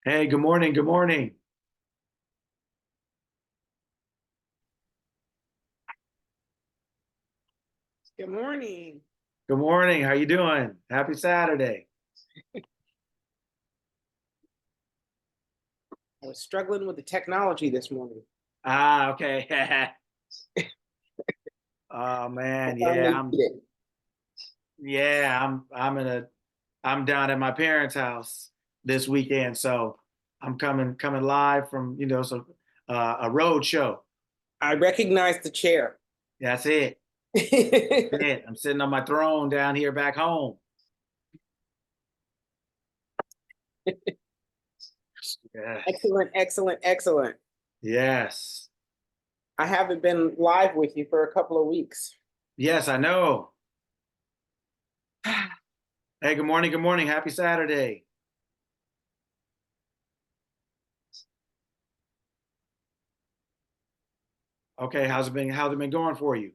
Hey, good morning. Good morning. Good morning. Good morning. How you doing? Happy Saturday. I was struggling with the technology this morning. Ah, okay. Oh I man, finally did it. I'm down at my parents' house this weekend, so I'm coming live from, a road show. I recognized the chair. That's it. That's it. I'm sitting on my throne down here back home. Yeah. Excellent, excellent, excellent. Yes. I haven't been live with you for a couple of weeks. Yes, I know. Hey, good morning. Good morning. Happy Saturday. Okay, how's it been going for you?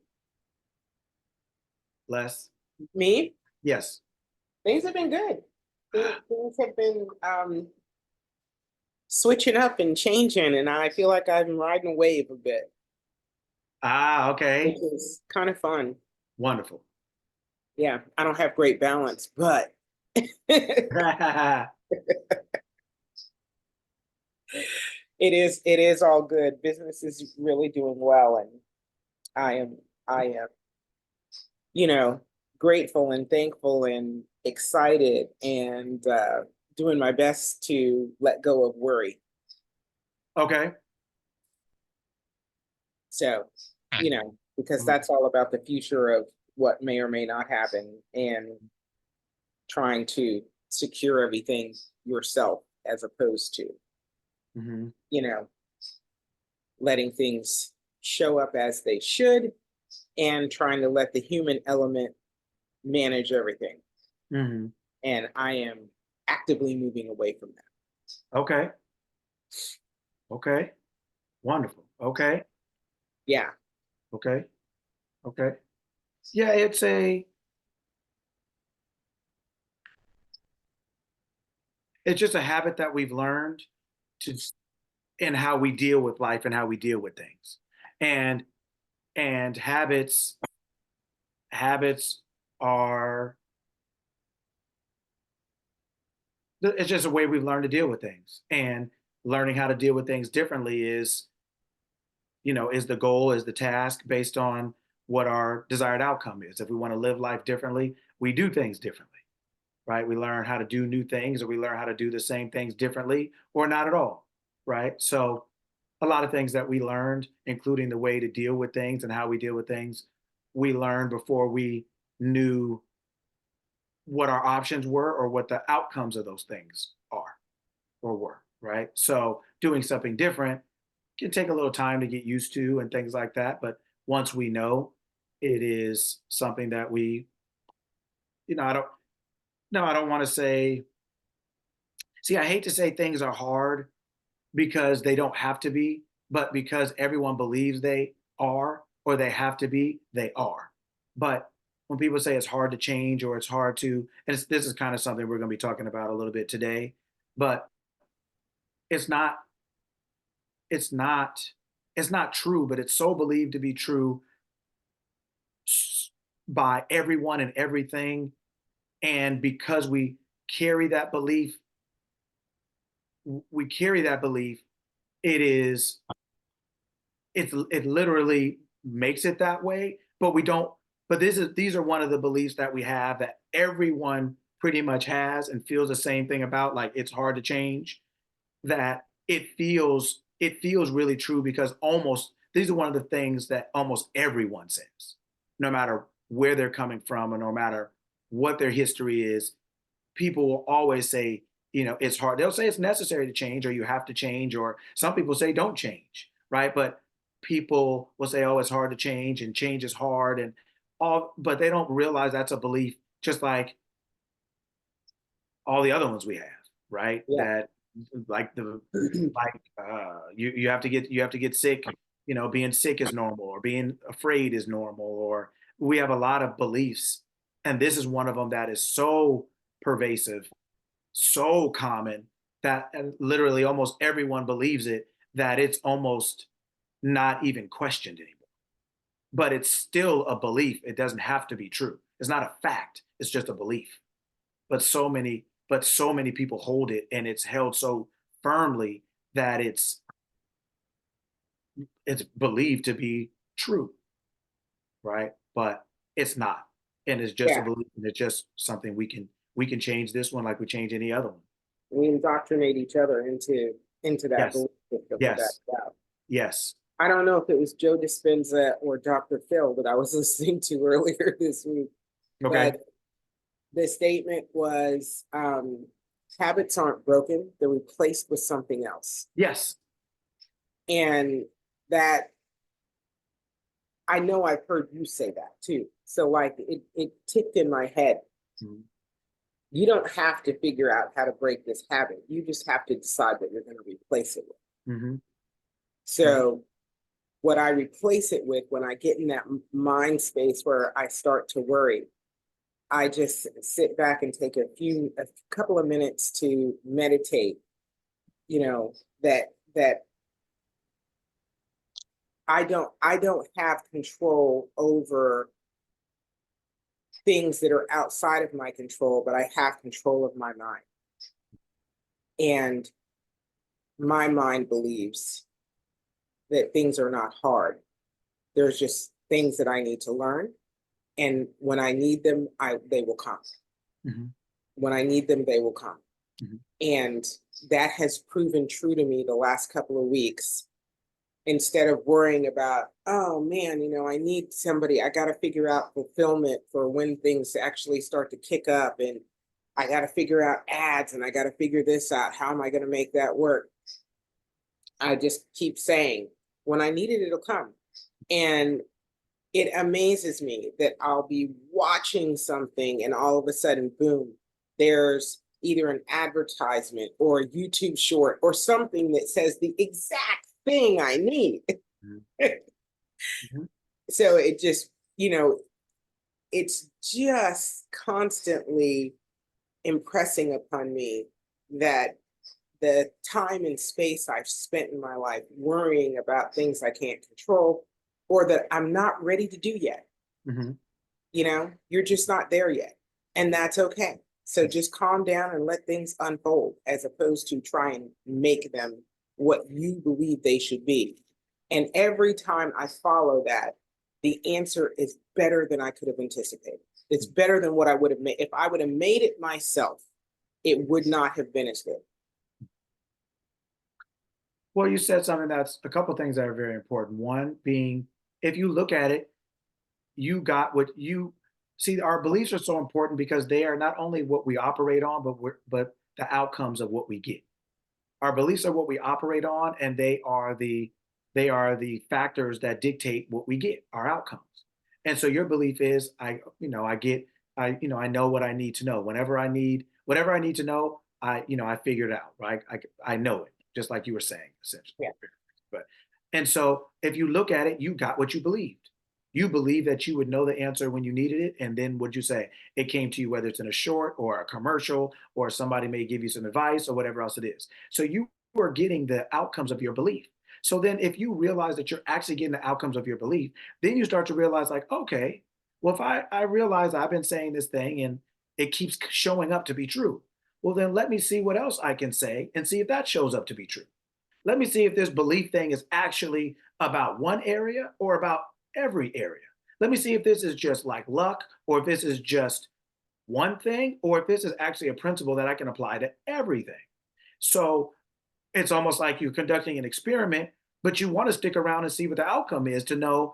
Les? Me? Yes. Things have been good. Things have been switching up and changing, and I feel like I'm riding a wave a bit, Ah, which okay. is kind of fun. Wonderful. Yeah, I don't have great balance, but it it is all good. Business is really doing well, and I am I am you know, grateful and thankful and excited and doing my best to let go of worry. Okay. So, because that's all about the future of what may or may not happen and trying to secure everything yourself as opposed to, Hmm. you know, letting things show up as they should and trying to let the human element manage everything. Hmm. And I am actively moving away from that. Okay. Okay. Wonderful. Okay. Yeah. Okay. Okay. Yeah, it's just a habit that we've learned to in how we deal with life and how we deal with things. And and habits are it's just a way we've learned to deal with things. And learning how to deal with things differently is the goal, is the task based on what our desired outcome is. If we want to live life differently, we do things differently, right? We learn how to do new things, or we learn how to do the same things differently or not at all, right? So, a lot of things that we learned, including the way to deal with things and how we deal with things, we learned before we knew what our options were or what the outcomes of those things are or were, right? So, doing something different can take a little time to get used to and things like that. But once we know, it is something that I don't, no, I don't want to say, see, I hate to say things are hard because they don't have to be, but because everyone believes they are or they have to be, they are. But when people say it's hard to change or it's hard to, and this is kind of something we're going to be talking about a little bit today, but it's not, it's not, it's not true, but it's so believed to be true by everyone and everything. And because carry that belief, we carry that belief, it is, it literally makes it that way, but we don't, but these are one of the beliefs that we have that everyone pretty much has and feels the same thing about, like it's hard to change, that it feels really true because almost these are one of the things that almost everyone says, no matter where they're coming from or no matter what their history is. People will always say, it's hard. They'll say it's necessary to change or you have to change, or some people say don't change, right? But people will say, oh, it's hard to change and change is hard and all, but they don't realize that's a belief just like all the other ones we have, right? Yeah. That like the like you have to get sick, being sick is normal or being afraid is normal, or we have a lot of beliefs, and this is one of them that is so pervasive, so common, that and literally almost everyone believes it, that it's almost not even questioned anymore. But it's still a belief. It doesn't have to be true. It's not a fact. It's just a belief. But so many people hold it, and it's held so firmly that it's believed to be true, right? But it's not. And it's just a Yeah, belief, and it's just something we can change this one like we change any other one. we indoctrinate each other into that Yes. belief system without Yes. doubt. Yes. I don't know if it was Joe Dispenza or Dr. Phil that I was listening to earlier this week, Okay. but the statement was habits aren't broken, they're replaced with something else. Yes. And that I know I've heard you say that too. So like it ticked in my head. Mhm. You don't have to figure out how to break this habit. You just have to decide what you're going to replace it with. Mhm. Mhm. So what I replace it with when I get in that mind space where I start to worry, I just sit back and take a couple of minutes to meditate, you know, that I don't have control over things that are outside of my control, but I have control of my mind. And my mind believes that things are not hard. There's just things that I need to learn. And when I need them, they will come. Mhm. When I need them, they will come. Mhm. And that has proven true to me the last couple of weeks. Instead of worrying about, oh man, I need somebody, I got to figure out fulfillment for when things actually start to kick up. And I got to figure out ads and I got to figure this out. How am I going to make that work? I just keep saying, when I need it, it'll come. And it amazes me that I'll be watching something and all of a sudden, boom, there's either an advertisement or a YouTube short or something that says the exact thing I need. Mhm. Mhm. So it just, it's just constantly impressing upon me that the time and space I've spent in my life worrying about things I can't control or that I'm not ready to do yet. Mhm. You're just not there yet. And that's okay. So just calm down and let things unfold as opposed to try and make them what you believe they should be. And every time I follow that, the answer is better than I could have anticipated. It's better than what I would have made. If I would have made it myself, it would not have been as good. Well, you said something that's a couple things that are very important. One being, if you look at it, you got what you see. Our beliefs are so important because they are not only what we operate on, but the outcomes of what we get. Our beliefs are what we operate on, and they are the factors that dictate what we get, our outcomes. And so your belief is, I know what I need to know. Whenever I need whatever I need to know, I figure it out, right? I know it, just like you were saying, essentially. Yeah. But and so if you look at it, you got what you believed. You believe that you would know the answer when you needed it, and then would you say it came to you, whether it's in a short or a commercial, or somebody may give you some advice or whatever else it is. So you are getting the outcomes of your belief. So then if you realize that you're actually getting the outcomes of your belief, then you start to realize, like, okay, well, if I realize I've been saying this thing and it keeps showing up to be true, well, then let me see what else I can say and see if that shows up to be true. Let me see if this belief thing is actually about one area or about every area. Let me see if this is just like luck, or if this is just one thing, or if this is actually a principle that I can apply to everything. So it's almost like you're conducting an experiment, but you want to stick around and see what the outcome is to know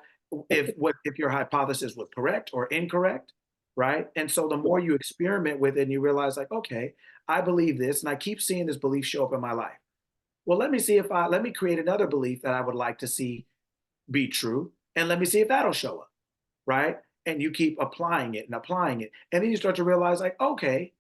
if your hypothesis was correct or incorrect, right? And so the more you experiment with it and you realize, like, okay, I believe this and I keep seeing this belief show up in my life. Well, let me create another belief that I would like to see be true, and let me see if that'll show up, right? And you keep applying it and applying it. And then you start to realize, like, okay,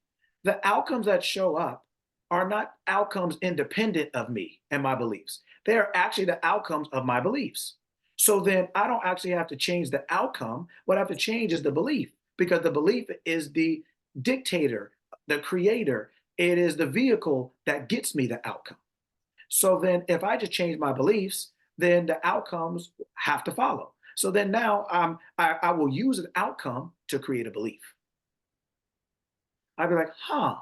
the outcomes that show up are not outcomes independent of me and my beliefs. They are actually the outcomes of my beliefs. So then I don't actually have to change the outcome. What I have to change is the belief, because the belief is the dictator, the creator. It is the vehicle that gets me the outcome. So then if I just change my beliefs, then the outcomes have to follow. So then now I will use an outcome to create a belief. I'd be like, huh,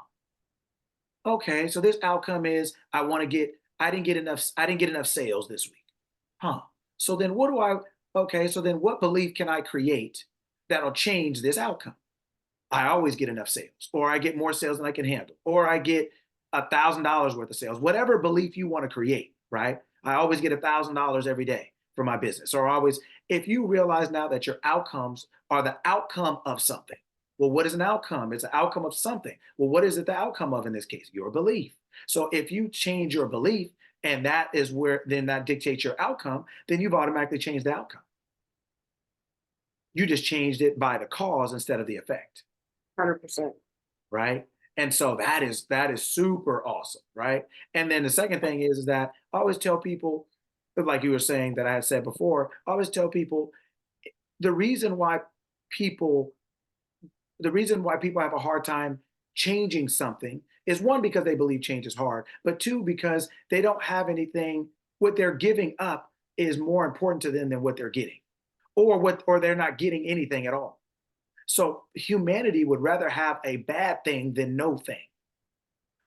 okay, so this outcome is I didn't get enough sales this week. Huh. So then okay, so then what belief can I create that'll change this outcome? I always get enough sales, or I get more sales than I can handle, or I get $1,000 worth of sales, whatever belief you want to create, right? I always get $1,000 every day for my business. Or always, if you realize now that your outcomes are the outcome of something, well, what is an outcome? It's an outcome of something. Well, what is it the outcome of in this case? Your belief. So if you change your belief and that is where then that dictates your outcome, then you've automatically changed the outcome. You just changed it by the cause instead of the effect. 100%. Right? And so that is super awesome, right? And then the second thing is that I always tell people, like you were saying that I had said before, I always tell people the reason why people the reason why people have a hard time changing something is one because they believe change is hard, but two because they don't have anything what they're giving up is more important to them than what they're getting. Or they're not getting anything at all. So humanity would rather have a bad thing than no thing.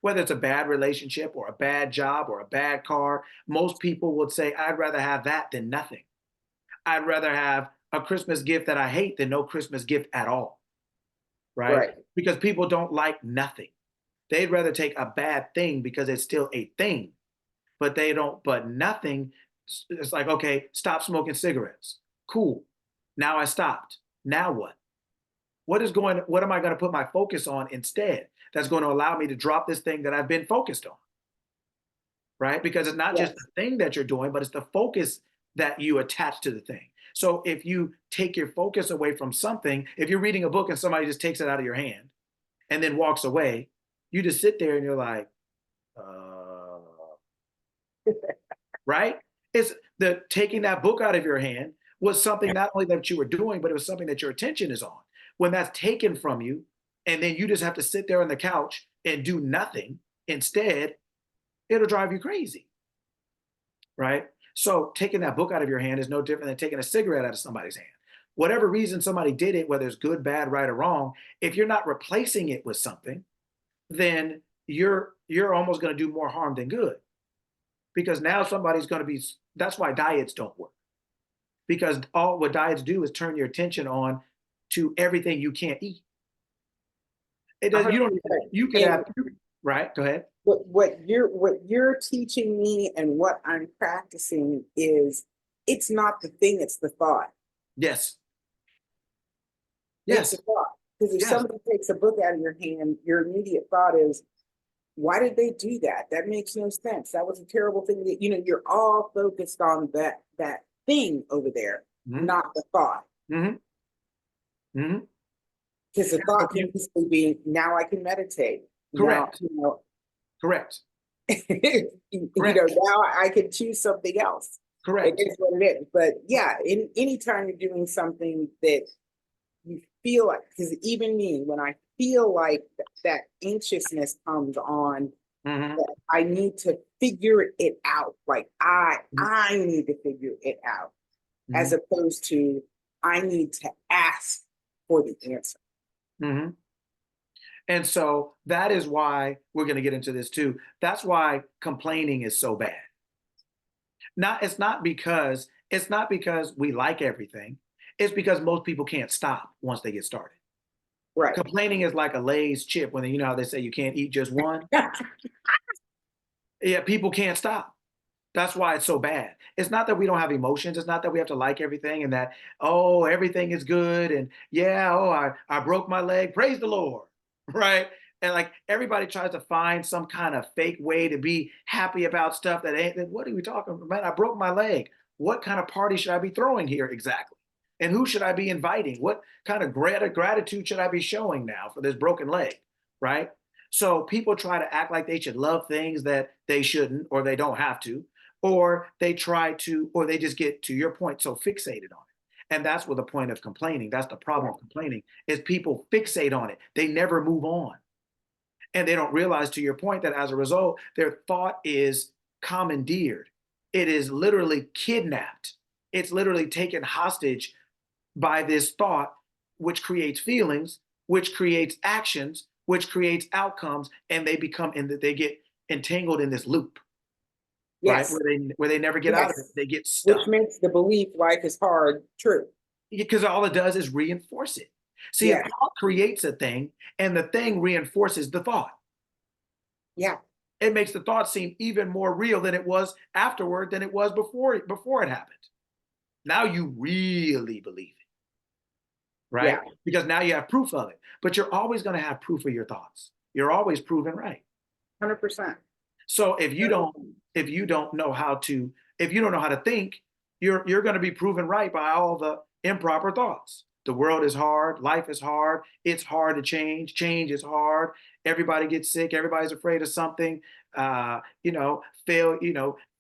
Whether it's a bad relationship or a bad job or a bad car, most people would say, I'd rather have that than nothing. I'd rather have a Christmas gift that I hate than no Christmas gift at all, right? Right. Because people don't like nothing. They'd rather take a bad thing because it's still a thing, but they don't, but nothing. It's like, okay, stop smoking cigarettes. Cool. Now I stopped. Now what? What am I going to put my focus on instead that's going to allow me to drop this thing that I've been focused on, right? Because it's not just Yes. the thing that you're doing, but it's the focus that you attach to the thing. So if you take your focus away from something, if you're reading a book and somebody just takes it out of your hand and then walks away, you just sit there and you're like, uh, right? It's the taking that book out of your hand was something not only that you were doing, but it was something that your attention is on. When that's taken from you, and then you just have to sit there on the couch and do nothing instead, it'll drive you crazy, right? So taking that book out of your hand is no different than taking a cigarette out of somebody's hand. Whatever reason somebody did it, whether it's good, bad, right, or wrong, if you're not replacing it with something, then you're almost going to do more harm than good because now somebody's going to be. That's why diets don't work because all what diets do is turn your attention on to everything you can't eat. It does. You don't even. 100%. You could And have. Right. Go ahead. what you're teaching me and what I'm practicing is it's not the thing, it's the thought. Yes. It's a Yes. thought. Because if Yes. somebody takes a book out of your hand, your immediate thought is, why did they do that? That makes no sense. That was a terrible thing. That you're all focused on that thing over there, Mm-hmm. not the thought. Mm-hmm. Mm-hmm. Because the But thought can easily be, now I can meditate. Now, correct. Correct. Correct. now I can choose something else. It Correct. is what it is. But yeah, anytime you're doing something that you feel like, because even me, when I feel like that anxiousness comes on, Mm-hmm. that I need to figure it out. Like I need to figure it out, Mm-hmm. as opposed to I need to ask for the answer. Mm-hmm. And so that is why we're going to get into this too. That's why complaining is so bad. It's not because we like everything. It's because most people can't stop once they get started. Right. Complaining is like a Lay's chip when you know how they say you can't eat just one. Yeah, people can't stop. That's why it's so bad. It's not that we don't have emotions. It's not that we have to like everything and that, oh, everything is good. And yeah, oh, I broke my leg. Praise the Lord. Right. And like everybody tries to find some kind of fake way to be happy about stuff that ain't. What are we talking about? Man, I broke my leg. What kind of party should I be throwing here exactly? And who should I be inviting? What kind of gratitude should I be showing now for this broken leg? Right. So people try to act like they should love things that they shouldn't or they don't have to or they just get to your point so fixated on it, and that's what the point of complaining, that's the problem Yeah. of complaining, is people fixate on it, they never move on. And they don't realize, to your point, that as a result, their thought is commandeered. It is literally kidnapped. It's literally taken hostage by this thought, which creates feelings, which creates actions, which creates outcomes, and they become in that they get entangled in this loop, right? Yes. Where they never get out of it. Yes. They get Which stuck makes the belief life is hard true. because all it does is reinforce it. See, a Yes. thought creates a thing, and the thing reinforces the thought. Yeah. It makes the thought seem even more real than it was afterward than it was before it happened. Now you really believe it, right? Yeah. Because now you have proof of it. But you're always going to have proof of your thoughts. You're always proven right. 100%. So if you don't know how to if you don't know how to think, you're going to be proven right by all the improper thoughts. The world is hard, life is hard, it's hard to change, change is hard, everybody gets sick, everybody's afraid of something.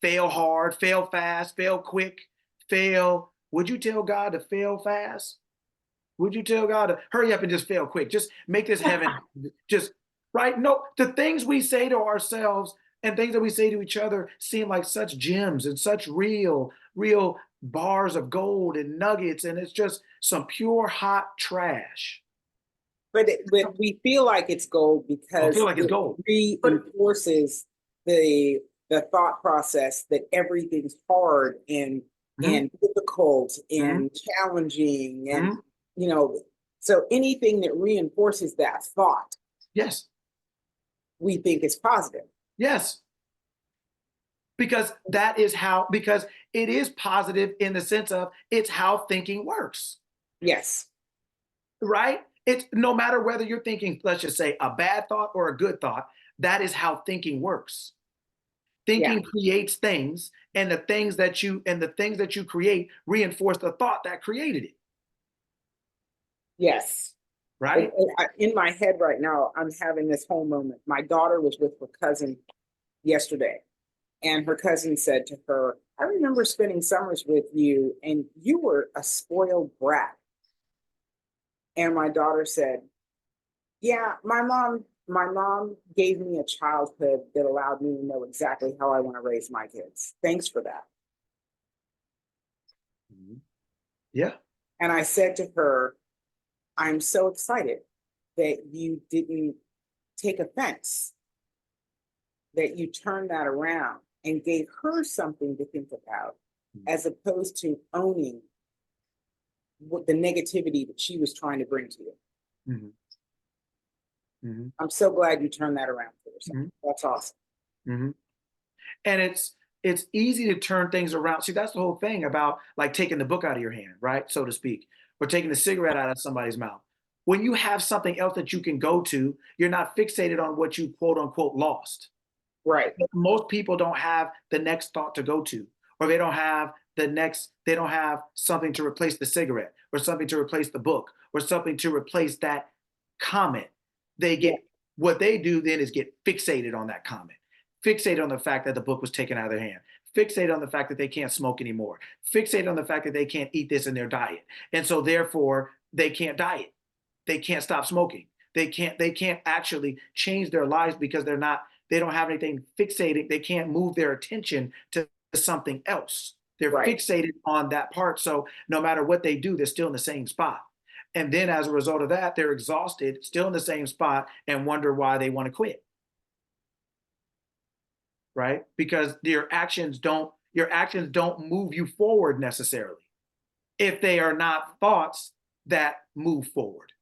Fail hard, fail fast, fail quick, fail. Would you tell God to fail fast? Would you tell God to hurry up and just fail quick? Just make this heaven just right. No, the things we say to ourselves and things that we say to each other seem like such gems and such real bars of gold and nuggets, and it's just some pure hot trash. But we feel like it's gold I feel because like it's it gold. But reinforces the the thought process that everything's hard mhm, and difficult mhm, and challenging and mhm, you know so anything that reinforces that thought yes, we think is positive. yes. Because it is positive in the sense of it's how thinking works. Yes. Right? It's no matter whether you're thinking, let's just say, a bad thought or a good thought, that is how thinking works. Yeah. Thinking creates things, and the things that you create reinforce the thought that created it. Yes. Right? In my head right now, I'm having this whole moment. My daughter was with her cousin yesterday, and her cousin said to her, I remember spending summers with you, and you were a spoiled brat. And my daughter said, yeah, my mom gave me a childhood that allowed me to know exactly how I want to raise my kids. Thanks for that. Mhm. Yeah. And I said to her, I'm so excited that you didn't take offense, that you turned that around and gave her something to think about, Mhm. as opposed to owning what the negativity that she was trying to bring to you. Mhm. Mhm. I'm so glad you turned that around for yourself. Mhm. That's awesome. Mhm. And it's easy to turn things around. See, that's the whole thing about like taking the book out of your hand, right? So to speak, or taking the cigarette out of somebody's mouth. When you have something else that you can go to, you're not fixated on what you quote unquote lost. Right, Most people don't have the next thought to go to, or they don't have something to replace the cigarette, or something to replace the book, or something to replace that comment. They yeah, get What they do then is get fixated on that comment, fixated on the fact that the book was taken out of their hand, fixated on the fact that they can't smoke anymore, fixated on the fact that they can't eat this in their diet, and so therefore they can't diet, they can't stop smoking, they can't actually change their lives because they don't have anything fixated, they can't move their attention to something else, they're right, fixated on that part, so no matter what they do they're still in the same spot, and then as a result of that they're exhausted, still in the same spot, and wonder why they want to quit, right? Because your actions don't move you forward necessarily if they are not thoughts that move forward,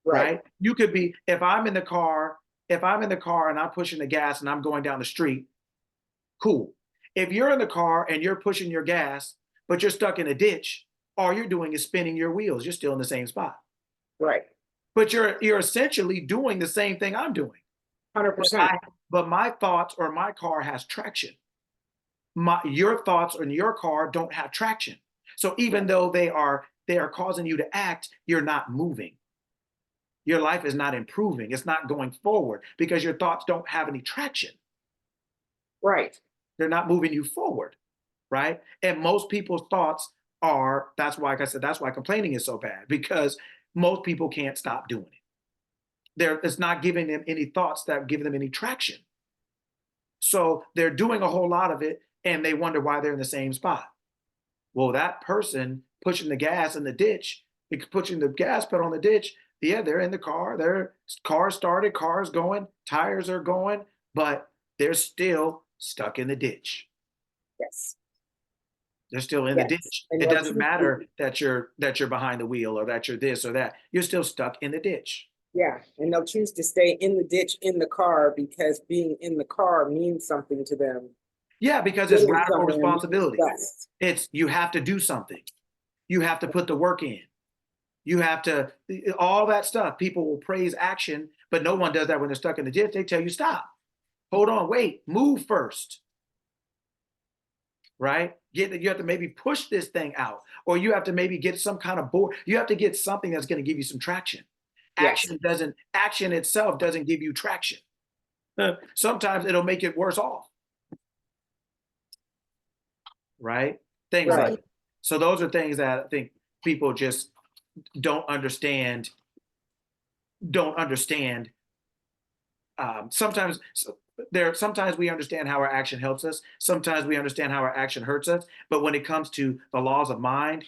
right, right? You could be if I'm in the car and I'm pushing the gas and I'm going down the street, cool. If you're in the car and you're pushing your gas, but you're stuck in a ditch, all you're doing is spinning your wheels. You're still in the same spot. right. But you're essentially doing the same thing I'm doing. But 100%. my thoughts or my car has traction. Your thoughts in your car don't have traction. So even though they are causing you to act, you're not moving. Your life is not improving. It's not going forward because your thoughts don't have any traction. Right. They're not moving you forward, right? And most people's thoughts are that's why, like I said, that's why complaining is so bad because most people can't stop doing it. it's not giving them any thoughts that give them any traction. So they're doing a whole lot of it and they wonder why they're in the same spot. Well, that person pushing the gas in the ditch, pushing the gas pedal on the ditch, yeah, they're in the car, their car started, cars going, tires are going, but they're still stuck in the ditch. Yes. They're still in the Yes. ditch. And It they'll doesn't choose matter to, that you're behind the wheel or that you're this or that. You're still stuck in the ditch. yeah, and they'll choose to stay in the ditch in the car because being in the car means something to them. Yeah, because it's Getting radical somewhere means responsibility. less. It's you have to do something. You have to put the work in. You have to all that stuff. People will praise action, but no one does that when they're stuck in the ditch. They tell you stop. Hold on, wait, move first. Right? You have to maybe push this thing out, or you have to maybe get some kind of board. You have to get something that's going to give you some traction. Yes. Action itself doesn't give you traction. Sometimes it'll make it worse off. Right? Things Right. like so those are things that I think people just don't understand. Don't understand. Sometimes sometimes we understand how our action helps us. Sometimes we understand how our action hurts us. But when it comes to the laws of mind,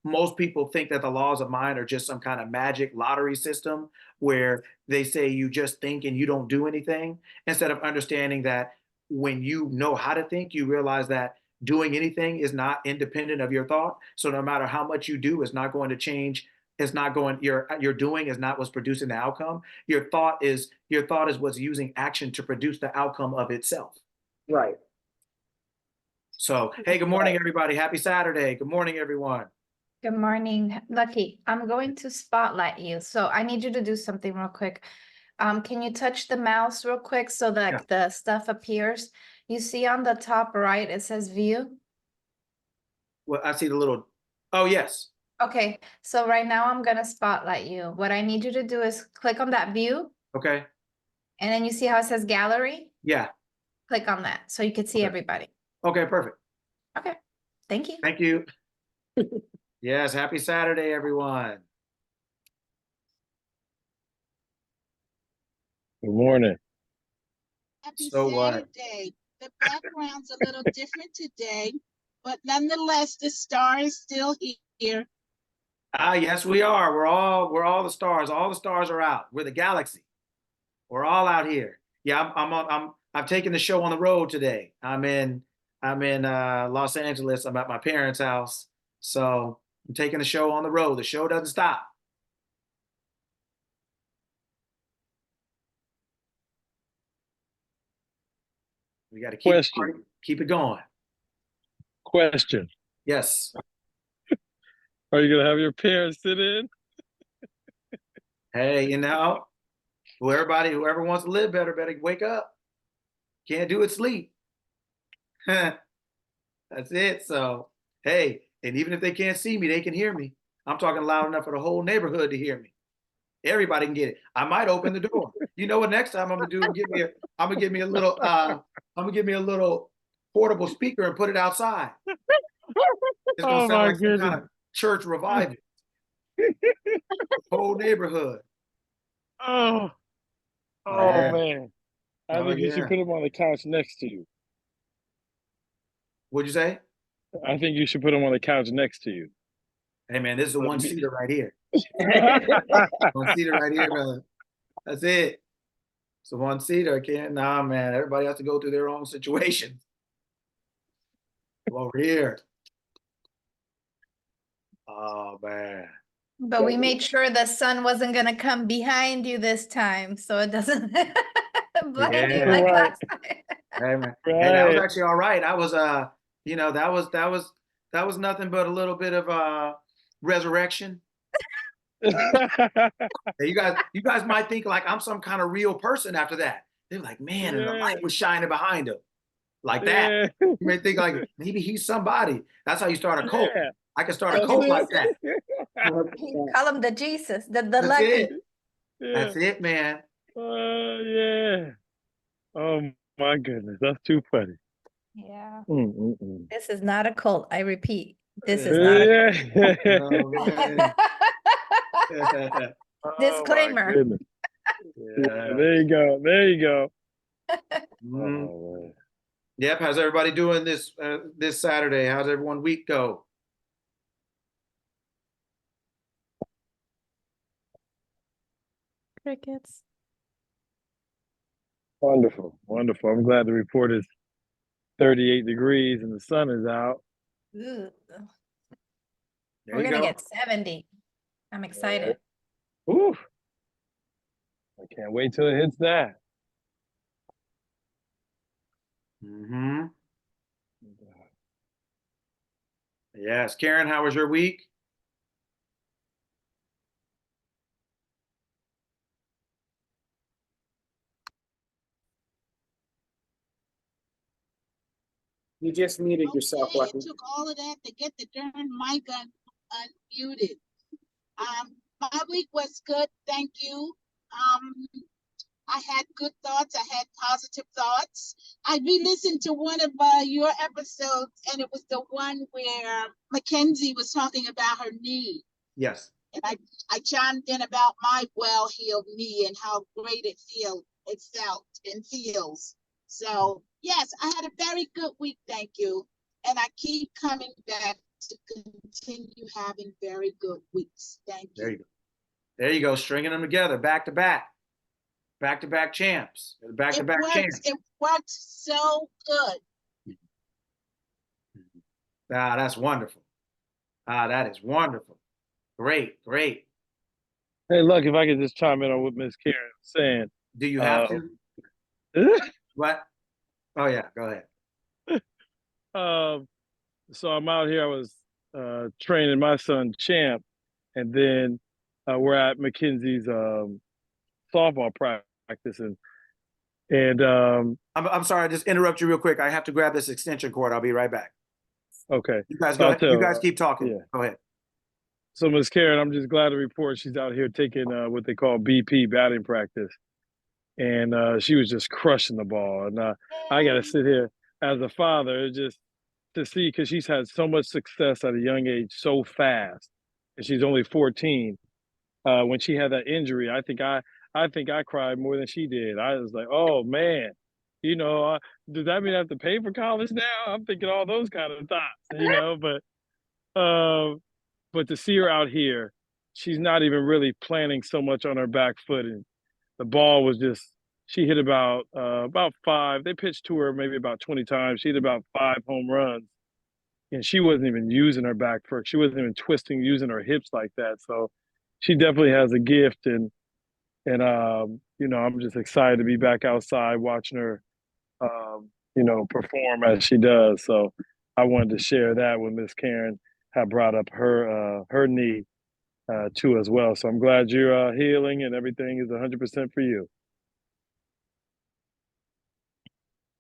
most people think that the laws of mind are just some kind of magic lottery system where they say you just think and you don't do anything, instead of understanding that when you know how to think, you realize that doing anything is not independent of your thought. So no matter how much you do, it's not going to change. It's not going, your doing is not what's producing the outcome. Your thought is what's using action to produce the outcome of itself. Right. So, hey, good morning, everybody. Happy Saturday. Good morning, everyone. Good morning, Lucky. I'm going to spotlight you. So I need you to do something real quick. Can you touch the mouse real quick so that Yeah. the stuff appears? You see on the top right, it says view. Well, I see the little, oh, yes. Okay, so right now I'm gonna spotlight you. What I need you to do is click on that view, Okay. and then you see how it says gallery? Yeah. Click on that so you can see Okay. everybody. Okay, perfect. Okay, thank you. Thank you. Yes, happy Saturday, everyone. Good morning. Happy So what? Saturday. The background's a little different today, but nonetheless, the star is still here. Ah, yes, we are. We're all the stars. All the stars are out. We're the galaxy. We're all out here. Yeah, I've taken the show on the road today. I'm in Los Angeles. I'm at my parents' house. So I'm taking the show on the road. The show doesn't stop. We got to Question. keep it going. Question. Yes. Are you gonna have your parents sit in? Hey, whoever wants to live better wake up. Can't do it sleep. That's it. So, hey, and even if they can't see me, they can hear me. I'm talking loud enough for the whole neighborhood to hear me. Everybody can get it. I might open the door. You know what? Next time I'm gonna do? I'm gonna give me a little. I'm gonna give me a little portable speaker and put it outside. It's gonna Oh sound my like some kind goodness. of church revival. Whole neighborhood. Oh, Oh oh yeah. man. I Oh think you should yeah. put them on the couch next to you. What'd you say? I think you should put them on the couch next to you. Hey man, this is a Let one me- seater right here. One seater right here, brother. That's it. It's a one seater. I can't. Nah, man. Everybody has to go through their own situation. Come over here. Oh man. But we made sure the sun wasn't gonna come behind you this time, so it doesn't blind you Yeah. like Right. last time. Hey man. Hey, that was Right. actually all right. I was that was nothing but a little bit of resurrection. Hey, you guys might think like I'm some kind of real person after that. They're like, man, and the Yeah. light was shining behind him. Like that. Yeah. You may think like maybe he's somebody. That's how you start a cult. Yeah. I can start a That's cult like that. it. Call him the Jesus, the That's lucky. it. Yeah. That's it, man. Yeah. Oh my goodness. That's too funny. Yeah. Mm-mm-mm. This is not a cult. I repeat, this is not a Yeah. Oh, man. cult. Oh, my Disclaimer. goodness. Yeah, there you go. There you go. Mhm. Oh, man. Yep. How's everybody doing this Saturday? How's everyone week go? Crickets. Wonderful. Wonderful. I'm glad the report is 38 degrees and the sun is out. Ooh, There we're you gonna go. get 70. I'm excited. Woo. I can't wait till it hits that. Hmm. Yes. Karen, how was your week? You just muted yourself, Okay, Lucky. it took all of that to get the darn mic unmuted. My week was good, thank you. I had good thoughts. I had positive thoughts. I re-listened to one of your episodes, and it was the one where Mackenzie was talking about her knee. Yes. And I chimed in about my well-heeled knee and how great it felt and feels. So yes, I had a very good week, thank you. And I keep coming back to continue having very good weeks. Thank There you. you go. There you go. Stringing them together, back to back champs, back to back champs. It worked so good. Ah, that's wonderful. Ah, that is wonderful. Great, great. Hey, look, if I could just chime in on what Miss Karen was saying. Do you have to? What? Oh yeah, go ahead. um, so I'm out here. I was training my son Champ, and then we're at Mackenzie's softball practice, and I'm sorry, I just interrupt you real quick. I have to grab this extension cord. I'll be right back. okay, You guys so go I'll ahead. You tell. guys keep talking. Yeah. Go ahead. So Miss Karen, I'm just glad to report she's out here taking what they call BP batting practice, and she was just crushing the ball. And I got to sit here as a father just to see because she's had so much success at a young age so fast, and she's only 14. When she had that injury, I think I cried more than she did. I was like, oh man, you know, does that mean I have to pay for college now? I'm thinking all those kind of thoughts, you know. But to see her out here, she's not even really planning so much on her back foot, and the ball was just she hit about five. They pitched to her maybe about 20 times. She hit about 5 home runs, and she wasn't even using her back foot. She wasn't even twisting, using her hips like that. So she definitely has a gift, and you know, I'm just excited to be back outside watching her, you know, perform as she does. So I wanted to share that when Miss Karen had brought up her knee too as well. So I'm glad you're healing and everything is 100% for you.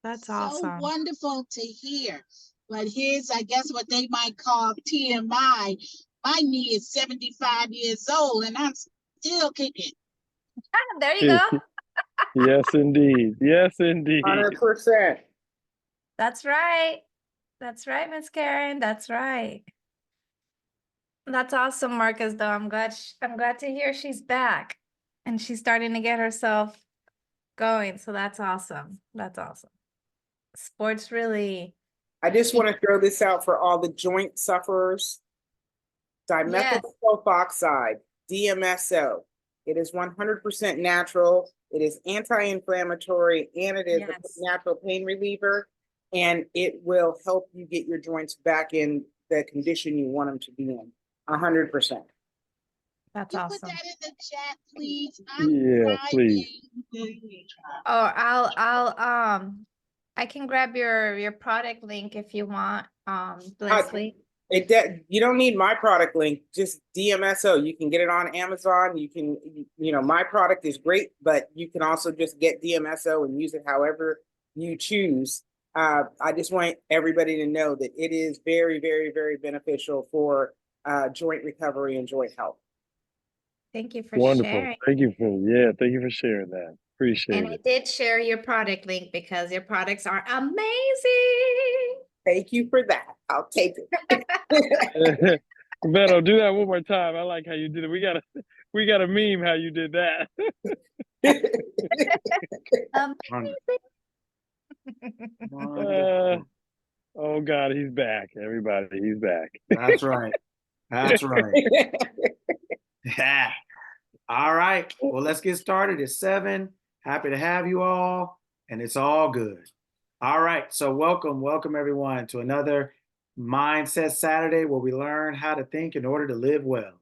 That's So awesome. wonderful to hear. But here's, I guess, what they might call TMI. My knee is 75 years old and I'm still kicking. There you go. Yes, indeed. Yes, indeed. 100%. That's right. That's right, Miss Karen. That's right. That's awesome, Marcus, though. I'm glad to hear she's back and she's starting to get herself going. So that's awesome. That's awesome. Sports really. I just want to throw this out for all the joint sufferers. Yes. Dimethyl sulfoxide, DMSO. It is 100% natural. It is anti-inflammatory and it is a Yes. natural pain reliever. And it will help you get your joints back in the condition you want them to be in. 100%. That's You awesome. put that in the chat, please. Yeah, please. Oh, I can grab your product link if you want, Leslie. You don't need my product link, just DMSO. You can get it on Amazon. You can, you know, my product is great, but you can also just get DMSO and use it however you choose. I just want everybody to know that it is very, very, very beneficial for joint recovery and joint health. Thank you for Wonderful. sharing. Thank you for sharing that. Appreciate And I it. did share your product link because your products are amazing. Thank you for that. I'll take it. Beto, do that one more time. I like how you did it. We got a meme how you did that. Wonderful. Uh, Wonderful. oh God, he's back. Everybody, he's back. That's right. That's right. Yeah. All right. Well, let's get started. It's 7. Happy to have you all, and it's all good. All right. So welcome everyone to another Mindset Saturday where we learn how to think in order to live well.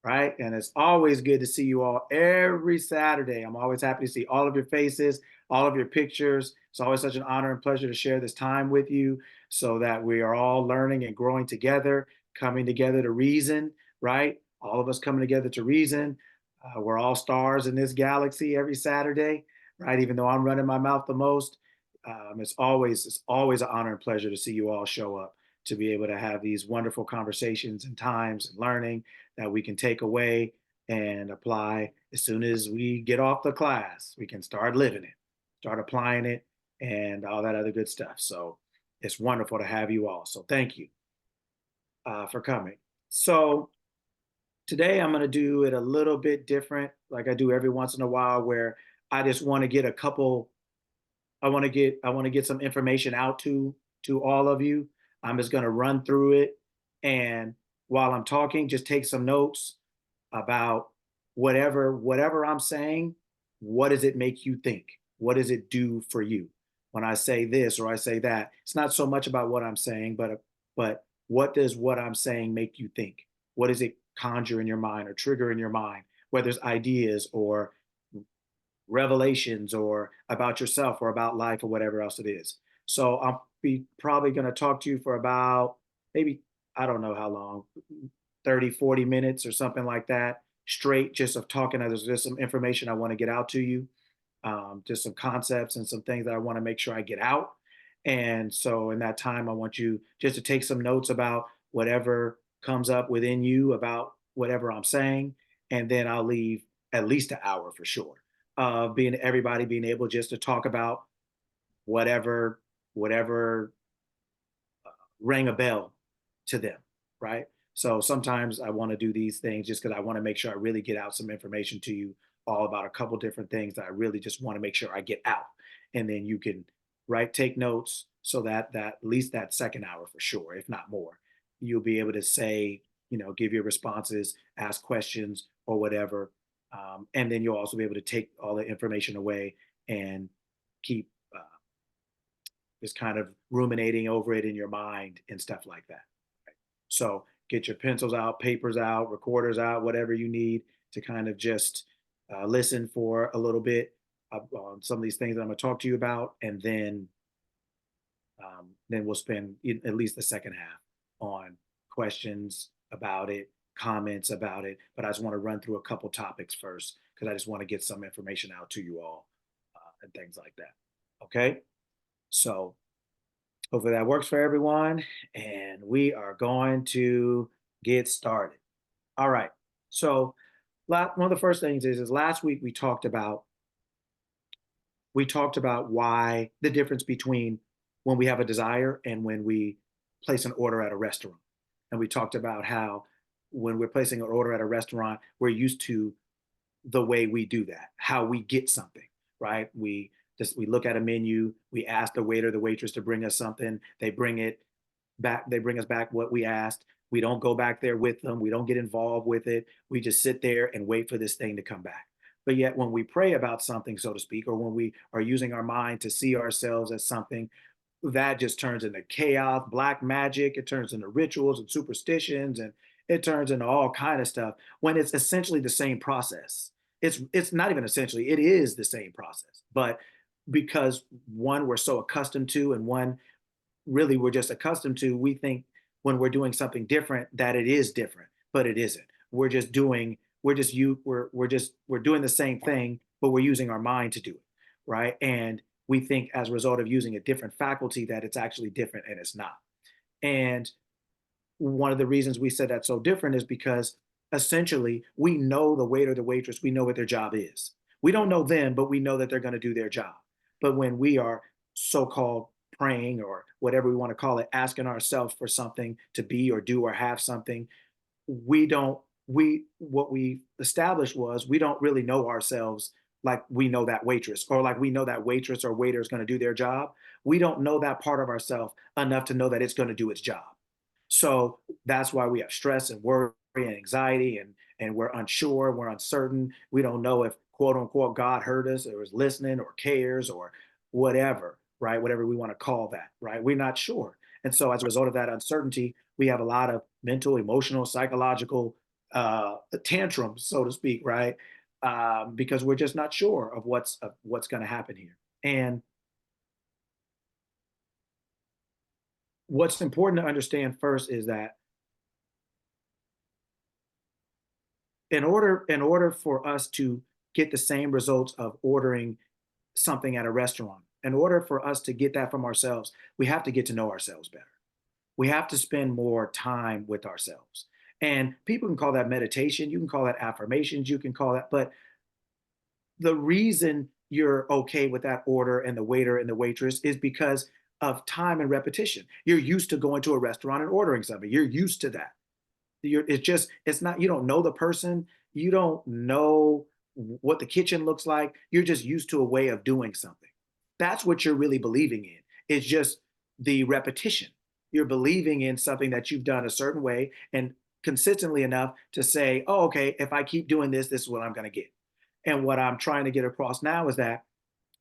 Right. And it's always good to see you all every Saturday. I'm always happy to see all of your faces, all of your pictures. It's always such an honor and pleasure to share this time with you so that we are all learning and growing together, coming together to reason, right? All of us coming together to reason. We're all stars in this galaxy every Saturday, right? Even though I'm running my mouth the most, it's always an honor and pleasure to see you all show up to be able to have these wonderful conversations and times and learning that we can take away and apply as soon as we get off the class. We can start living it, start applying it, and all that other good stuff. So it's wonderful to have you all. So thank you for coming. So today I'm going to do it a little bit different, like I do every once in a while, where I just want to get a couple. I want to get some information out to all of you. I'm just going to run through it, and while I'm talking, just take some notes about whatever I'm saying. What does it make you think? What does it do for you when I say this or I say that? It's not so much about what I'm saying, but what does what I'm saying make you think? What does it conjure in your mind or trigger in your mind? Whether it's ideas or revelations or about yourself or about life or whatever else it is. So I'll be probably going to talk to you for about maybe, I don't know how long, 30, 40 minutes or something like that, straight just of talking. There's just some information I want to get out to you, just some concepts and some things that I want to make sure I get out. And so in that time, I want you just to take some notes about whatever comes up within you about whatever I'm saying. And then I'll leave at least an hour for sure. Being everybody being able just to talk about whatever rang a bell to them, right? So sometimes I want to do these things just because I want to make sure I really get out some information to you all about a couple different things that I really just want to make sure I get out. And then you can take notes so that at least that second hour for sure, if not more, you'll be able to say, give your responses, ask questions or whatever. And then you'll also be able to take all the information away and keep just kind of ruminating over it in your mind and stuff like that. Right? So get your pencils out, papers out, recorders out, whatever you need to kind of just listen for a little bit on some of these things that I'm going to talk to you about, and then we'll spend at least the second half on questions about it, comments about it. But I just want to run through a couple topics first because I just want to get some information out to you all and things like that. Okay. So hopefully that works for everyone. And we are going to get started. All right. So one of the first things is last week we talked about why the difference between when we have a desire and when we place an order at a restaurant. And we talked about how when we're placing an order at a restaurant, we're used to the way we do that, how we get something, right? We look at a menu, we ask the waiter, the waitress to bring us something, they bring us back what we asked. We don't go back there with them, we don't get involved with it. We just sit there and wait for this thing to come back. But yet when we pray about something, so to speak, or when we are using our mind to see ourselves as something, that just turns into chaos, black magic. It turns into rituals and superstitions, and it turns into all kind of stuff when it's essentially the same process. It's not even essentially, it is the same process. But because one we're so accustomed to, and one really we're just accustomed to, we think when we're doing something different that it is different, but it isn't. We're doing the same thing, but we're using our mind to do it, right? And we think as a result of using a different faculty that it's actually different, and it's not. And one of the reasons we said that's so different is because essentially we know the waiter, the waitress, we know what their job is. We don't know them, but we know that they're going to do their job. But when we are so-called praying or whatever we want to call it, asking ourselves for something to be or do or have something, we don't, what we established was we don't really know ourselves like we know that waitress, or like we know that waitress or waiter is going to do their job. We don't know that part of ourselves enough to know that it's going to do its job. So that's why we have stress and worry and anxiety, and we're unsure, we're uncertain. We don't know if quote unquote God heard us or is listening or cares or whatever, right? Whatever we want to call that, right? We're not sure. And so as a result of that uncertainty, we have a lot of mental, emotional, psychological tantrums, so to speak, right? Because we're just not sure of what's going to happen here. And what's important to understand first is that in order for us to get the same results of ordering something at a restaurant, in order for us to get that from ourselves, we have to get to know ourselves better. We have to spend more time with ourselves. And people can call that meditation, you can call that affirmations, you can call that, but the reason you're okay with that order and the waiter and the waitress is because of time and repetition. You're used to going to a restaurant and ordering something. You're used to that. It's not, you don't know the person, you don't know what the kitchen looks like. You're just used to a way of doing something. That's what you're really believing in. It's just the repetition. You're believing in something that you've done a certain way and consistently enough to say, oh, okay, if I keep doing this, this is what I'm going to get. And what I'm trying to get across now is that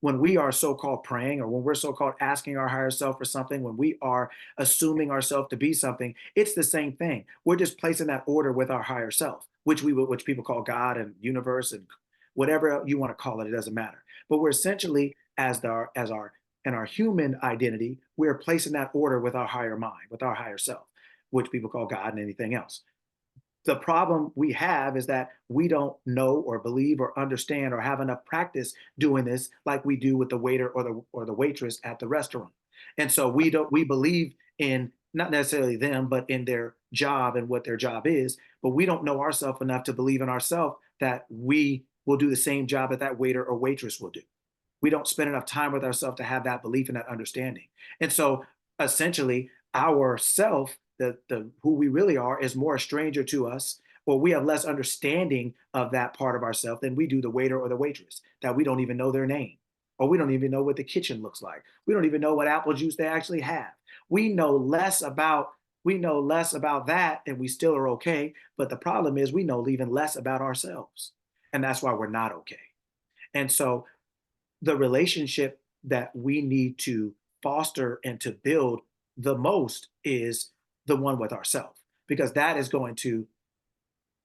when we are so-called praying, or when we're so-called asking our higher self for something, when we are assuming ourselves to be something, it's the same thing. We're just placing that order with our higher self, which people call God and universe and whatever you want to call it. It doesn't matter. But we're essentially, in our human identity, we're placing that order with our higher mind, with our higher self, which people call God and anything else. The problem we have is that we don't know or believe or understand or have enough practice doing this like we do with the waiter or the waitress at the restaurant. And so we believe in not necessarily them, but in their job and what their job is, but we don't know ourselves enough to believe in ourselves that we will do the same job that that waiter or waitress will do. We don't spend enough time with ourselves to have that belief and that understanding. And so essentially our self, the who we really are, is more a stranger to us, or we have less understanding of that part of ourselves than we do the waiter or the waitress, that we don't even know their name, or we don't even know what the kitchen looks like. We don't even know what apple juice they actually have. We know less about that, and we still are okay. But the problem is we know even less about ourselves. And that's why we're not okay. And so the relationship that we need to foster and to build the most is the one with ourselves, because that is going to,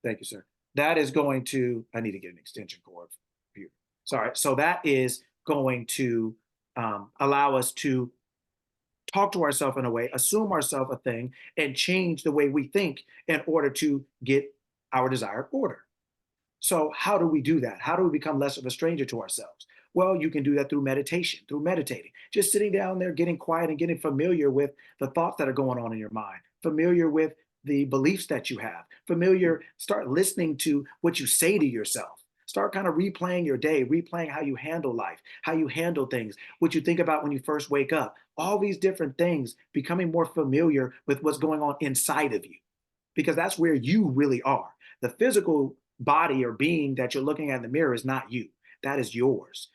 thank you, sir. That is going to, I need to get an extension cord here. Sorry. So that is going to allow us to talk to ourselves in a way, assume ourselves a thing, and change the way we think in order to get our desired order. So how do we do that? How do we become less of a stranger to ourselves? Well, you can do that through meditation, through meditating, just sitting down there, getting quiet and getting familiar with the thoughts that are going on in your mind, familiar with the beliefs that you have, start listening to what you say to yourself. Start kind of replaying your day, replaying how you handle life, how you handle things, what you think about when you first wake up, all these different things, becoming more familiar with what's going on inside of you, because that's where you really are. The physical body or being that you're looking at in the mirror is not you. That is yours.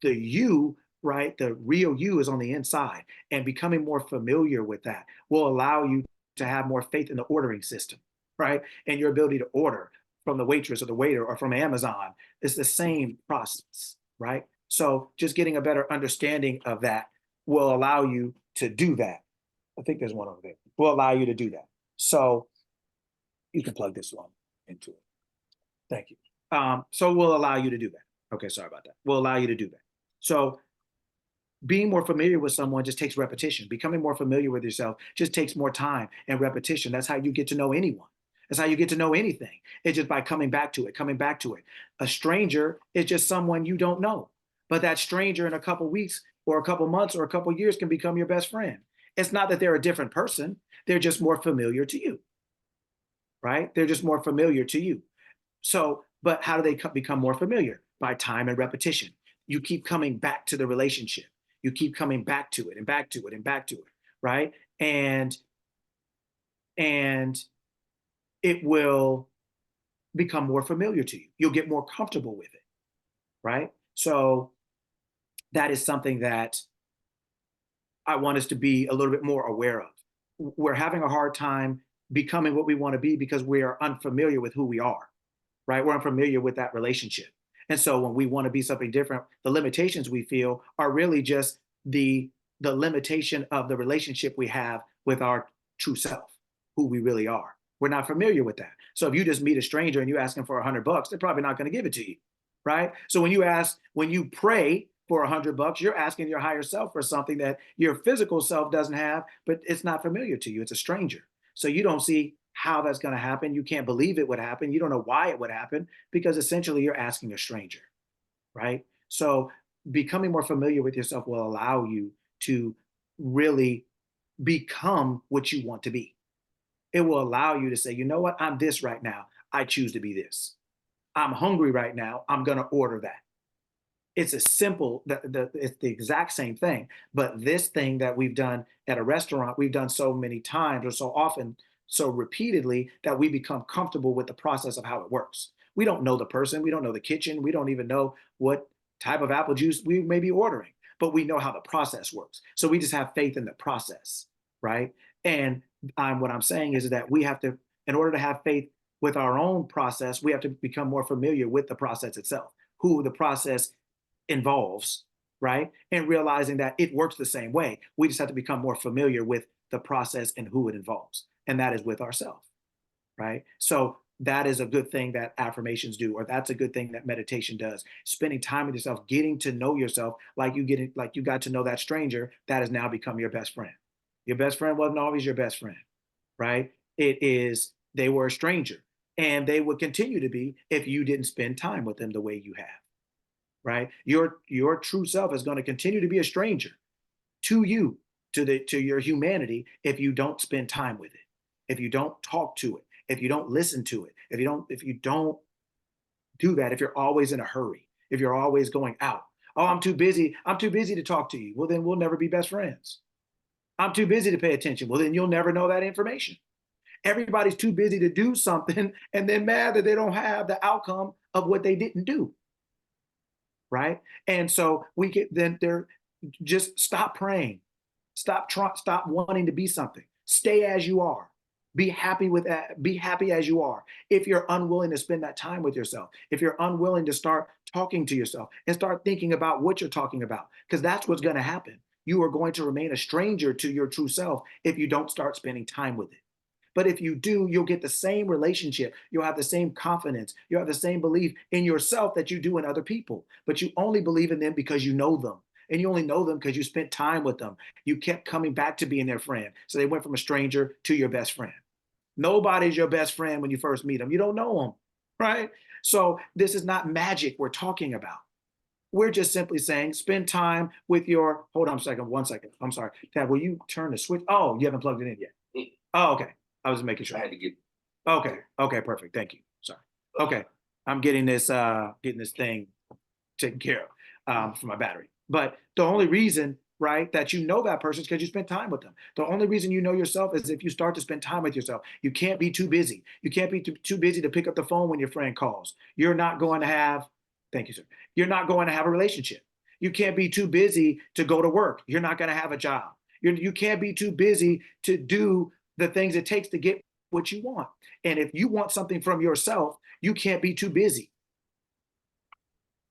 The you, right? The real you is on the inside, and becoming more familiar with that will allow you to have more faith in the ordering system, right? And your ability to order from the waitress or the waiter or from Amazon. It's the same process, right? So just getting a better understanding of that will allow you to do that. I think there's one over there. Will allow you to do that. So you can plug this one into it. Thank you. So we'll allow you to do that. Okay, sorry about that. We'll allow you to do that. So being more familiar with someone just takes repetition. Becoming more familiar with yourself just takes more time and repetition. That's how you get to know anyone. That's how you get to know anything. It's just by coming back to it, coming back to it. A stranger is just someone you don't know. But that stranger in a couple weeks or a couple months or a couple years can become your best friend. It's not that they're a different person. They're just more familiar to you, right? They're just more familiar to you. So, but how do they become more familiar? By time and repetition. You keep coming back to the relationship. You keep coming back to it and back to it and back to it, right? And it will become more familiar to you. You'll get more comfortable with it, right? So that is something that I want us to be a little bit more aware of. We're having a hard time becoming what we want to be because we are unfamiliar with who we are, right? We're unfamiliar with that relationship. And so when we want to be something different, the limitations we feel are really just the limitation of the relationship we have with our true self, who we really are. We're not familiar with that. So if you just meet a stranger and you ask them for $100, they're probably not going to give it to you, right? So when you pray for $100, you're asking your higher self for something that your physical self doesn't have, but it's not familiar to you. It's a stranger. So you don't see how that's going to happen. You can't believe it would happen. You don't know why it would happen because essentially you're asking a stranger, right? So becoming more familiar with yourself will allow you to really become what you want to be. It will allow you to say, you know what, I'm this right now. I choose to be this. I'm hungry right now. I'm going to order that. It's a simple, it's the exact same thing. But this thing that we've done at a restaurant, we've done so many times or so often, so repeatedly that we become comfortable with the process of how it works. We don't know the person. We don't know the kitchen. We don't even know what type of apple juice we may be ordering, but we know how the process works. So we just have faith in the process, right? And what I'm saying is that we have to, in order to have faith with our own process, we have to become more familiar with the process itself, who the process involves, right? And realizing that it works the same way. We just have to become more familiar with the process and who it involves. And that is with ourselves, right? So that is a good thing that affirmations do, or that's a good thing that meditation does. Spending time with yourself, getting to know yourself like you got to know that stranger that has now become your best friend. Your best friend wasn't always your best friend, right? They were a stranger and they would continue to be if you didn't spend time with them the way you have, right? Your true self is going to continue to be a stranger to you, to your humanity, if you don't spend time with it, if you don't talk to it, if you don't listen to it, if you don't do that, if you're always in a hurry, if you're always going out. Oh, I'm too busy to talk to you. Well, then we'll never be best friends. I'm too busy to pay attention. Well, then you'll never know that information. Everybody's too busy to do something and then mad that they don't have the outcome of what they didn't do, right? And so we get then they're just stop praying, stop wanting to be something. Stay as you are. Be happy with that. Be happy as you are. If you're unwilling to spend that time with yourself, if you're unwilling to start talking to yourself and start thinking about what you're talking about, because that's what's going to happen. You are going to remain a stranger to your true self if you don't start spending time with it. But if you do, you'll get the same relationship. You'll have the same confidence. You'll have the same belief in yourself that you do in other people. But you only believe in them because you know them. And you only know them because you spent time with them. You kept coming back to being their friend. So they went from a stranger to your best friend. Nobody's your best friend when you first meet them. You don't know them, right? So this is not magic we're talking about. We're just simply saying spend time with your, hold on a second, 1 second. I'm sorry. Tab, will you turn the switch? Oh, you haven't plugged it in yet. Oh, okay. I was making sure. I had to get. Okay. Okay. Perfect. Thank you. Sorry. Okay. I'm getting this thing taken care of for my battery. But the only reason, right, that you know that person is because you spent time with them. The only reason you know yourself is if you start to spend time with yourself. You can't be too busy. You can't be too busy to pick up the phone when your friend calls. You're not going to have, thank you, sir. You're not going to have a relationship. You can't be too busy to go to work. You're not going to have a job. You can't be too busy to do the things it takes to get what you want. And if you want something from yourself, you can't be too busy.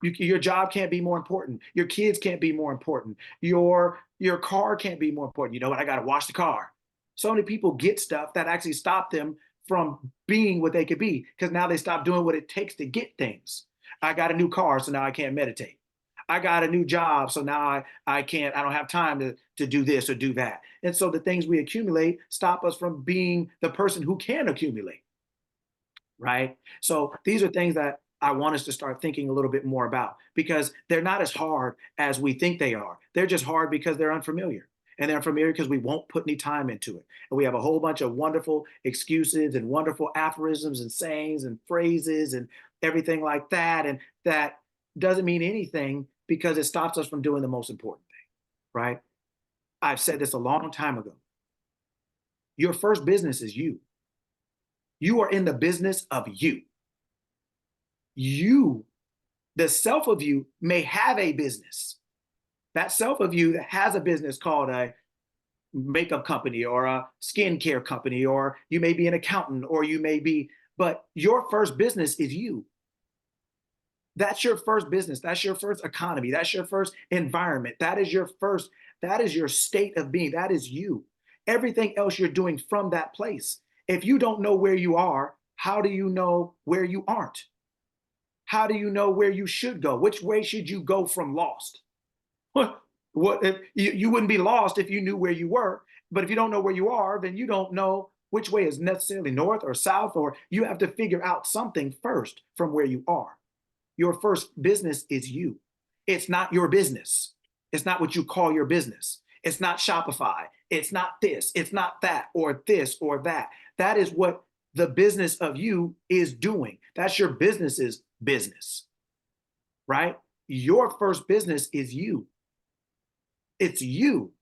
Your job can't be more important. Your kids can't be more important. Your car can't be more important. You know what? I got to wash the car. So many people get stuff that actually stop them from being what they could be because now they stop doing what it takes to get things. I got a new car, so now I can't meditate. I got a new job, so now I can't, I don't have time to do this or do that. And so the things we accumulate stop us from being the person who can accumulate, right? So these are things that I want us to start thinking a little bit more about because they're not as hard as we think they are. They're just hard because they're unfamiliar. And they're unfamiliar because we won't put any time into it. And we have a whole bunch of wonderful excuses and wonderful aphorisms and sayings and phrases and everything like that. And that doesn't mean anything because it stops us from doing the most important thing, right? I've said this a long time ago. Your first business is you. You are in the business of you. You The self of you may have a business. That self of you that has a business called a makeup company or a skincare company, or you may be an accountant, or you may be, but your first business is you. That's your first business. That's your first economy. That's your first environment. That is your first, that is your state of being. That is you. Everything else you're doing from that place. If you don't know where you are, how do you know where you aren't? How do you know where you should go? Which way should you go from lost? What if you wouldn't be lost if you knew where you were, but if you don't know where you are, then you don't know which way is necessarily north or south, or you have to figure out something first from where you are. Your first business is you. It's not your business. It's not what you call your business. It's not Shopify. It's not this. It's not that, or this or that. That is what the business of you is doing. That's your business's business, right? Your first business is you. It's you,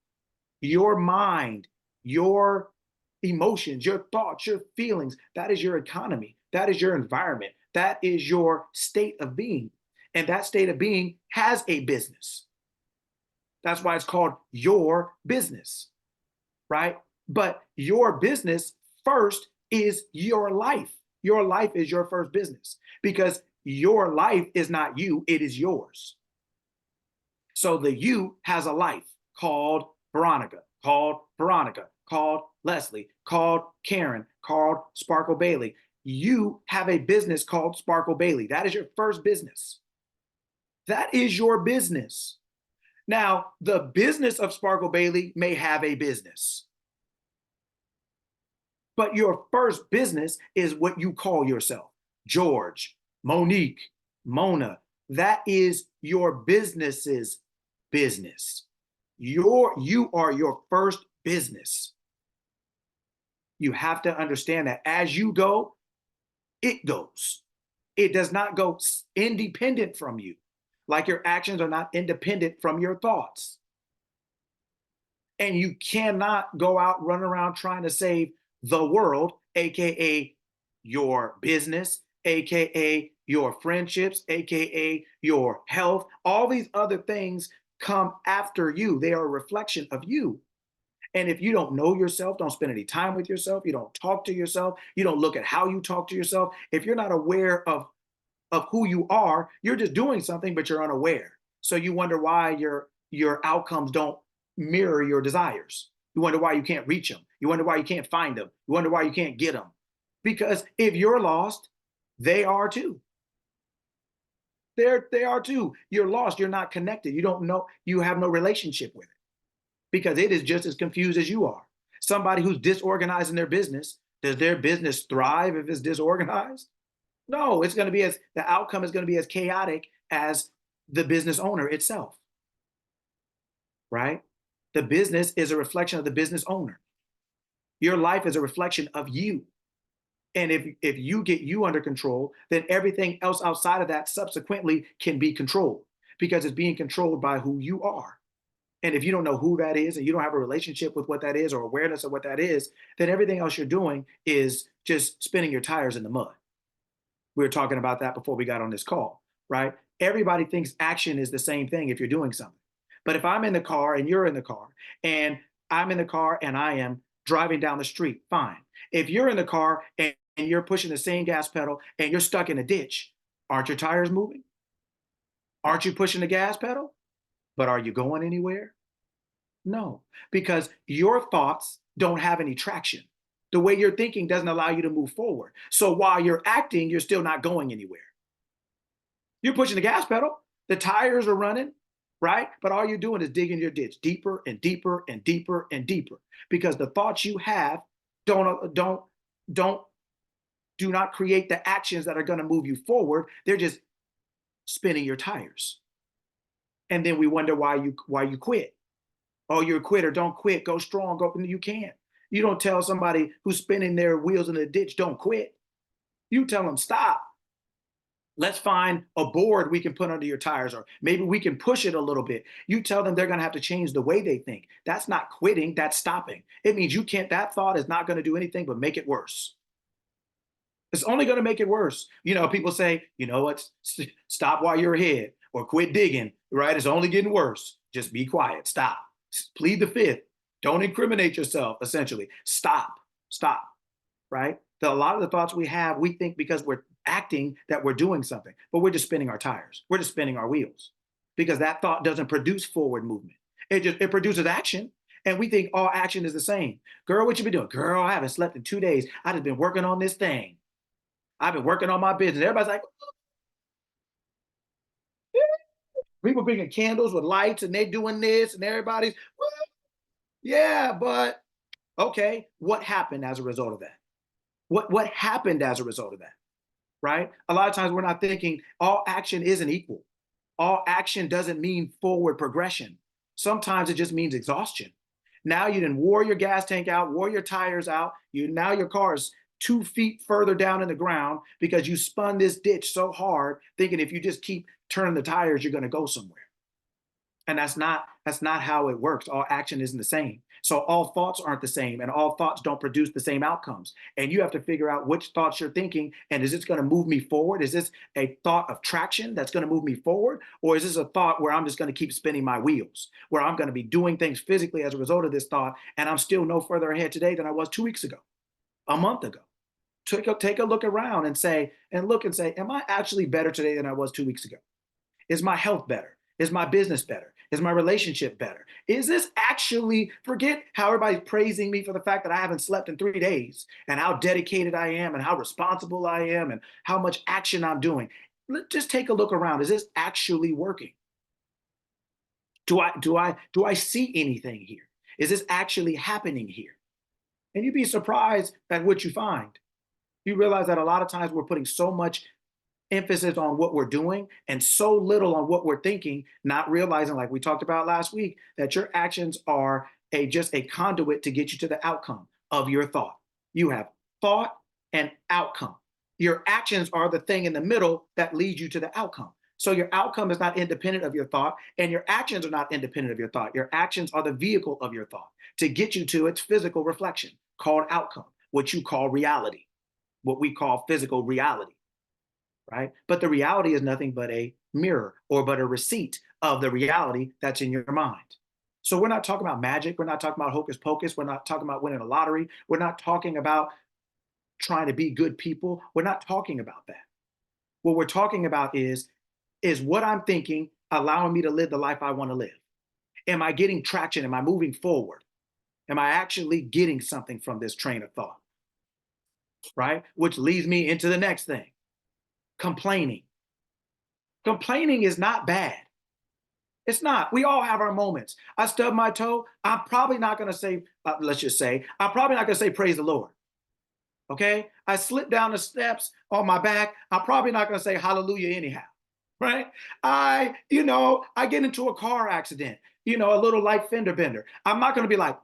your mind, your emotions, your thoughts, your feelings. That is your economy. That is your environment. That is your state of being. And that state of being has a business. That's why it's called your business, right? But your business first is your life. Your life is your first business, because your life is not you, it is yours. So the you has a life called Veronica, called Leslie, called Karen, called Sparkle Bailey. You have a business called Sparkle Bailey. That is your first business. That is your business. Now, the business of Sparkle Bailey may have a business, but your first business is what you call yourself. George, Monique, Mona. That is your business's business. You are your first business. You have to understand that as you go, it goes. It does not go independent from you, like your actions are not independent from your thoughts. And you cannot go out, run around trying to save the world, AKA your business, AKA your friendships, AKA your health. All these other things come after you. They are a reflection of you. And if you don't know yourself, don't spend any time with yourself, you don't talk to yourself, you don't look at how you talk to yourself, if you're not aware of who you are, you're just doing something, but you're unaware. So you wonder why your outcomes don't mirror your desires. You wonder why you can't reach them. You wonder why you can't find them. You wonder why you can't get them. Because if you're lost, they are too. They are too. You're lost. You're not connected. You don't know. You have no relationship with it, because it is just as confused as you are. Somebody who's disorganized in their business, does their business thrive if it's disorganized? No, it's going to be the outcome is going to be as chaotic as the business owner itself, right? The business is a reflection of the business owner. Your life is a reflection of you. And if you get you under control, then everything else outside of that subsequently can be controlled, because it's being controlled by who you are. And if you don't know who that is, and you don't have a relationship with what that is or awareness of what that is, then everything else you're doing is just spinning your tires in the mud. We were talking about that before we got on this call, right? Everybody thinks action is the same thing if you're doing something. But if I'm in the car and you're in the car, and I'm in the car and I am driving down the street, fine. If you're in the car and you're pushing the same gas pedal and you're stuck in a ditch, aren't your tires moving? Aren't you pushing the gas pedal? But are you going anywhere? No, because your thoughts don't have any traction. The way you're thinking doesn't allow you to move forward. So while you're acting, you're still not going anywhere. You're pushing the gas pedal, the tires are running, right? But all you're doing is digging your ditch deeper and deeper and deeper and deeper, because the thoughts you have do not create the actions that are going to move you forward. They're just spinning your tires. And then we wonder why you quit. Oh, you're a quitter. Don't quit. Go strong. Go. You can't. You don't tell somebody who's spinning their wheels in the ditch, don't quit. You tell them, stop. Let's find a board we can put under your tires, or maybe we can push it a little bit. You tell them they're going to have to change the way they think. That's not quitting. That's stopping. It means you can't, that thought is not going to do anything but make it worse. It's only going to make it worse. People say, you know what, stop while you're ahead or quit digging, right? It's only getting worse. Just be quiet. Stop. Plead the fifth. Don't incriminate yourself, essentially. Stop, right? A lot of the thoughts we have, we think because we're acting that we're doing something, but we're just spinning our tires. We're just spinning our wheels because that thought doesn't produce forward movement. It produces action. And we think all action is the same. Girl, what you been doing? Girl, I haven't slept in 2 days. I just been working on this thing. I've been working on my business. Everybody's like, people bringing candles with lights and they're doing this and everybody's, yeah, but okay, what happened as a result of that? What happened as a result of that? Right? A lot of times we're not thinking all action isn't equal. All action doesn't mean forward progression. Sometimes it just means exhaustion. Now you didn't wore your gas tank out, wore your tires out. Now your car is 2 feet further down in the ground because you spun this ditch so hard, thinking if you just keep turning the tires, you're going to go somewhere. And that's not how it works. All action isn't the same. So all thoughts aren't the same, and all thoughts don't produce the same outcomes. And you have to figure out which thoughts you're thinking, and is this going to move me forward? Is this a thought of traction that's going to move me forward? Or is this a thought where I'm just going to keep spinning my wheels, where I'm going to be doing things physically as a result of this thought, and I'm still no further ahead today than I was 2 weeks ago, a month ago? Take a look around and say, am I actually better today than I was 2 weeks ago? Is my health better? Is my business better? Is my relationship better? Is this actually, forget how everybody's praising me for the fact that I haven't slept in 3 days and how dedicated I am and how responsible I am and how much action I'm doing. Just take a look around. Is this actually working? Do I see anything here? Is this actually happening here? And you'd be surprised at what you find. You realize that a lot of times we're putting so much emphasis on what we're doing and so little on what we're thinking, not realizing, like we talked about last week, that your actions are just a conduit to get you to the outcome of your thought. You have thought and outcome. Your actions are the thing in the middle that leads you to the outcome. So your outcome is not independent of your thought, and your actions are not independent of your thought. Your actions are the vehicle of your thought to get you to its physical reflection called outcome, what you call reality, what we call physical reality. Right? But the reality is nothing but a mirror or but a receipt of the reality that's in your mind. So we're not talking about magic. We're not talking about hocus pocus. We're not talking about winning a lottery. We're not talking about trying to be good people. We're not talking about that. What we're talking about is what I'm thinking allowing me to live the life I want to live? Am I getting traction? Am I moving forward? Am I actually getting something from this train of thought? Right? Which leads me into the next thing. Complaining. Complaining is not bad. It's not. We all have our moments. I stub my toe. I'm probably not going to say, let's just say, I'm probably not going to say, praise the Lord. Okay. I slip down the steps on my back. I'm probably not going to say hallelujah anyhow. Right. I get into a car accident, a little light fender bender. I'm not going to be like,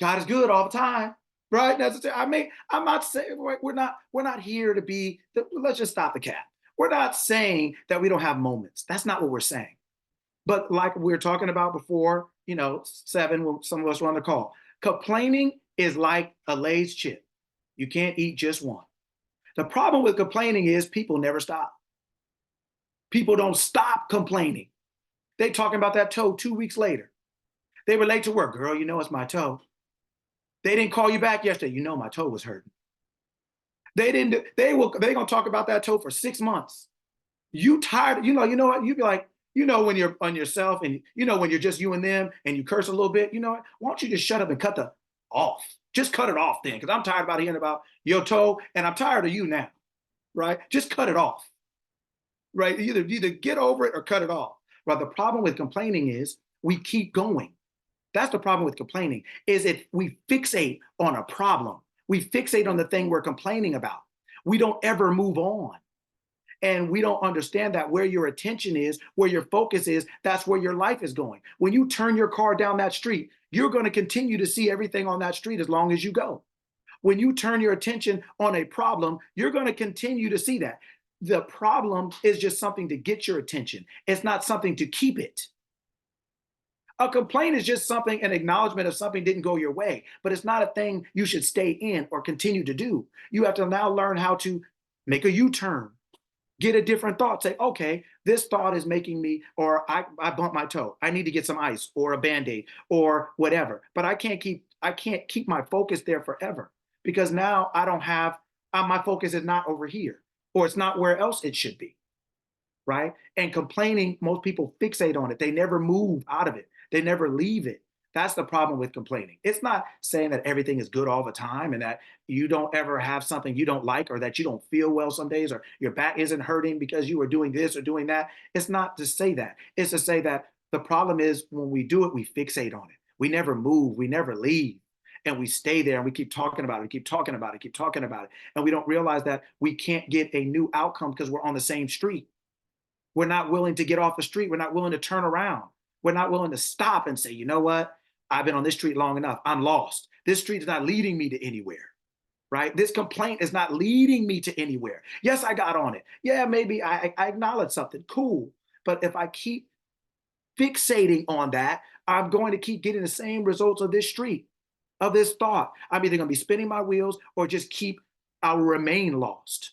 God is good all the time. Right? I'm not saying we're not here to be. Let's just stop the cap. We're not saying that we don't have moments. That's not what we're saying. But like we were talking about before, 7 when some of us were on the call, complaining is like a Lay's chip. You can't eat just one. The problem with complaining is people never stop. People don't stop complaining. They talking about that toe 2 weeks later. They were late to work. Girl, it's my toe. They didn't call you back yesterday. My toe was hurting. They gonna talk about that toe for 6 months. You tired, you know what? You'd be like, when you're on yourself and when you're just you and them and you curse a little bit, why don't you just shut up and cut the off? Just cut it off then, because I'm tired about hearing about your toe and I'm tired of you now. Right? Just cut it off. Right? Either get over it or cut it off. Right? The problem with complaining is we keep going. That's the problem with complaining, is if we fixate on a problem, we fixate on the thing we're complaining about. We don't ever move on. And we don't understand that where your attention is, where your focus is, that's where your life is going. When you turn your car down that street, you're going to continue to see everything on that street as long as you go. When you turn your attention on a problem, you're going to continue to see that. The problem is just something to get your attention. It's not something to keep it. A complaint is just something, an acknowledgement of something didn't go your way, but it's not a thing you should stay in or continue to do. You have to now learn how to make a U-turn, get a different thought. Say, okay, this thought is making me, or I bumped my toe. I need to get some ice or a Band-Aid or whatever. But I can't keep my focus there forever because now I don't have, my focus is not over here or it's not where else it should be. Right? And complaining, most people fixate on it. They never move out of it. They never leave it. That's the problem with complaining. It's not saying that everything is good all the time and that you don't ever have something you don't like or that you don't feel well some days or your back isn't hurting because you are doing this or doing that. It's not to say that. It's to say that the problem is when we do it, we fixate on it. We never move. We never leave. And we stay there and we keep talking about it, keep talking about it, keep talking about it. And we don't realize that we can't get a new outcome because we're on the same street. We're not willing to get off the street. We're not willing to turn around. We're not willing to stop and say, you know what? I've been on this street long enough. I'm lost. This street is not leading me to anywhere, right? This complaint is not leading me to anywhere. Yes, I got on it. Yeah, maybe I acknowledge something. Cool. But if I keep fixating on that, I'm going to keep getting the same results of this street, of this thought. I'm either going to be spinning my wheels or just I will remain lost.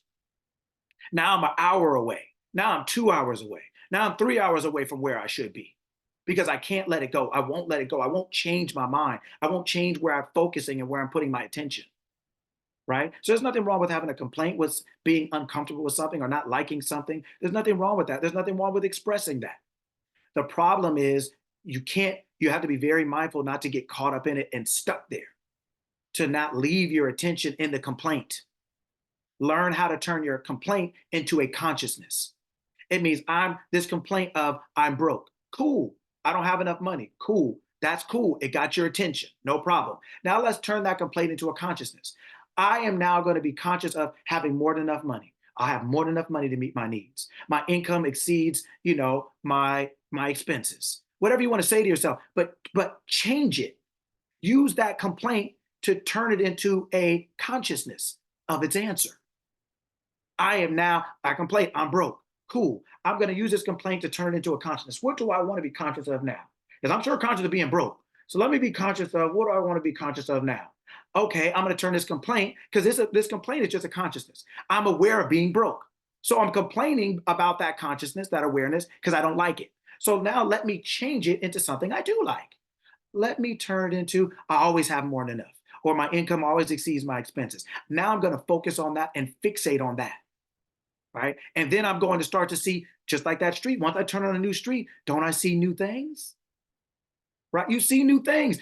Now I'm an hour away. Now I'm 2 hours away. Now I'm 3 hours away from where I should be because I can't let it go. I won't let it go. I won't change my mind. I won't change where I'm focusing and where I'm putting my attention. Right? So there's nothing wrong with having a complaint with being uncomfortable with something or not liking something. There's nothing wrong with that. There's nothing wrong with expressing that. The problem is you have to be very mindful not to get caught up in it and stuck there, to not leave your attention in the complaint. Learn how to turn your complaint into a consciousness. It means this complaint of I'm broke. Cool. I don't have enough money. Cool. That's cool. It got your attention. No problem. Now let's turn that complaint into a consciousness. I am now going to be conscious of having more than enough money. I have more than enough money to meet my needs. My income exceeds, my expenses. Whatever you want to say to yourself, but change it. Use that complaint to turn it into a consciousness of its answer. I complain, I'm broke. Cool. I'm going to use this complaint to turn it into a consciousness. What do I want to be conscious of now? Because I'm sure conscious of being broke. So let me be conscious of what do I want to be conscious of now? Okay, I'm going to turn this complaint, because this complaint is just a consciousness. I'm aware of being broke. So I'm complaining about that consciousness, that awareness, because I don't like it. So now let me change it into something I do like. Let me turn it into I always have more than enough, or my income always exceeds my expenses. Now I'm going to focus on that and fixate on that. Right? And then I'm going to start to see, just like that street, once I turn on a new street, don't I see new things? Right? You see new things,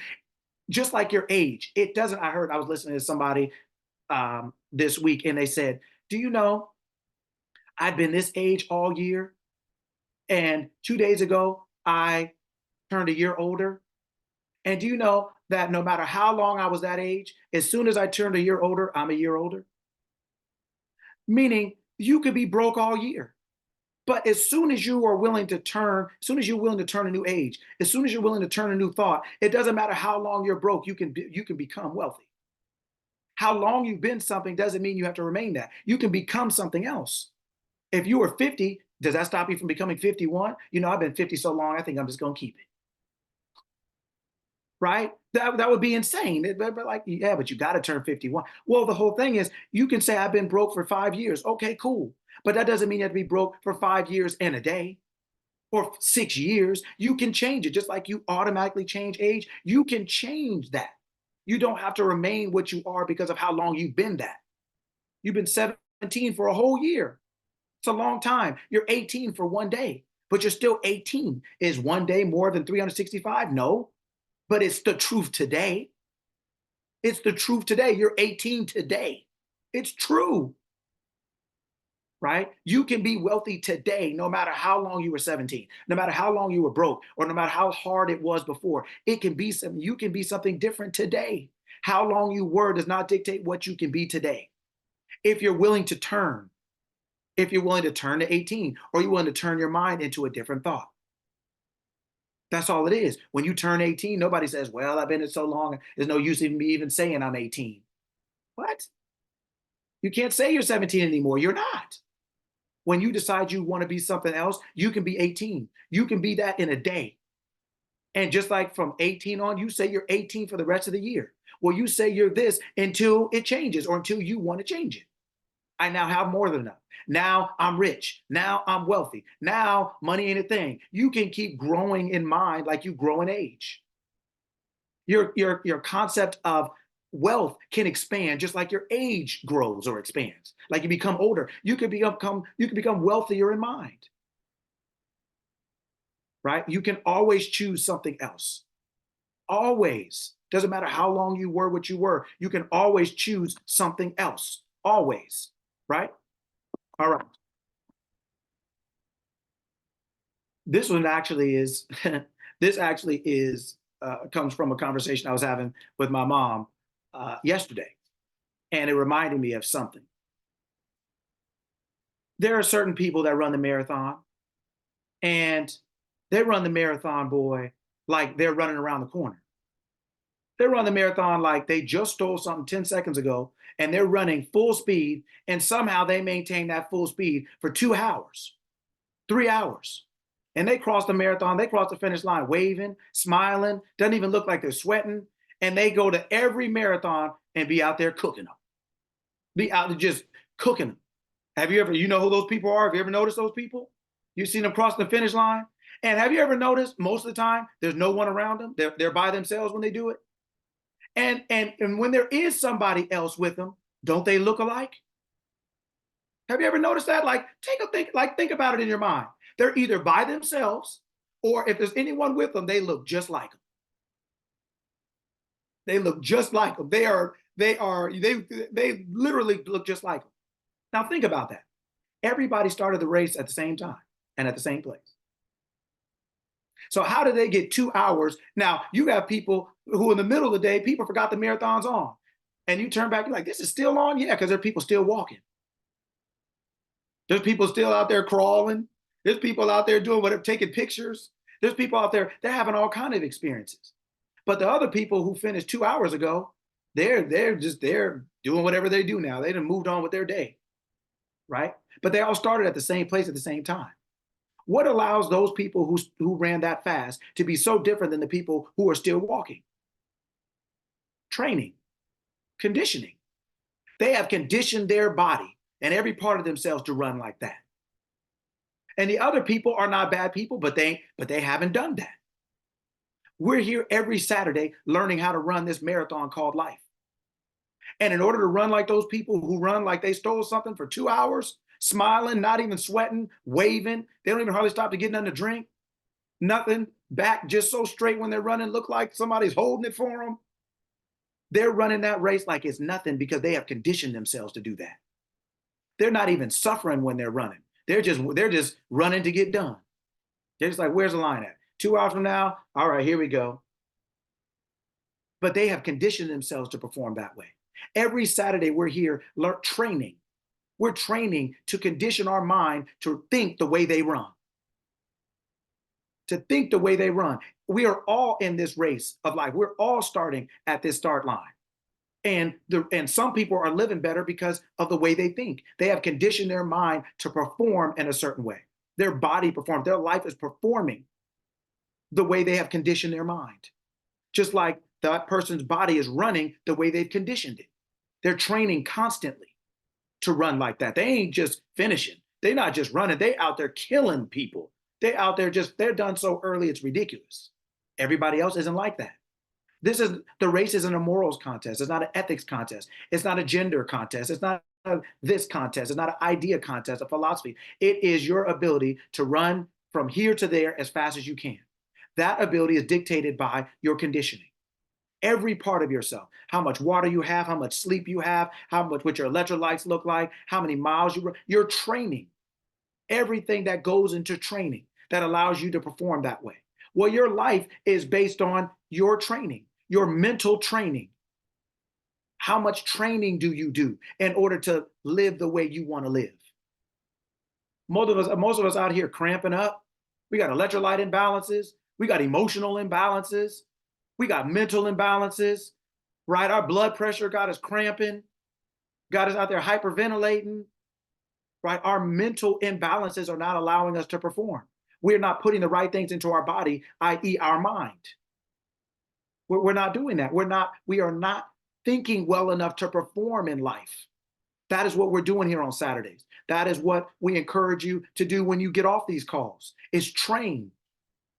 just like your age. I was listening to somebody this week and they said, do you know, I've been this age all year. And 2 days ago, I turned a year older. And do you know that no matter how long I was that age, as soon as I turned a year older, I'm a year older? Meaning, you could be broke all year. But as soon as you are willing to turn, as soon as you're willing to turn a new age, as soon as you're willing to turn a new thought, it doesn't matter how long you're broke, you can become wealthy. How long you've been something doesn't mean you have to remain that. You can become something else. If you were 50, does that stop you from becoming 51? I've been 50 so long, I think I'm just going to keep it. Right? That would be insane. But like, yeah, but you got to turn 51. Well, the whole thing is you can say I've been broke for 5 years. Okay, cool. But that doesn't mean you have to be broke for 5 years and a day or 6 years. You can change it. Just like you automatically change age, you can change that. You don't have to remain what you are because of how long you've been that. You've been 17 for a whole year. It's a long time. You're 18 for 1 day, but you're still 18. Is 1 day more than 365? No. But it's the truth today. It's the truth today. You're 18 today. It's true. Right? You can be wealthy today, no matter how long you were 17, no matter how long you were broke, or no matter how hard it was before. It can be something, you can be something different today. How long you were does not dictate what you can be today. If you're willing to turn, to 18, or you're willing to turn your mind into a different thought. That's all it is. When you turn 18, nobody says, well, I've been in it so long, there's no use in me even saying I'm 18. What? You can't say you're 17 anymore. You're not. When you decide you want to be something else, you can be 18. You can be that in a day. And just like from 18 on, you say you're 18 for the rest of the year. Well, you say you're this until it changes or until you want to change it. I now have more than enough. Now I'm rich. Now I'm wealthy. Now money ain't a thing. You can keep growing in mind like you grow in age. Your concept of wealth can expand just like your age grows or expands. Like you become older, you could become wealthier in mind. Right? You can always choose something else. Always. Doesn't matter how long you were what you were. You can always choose something else. Always. Right? All right. This one actually is, this actually is, comes from a conversation I was having with my mom yesterday. And it reminded me of something. There are certain people that run the marathon and they run the marathon, boy, like they're running around the corner. They run the marathon like they just stole something 10 seconds ago and they're running full speed and somehow they maintain that full speed for 2 hours, 3 hours. And they cross the marathon, they cross the finish line waving, smiling, doesn't even look like they're sweating. And they go to every marathon and be out there cooking them, be out there just cooking them. Have you ever, you know who those people are? Have you ever noticed those people? You've seen them cross the finish line? And have you ever noticed most of the time there's no one around them? They're by themselves when they do it. And when there is somebody else with them, don't they look alike? Have you ever noticed that? Like, take a think, like think about it in your mind. They're either by themselves, or if there's anyone with them, they look just like them. They look just like them. They literally look just like them. Now think about that. Everybody started the race at the same time and at the same place. So how did they get 2 hours? Now you have people who in the middle of the day, people forgot the marathon's on. And you turn back, you're like, this is still on? Yeah, because there are people still walking. There's people still out there crawling. There's people out there doing whatever, taking pictures. There's people out there, they're having all kinds of experiences. But the other people who finished 2 hours ago, they're doing whatever they do now. They done moved on with their day, right? But they all started at the same place at the same time. What allows those people who ran that fast to be so different than the people who are still walking? Training, conditioning. They have conditioned their body and every part of themselves to run like that. And the other people are not bad people, but they haven't done that. We're here every Saturday learning how to run this marathon called life. And in order to run like those people who run like they stole something for 2 hours, smiling, not even sweating, waving, they don't even hardly stop to get nothing to drink, nothing, back just so straight when they're running, look like somebody's holding it for them. They're running that race like it's nothing because they have conditioned themselves to do that. They're not even suffering when they're running. They're just running to get done. They're just like, where's the line at? 2 hours from now, all right, here we go. But they have conditioned themselves to perform that way. Every Saturday we're here training. We're training to condition our mind to think the way they run. To think the way they run. We are all in this race of life. We're all starting at this start line. And some people are living better because of the way they think. They have conditioned their mind to perform in a certain way. Their body performs. Their life is performing the way they have conditioned their mind. Just like that person's body is running the way they've conditioned it. They're training constantly to run like that. They ain't just finishing. They're not just running. They out there killing people. They out there they're done so early, it's ridiculous. Everybody else isn't like that. The race isn't a morals contest. It's not an ethics contest. It's not a gender contest. It's not this contest. It's not an idea contest, a philosophy. It is your ability to run from here to there as fast as you can. That ability is dictated by your conditioning. Every part of yourself, how much water you have, how much sleep you have, what your electrolytes look like, how many miles you run. You're training. Everything that goes into training that allows you to perform that way. Well, your life is based on your training, your mental training. How much training do you do in order to live the way you want to live? Most of us out here cramping up. We got electrolyte imbalances. We got emotional imbalances. We got mental imbalances, right? Our blood pressure got us cramping, got us out there hyperventilating, right? Our mental imbalances are not allowing us to perform. We're not putting the right things into our body, i.e. our mind. We're not doing that. We are not thinking well enough to perform in life. That is what we're doing here on Saturdays. That is what we encourage you to do when you get off these calls, is train.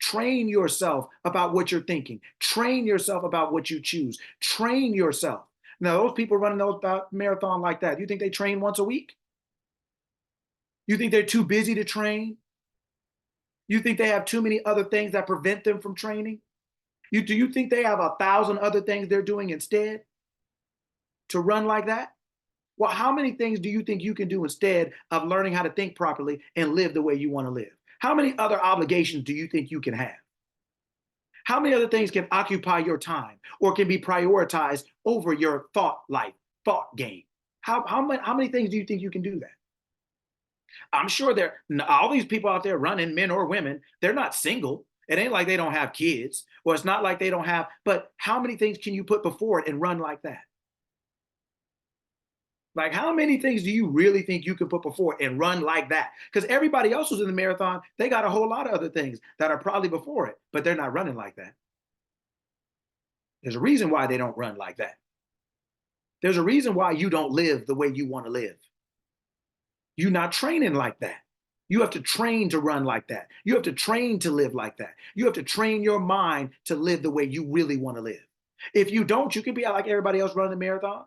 Train yourself about what you're thinking. Train yourself about what you choose. Train yourself. Now, those people running those marathon like that, you think they train once a week? You think they're too busy to train? You think they have too many other things that prevent them from training? Do you think they have 1,000 other things they're doing instead to run like that? Well, how many things do you think you can do instead of learning how to think properly and live the way you want to live? How many other obligations do you think you can have? How many other things can occupy your time or can be prioritized over your thought life, thought game? How many things do you think you can do that? I'm sure all these people out there running, men or women, they're not single. It ain't like they don't have kids, or it's not like they don't have, but how many things can you put before it and run like that? Like, how many things do you really think you can put before it and run like that? Because everybody else who's in the marathon, they got a whole lot of other things that are probably before it, but they're not running like that. There's a reason why they don't run like that. There's a reason why you don't live the way you want to live. You're not training like that. You have to train to run like that. You have to train to live like that. You have to train your mind to live the way you really want to live. If you don't, you can be like everybody else running the marathon.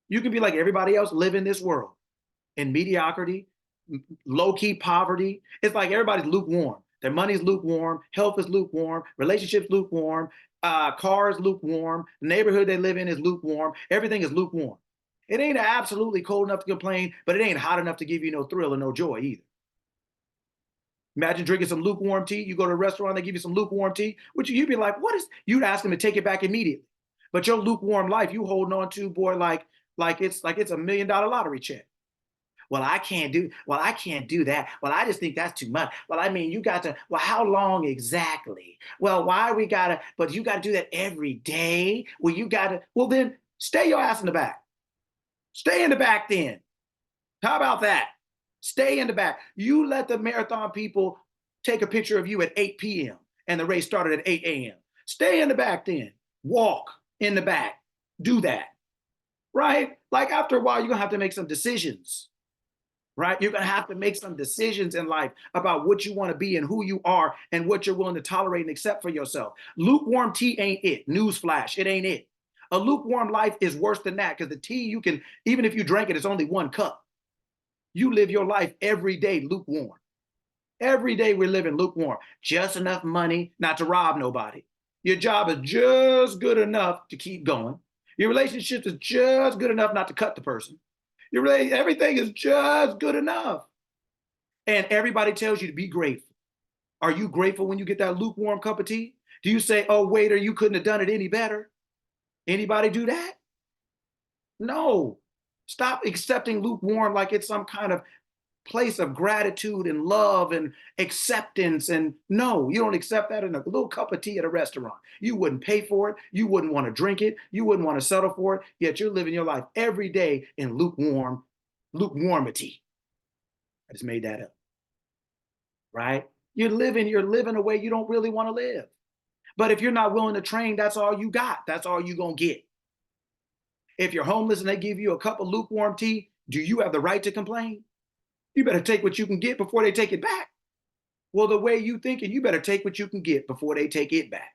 You can be like everybody else living this world in mediocrity, low-key poverty. It's like everybody's lukewarm. Their money's lukewarm, health is lukewarm, relationships lukewarm, cars lukewarm, the neighborhood they live in is lukewarm. Everything is lukewarm. It ain't absolutely cold enough to complain, but it ain't hot enough to give you no thrill or no joy either. Imagine drinking some lukewarm tea. You go to a restaurant, they give you some lukewarm tea. You'd be like, you'd ask them to take it back immediately. But your lukewarm life, you holding on to, boy, like it's $1 million lottery check. Well, I can't do that. Well, I just think that's too much. Well, I mean, you got to, well, how long exactly? Well, why we gotta, but you gotta do that every day. Well, then stay your ass in the back. Stay in the back then. How about that? Stay in the back. You let the marathon people take a picture of you at 8 p.m. and the race started at 8 a.m. Stay in the back then. Walk in the back. Do that. Right? Like, after a while, you're going to have to make some decisions. Right? You're going to have to make some decisions in life about what you want to be and who you are and what you're willing to tolerate and accept for yourself. Lukewarm tea ain't it. Newsflash, it ain't it. A lukewarm life is worse than that, because the tea, you can, even if you drink it, it's only 1 cup. You live your life every day lukewarm. Every day we're living lukewarm. Just enough money not to rob nobody. Your job is just good enough to keep going. Your relationship is just good enough not to cut the person. Everything is just good enough. And everybody tells you to be grateful. Are you grateful when you get that lukewarm cup of tea? Do you say, oh, waiter, you couldn't have done it any better? Anybody do that? No. Stop accepting lukewarm like it's some kind of place of gratitude and love and acceptance. And no, you don't accept that in a little cup of tea at a restaurant. You wouldn't pay for it. You wouldn't want to drink it. You wouldn't want to settle for it. Yet you're living your life every day in lukewarmity. I just made that up. Right? You're living a way you don't really want to live. But if you're not willing to train, that's all you got. That's all you're going to get. If you're homeless and they give you a cup of lukewarm tea, do you have the right to complain? You better take what you can get before they take it back. Well, the way you thinking, you better take what you can get before they take it back.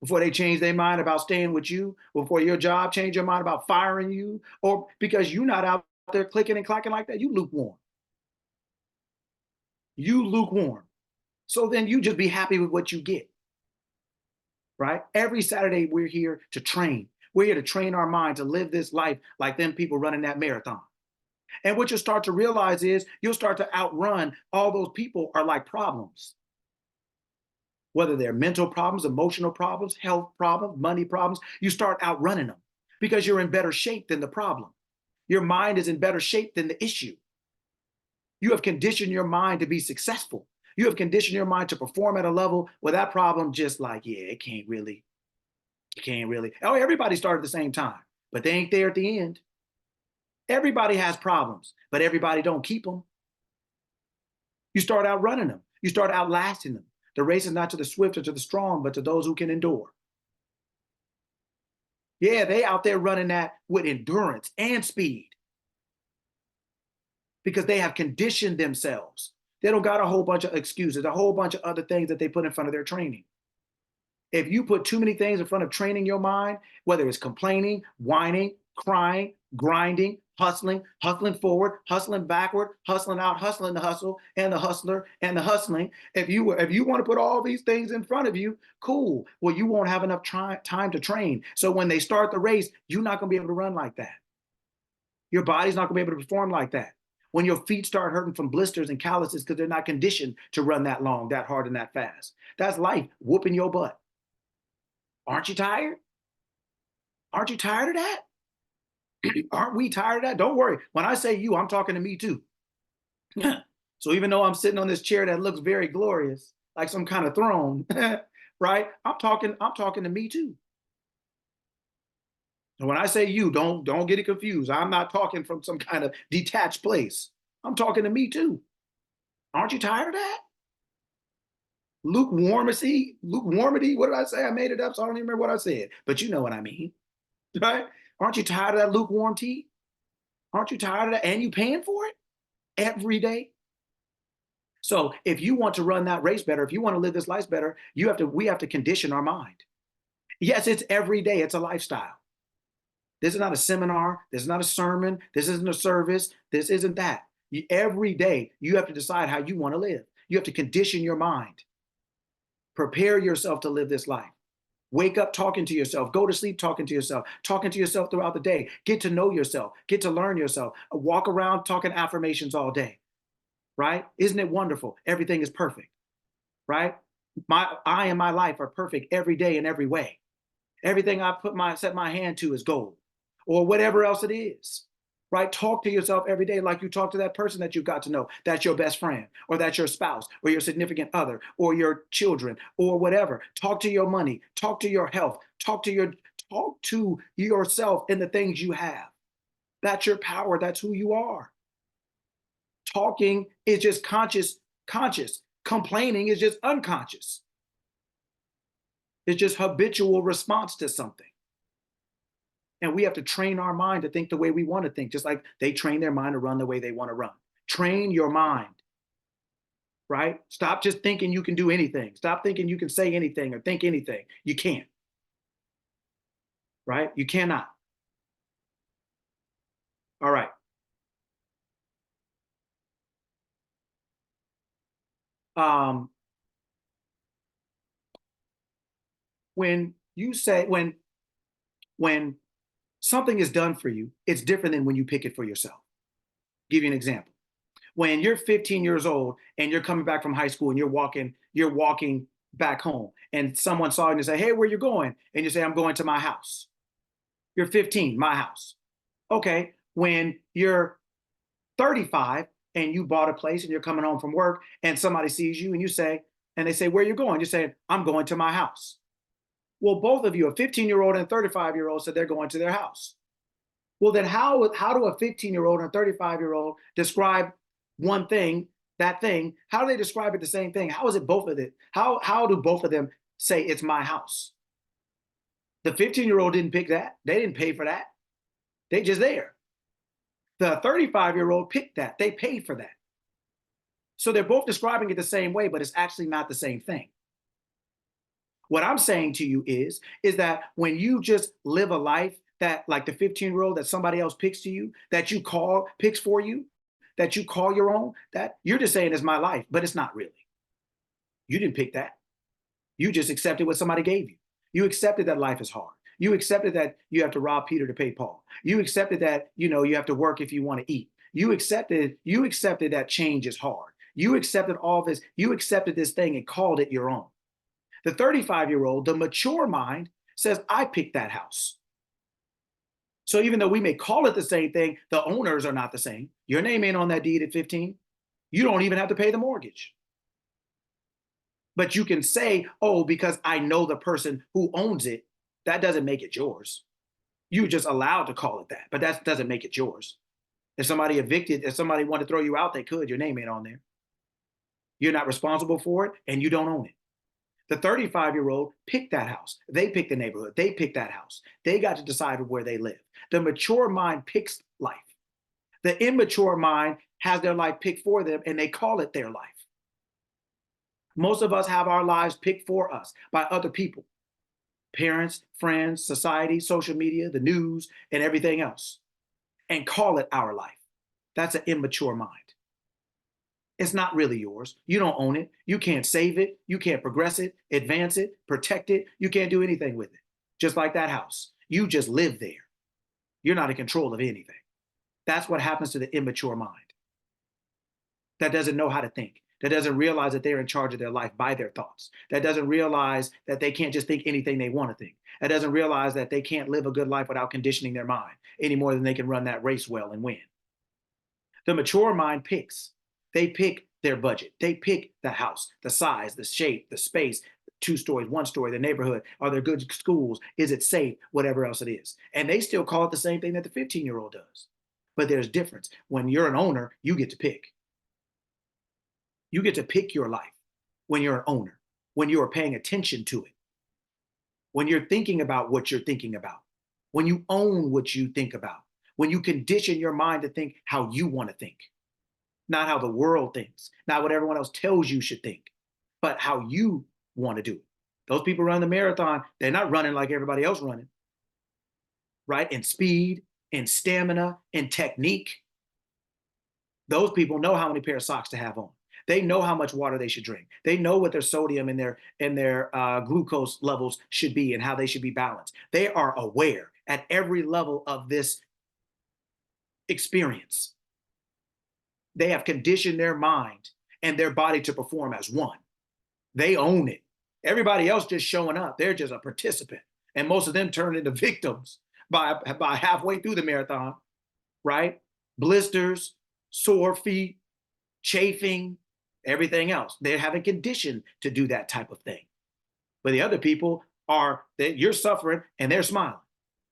Before they change their mind about staying with you, before your job change your mind about firing you, or because you're not out there clicking and clacking like that, you lukewarm. You lukewarm. So then you just be happy with what you get. Right? Every Saturday we're here to train. We're here to train our mind to live this life like them people running that marathon. And what you'll start to realize is you'll start to outrun all those people are like problems. Whether they're mental problems, emotional problems, health problems, money problems, you start outrunning them because you're in better shape than the problem. Your mind is in better shape than the issue. You have conditioned your mind to be successful. You have conditioned your mind to perform at a level where that problem just like, yeah, it can't really. Oh, everybody started at the same time, but they ain't there at the end. Everybody has problems, but everybody don't keep them. You start outrunning them. You start outlasting them. The race is not to the swift or to the strong, but to those who can endure. Yeah, they out there running that with endurance and speed because they have conditioned themselves. They don't got a whole bunch of excuses, a whole bunch of other things that they put in front of their training. If you put too many things in front of training your mind, whether it's complaining, whining, crying, grinding, hustling forward, hustling backward, hustling out, hustling the hustle and the hustler and the hustling. If you want to put all these things in front of you, cool. Well, you won't have enough time to train. So when they start the race, you're not going to be able to run like that. Your body's not going to be able to perform like that. When your feet start hurting from blisters and calluses because they're not conditioned to run that long, that hard, and that fast. That's life whooping your butt. Aren't you tired? Aren't you tired of that? Aren't we tired of that? Don't worry. When I say you, I'm talking to me too. So even though I'm sitting on this chair that looks very glorious, like some kind of throne, right? I'm talking to me too. And when I say you, don't get it confused. I'm not talking from some kind of detached place. I'm talking to me too. Aren't you tired of that? Lukewarmity, what did I say? I made it up, so I don't even remember what I said. But you know what I mean, right? Aren't you tired of that lukewarm tea? Aren't you tired of that? And you paying for it every day? So if you want to run that race better, if you want to live this life better, we have to condition our mind. Yes, it's every day. It's a lifestyle. This is not a seminar. This is not a sermon. This isn't a service. This isn't that. Every day, you have to decide how you want to live. You have to condition your mind. Prepare yourself to live this life. Wake up talking to yourself. Go to sleep talking to yourself throughout the day. Get to know yourself. Get to learn yourself. Walk around talking affirmations all day, right? Isn't it wonderful? Everything is perfect, right? I and my life are perfect every day in every way. Everything I set my hand to is gold, or whatever else it is, right? Talk to yourself every day like you talk to that person that you've got to know. That's your best friend, or that's your spouse, or your significant other, or your children, or whatever. Talk to your money. Talk to your health. Talk to yourself in the things you have. That's your power. That's who you are. Talking is just conscious. Complaining is just unconscious. It's just habitual response to something. And we have to train our mind to think the way we want to think, just like they train their mind to run the way they want to run. Train your mind, right? Stop just thinking you can do anything. Stop thinking you can say anything or think anything. You can't, right? You cannot. All right. When you say, when something is done for you, it's different than when you pick it for yourself. I'll give you an example. When you're 15 years old and you're coming back from high school and you're walking back home and someone saw you and say, hey, where you going? And you say, I'm going to my house. You're 15, my house. Okay. When you're 35 and you bought a place and you're coming home from work and somebody sees you and they say, where you going? You're saying, I'm going to my house. Well, both of you, a 15-year-old and a 35-year-old, said they're going to their house. Well, then how do a 15-year-old and a 35-year-old describe one thing, that thing? How do they describe it the same thing? How is it both of it? How do both of them say it's my house? The 15-year-old didn't pick that. They didn't pay for that. They just there. The 35-year-old picked that. They paid for that. So they're both describing it the same way, but it's actually not the same thing. What I'm saying to you is that when you just live a life that, like the 15-year-old that somebody else picks picks for you, that you call your own, that you're just saying is my life, but it's not really. You didn't pick that. You just accepted what somebody gave you. You accepted that life is hard. You accepted that you have to rob Peter to pay Paul. You accepted that, you have to work if you want to eat. You accepted that change is hard. You accepted all this. You accepted this thing and called it your own. The 35-year-old, the mature mind, says, I picked that house. So even though we may call it the same thing, the owners are not the same. Your name ain't on that deed at 15. You don't even have to pay the mortgage. But you can say, oh, because I know the person who owns it, that doesn't make it yours. You're just allowed to call it that, but that doesn't make it yours. If somebody wanted to throw you out, they could. Your name ain't on there. You're not responsible for it, and you don't own it. The 35-year-old picked that house. They picked the neighborhood. They picked that house. They got to decide where they live. The mature mind picks life. The immature mind has their life picked for them, and they call it their life. Most of us have our lives picked for us by other people, parents, friends, society, social media, the news, and everything else, and call it our life. That's an immature mind. It's not really yours. You don't own it. You can't save it. You can't progress it, advance it, protect it. You can't do anything with it. Just like that house. You just live there. You're not in control of anything. That's what happens to the immature mind that doesn't know how to think, that doesn't realize that they're in charge of their life by their thoughts, that doesn't realize that they can't just think anything they want to think, that doesn't realize that they can't live a good life without conditioning their mind any more than they can run that race well and win. The mature mind picks. They pick their budget. They pick the house, the size, the shape, the space, 2 stories, 1 story, the neighborhood. Are there good schools? Is it safe? Whatever else it is. And they still call it the same thing that the 15-year-old does. But there's difference. When you're an owner, you get to pick. You get to pick your life when you're an owner, when you are paying attention to it, when you're thinking about what you're thinking about, when you own what you think about, when you condition your mind to think how you want to think, not how the world thinks, not what everyone else tells you should think, but how you want to do it. Those people run the marathon, they're not running like everybody else running, right? In speed, in stamina, in technique. Those people know how many pair of socks to have on. They know how much water they should drink. They know what their sodium and their glucose levels should be and how they should be balanced. They are aware at every level of this experience. They have conditioned their mind and their body to perform as one. They own it. Everybody else just showing up. They're just a participant. And most of them turn into victims by halfway through the marathon, right? Blisters, sore feet, chafing, everything else. They haven't conditioned to do that type of thing. But the other people are that you're suffering and they're smiling.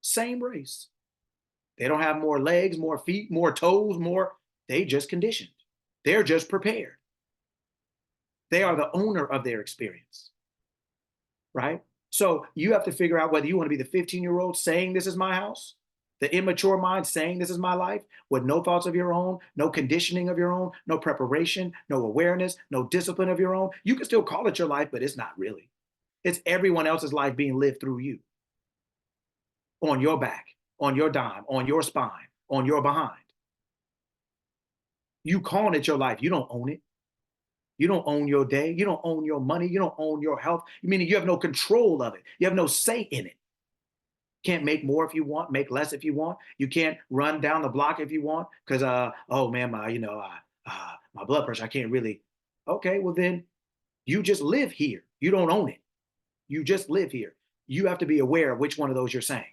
Same race. They don't have more legs, more feet, more toes, more. They just conditioned. They're just prepared. They are the owner of their experience, right? So you have to figure out whether you want to be the 15-year-old saying this is my house, the immature mind saying this is my life with no thoughts of your own, no conditioning of your own, no preparation, no awareness, no discipline of your own. You can still call it your life, but it's not really. It's everyone else's life being lived through you, on your back, on your dime, on your spine, on your behind. You calling it your life. You don't own it. You don't own your day. You don't own your money. You don't own your health. Meaning you have no control of it. You have no say in it. Can't make more if you want, make less if you want. You can't run down the block if you want because, oh man, my blood pressure, I can't really. Okay, well then you just live here. You don't own it. You just live here. You have to be aware of which one of those you're saying.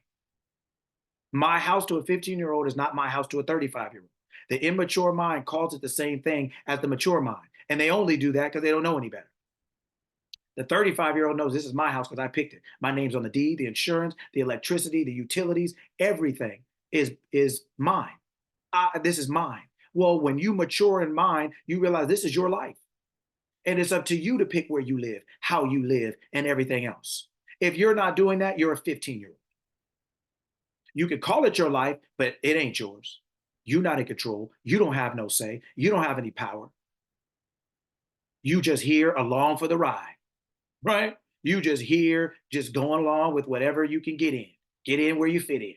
My house to a 15-year-old is not my house to a 35-year-old. The immature mind calls it the same thing as the mature mind. And they only do that because they don't know any better. The 35-year-old knows this is my house because I picked it. My name's on the deed, the insurance, the electricity, the utilities, everything is mine. This is mine. Well, when you mature in mind, you realize this is your life. And it's up to you to pick where you live, how you live, and everything else. If you're not doing that, you're a 15-year-old. You could call it your life, but it ain't yours. You're not in control. You don't have no say. You don't have any power. You just here along for the ride, right? You just here, just going along with whatever you can get in where you fit in,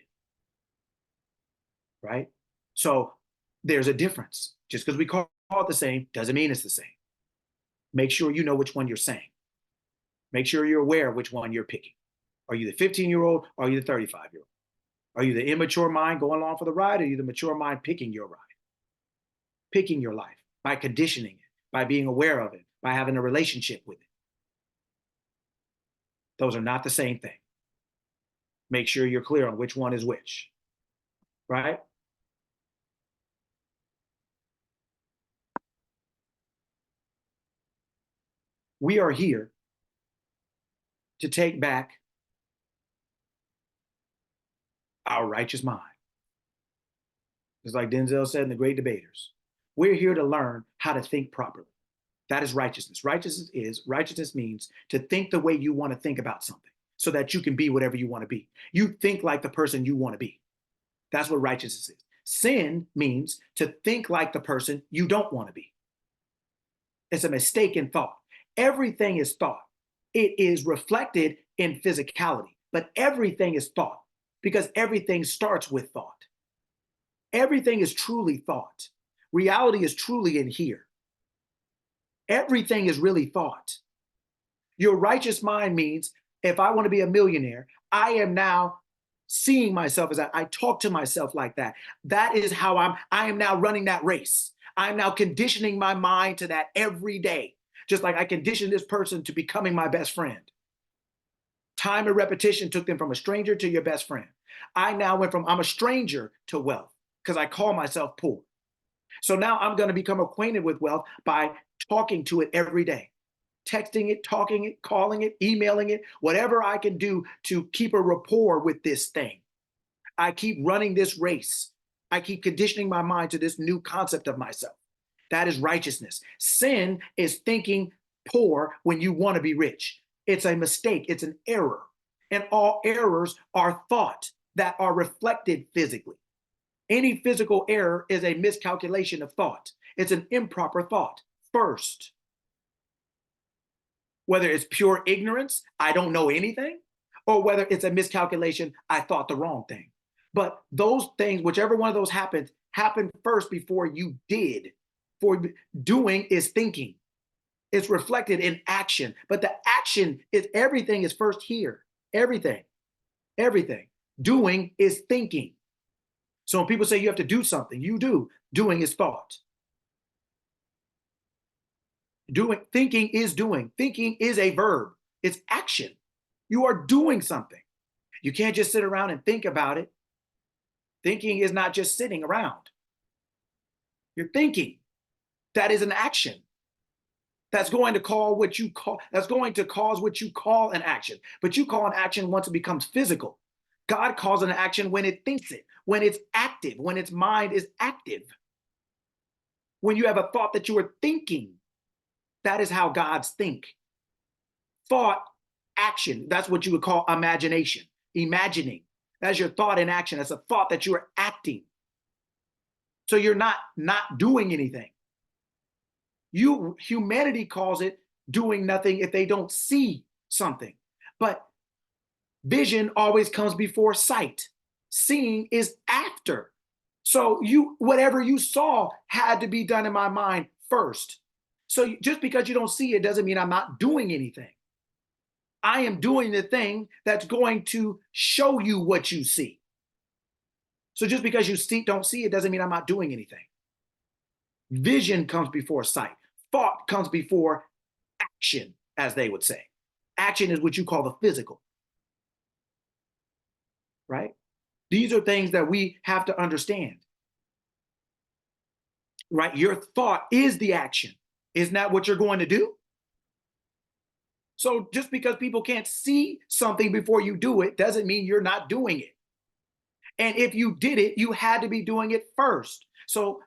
right? So there's a difference. Just because we call it the same doesn't mean it's the same. Make sure you know which one you're saying. Make sure you're aware of which one you're picking. Are you the 15-year-old or are you the 35-year-old? Are you the immature mind going along for the ride or are you the mature mind picking your ride? Picking your life by conditioning it, by being aware of it, by having a relationship with it. Those are not the same thing. Make sure you're clear on which one is which, right? We are here to take back our righteous mind. Just like Denzel said in The Great Debaters, we're here to learn how to think properly. That is righteousness. Righteousness means to think the way you want to think about something so that you can be whatever you want to be. You think like the person you want to be. That's what righteousness is. Sin means to think like the person you don't want to be. It's a mistake in thought. Everything is thought. It is reflected in physicality, but everything is thought because everything starts with thought. Everything is truly thought. Reality is truly in here. Everything is really thought. Your righteous mind means if I want to be a millionaire, I am now seeing myself as that. I talk to myself like that. That is how I am now running that race. I'm now conditioning my mind to that every day, just like I conditioned this person to becoming my best friend. Time and repetition took them from a stranger to your best friend. I now went from I'm a stranger to wealth because I call myself poor. So now I'm going to become acquainted with wealth by talking to it every day, texting it, talking it, calling it, emailing it, whatever I can do to keep a rapport with this thing. I keep running this race. I keep conditioning my mind to this new concept of myself. That is righteousness. Sin is thinking poor when you want to be rich. It's a mistake. It's an error. And all errors are thought that are reflected physically. Any physical error is a miscalculation of thought. It's an improper thought first. Whether it's pure ignorance, I don't know anything, or whether it's a miscalculation, I thought the wrong thing. But those things, whichever one of those happened first before you did. For doing is thinking. It's reflected in action. But the action is everything is first here. Everything. Doing is thinking. So when people say you have to do something, you do. Doing is thought. Thinking is doing. Thinking is a verb. It's action. You are doing something. You can't just sit around and think about it. Thinking is not just sitting around. You're thinking. That is an action. That's going to cause what you call an action. But you call an action once it becomes physical. God calls an action when it thinks it, when it's active, when its mind is active. When you have a thought that you are thinking, that is how gods think. Thought, action, that's what you would call imagination. Imagining, that's your thought in action. That's a thought that you are acting. So you're not doing anything. Humanity calls it doing nothing if they don't see something. But vision always comes before sight. Seeing is after. So whatever you saw had to be done in my mind first. So just because you don't see it doesn't mean I'm not doing anything. I am doing the thing that's going to show you what you see. So just because you don't see it doesn't mean I'm not doing anything. Vision comes before sight. Thought comes before action, as they would say. Action is what you call the physical. Right? These are things that we have to understand. Right? Your thought is the action. Isn't that what you're going to do? So just because people can't see something before you do it doesn't mean you're not doing it. And if you did it, you had to be doing it first. So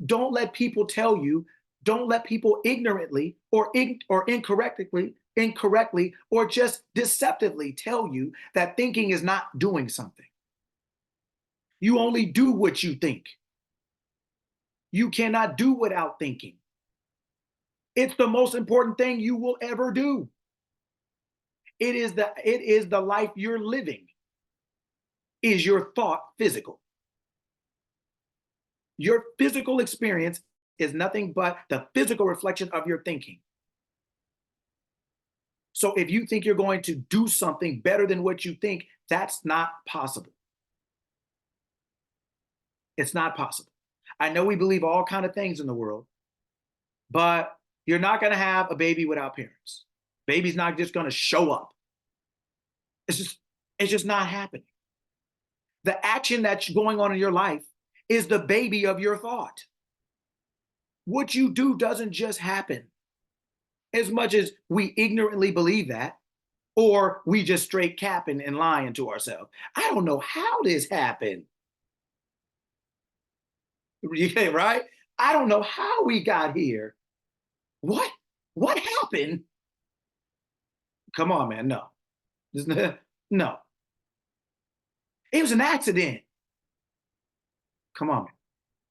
don't let people tell you, don't let people ignorantly or incorrectly or just deceptively tell you that thinking is not doing something. You only do what you think. You cannot do without thinking. It's the most important thing you will ever do. It is the life you're living. Is your thought physical? Your physical experience is nothing but the physical reflection of your thinking. So if you think you're going to do something better than what you think, that's not possible. It's not possible. I know we believe all kinds of things in the world, but you're not going to have a baby without parents. Baby's not just going to show up. It's just not happening. The action that's going on in your life is the baby of your thought. What you do doesn't just happen. As much as we ignorantly believe that, or we just straight capping and lying to ourselves. I don't know how this happened. Right? I don't know how we got here. What? What happened? Come on, man. No. No. It was an accident. Come on, man.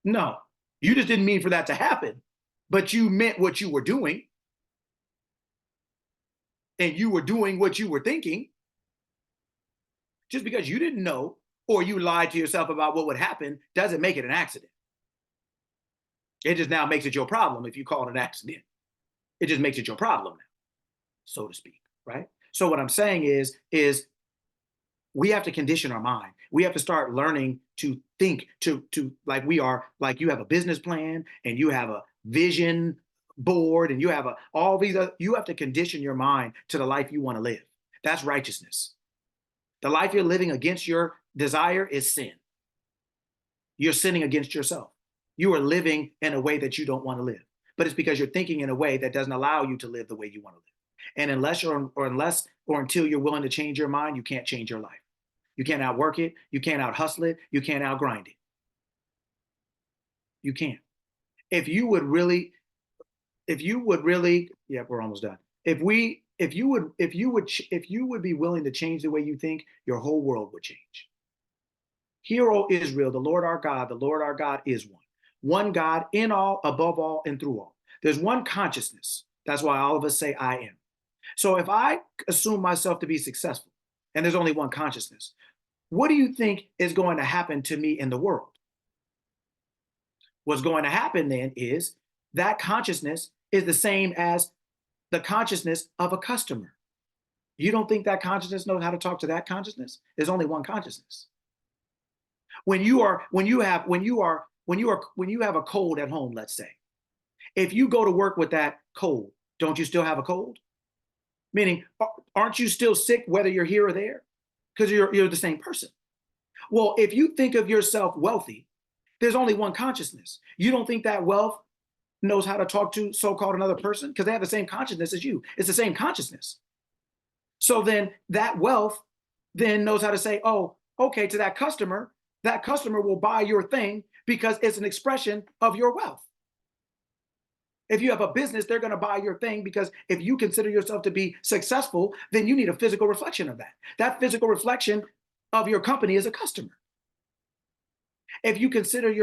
No. You just didn't mean for that to happen, but you meant what you were doing. And you were doing what you were thinking. Just because you didn't know or you lied to yourself about what would happen doesn't make it an accident. It just now makes it your problem if you call it an accident. It just makes it your problem now, so to speak, right? So what I'm saying is we have to condition our mind. We have to start learning to think to like we are like you have a business plan and you have a vision board and you have all these you have to condition your mind to the life you want to live. That's righteousness. The life you're living against your desire is sin. You're sinning against yourself. You are living in a way that you don't want to live, but it's because you're thinking in a way that doesn't allow you to live the way you want to live. And unless or until you're willing to change your mind, you can't change your life. You can't outwork it. You can't out hustle it. You can't outgrind it. You can't. If you would really, yeah, we're almost done. If you would be willing to change the way you think, your whole world would change. Hear, O Israel, the Lord our God is one. One God in all, above all, and through all. There's one consciousness. That's why all of us say I am. So if I assume myself to be successful, and there's only one consciousness, what do you think is going to happen to me in the world? What's going to happen then is that consciousness is the same as the consciousness of a customer. You don't think that consciousness knows how to talk to that consciousness? There's only one consciousness. When you have a cold at home, let's say, if you go to work with that cold, don't you still have a cold? Meaning, aren't you still sick whether you're here or there? Because you're the same person. Well, if you think of yourself wealthy, there's only one consciousness. You don't think that wealth knows how to talk to so-called another person because they have the same consciousness as you. It's the same consciousness. So then that wealth then knows how to say, oh, okay, to that customer will buy your thing because it's an expression of your wealth. If you have a business, they're going to buy your thing because if you consider yourself to be successful, then you need a physical reflection of that. That physical reflection of your company is a customer. If you condition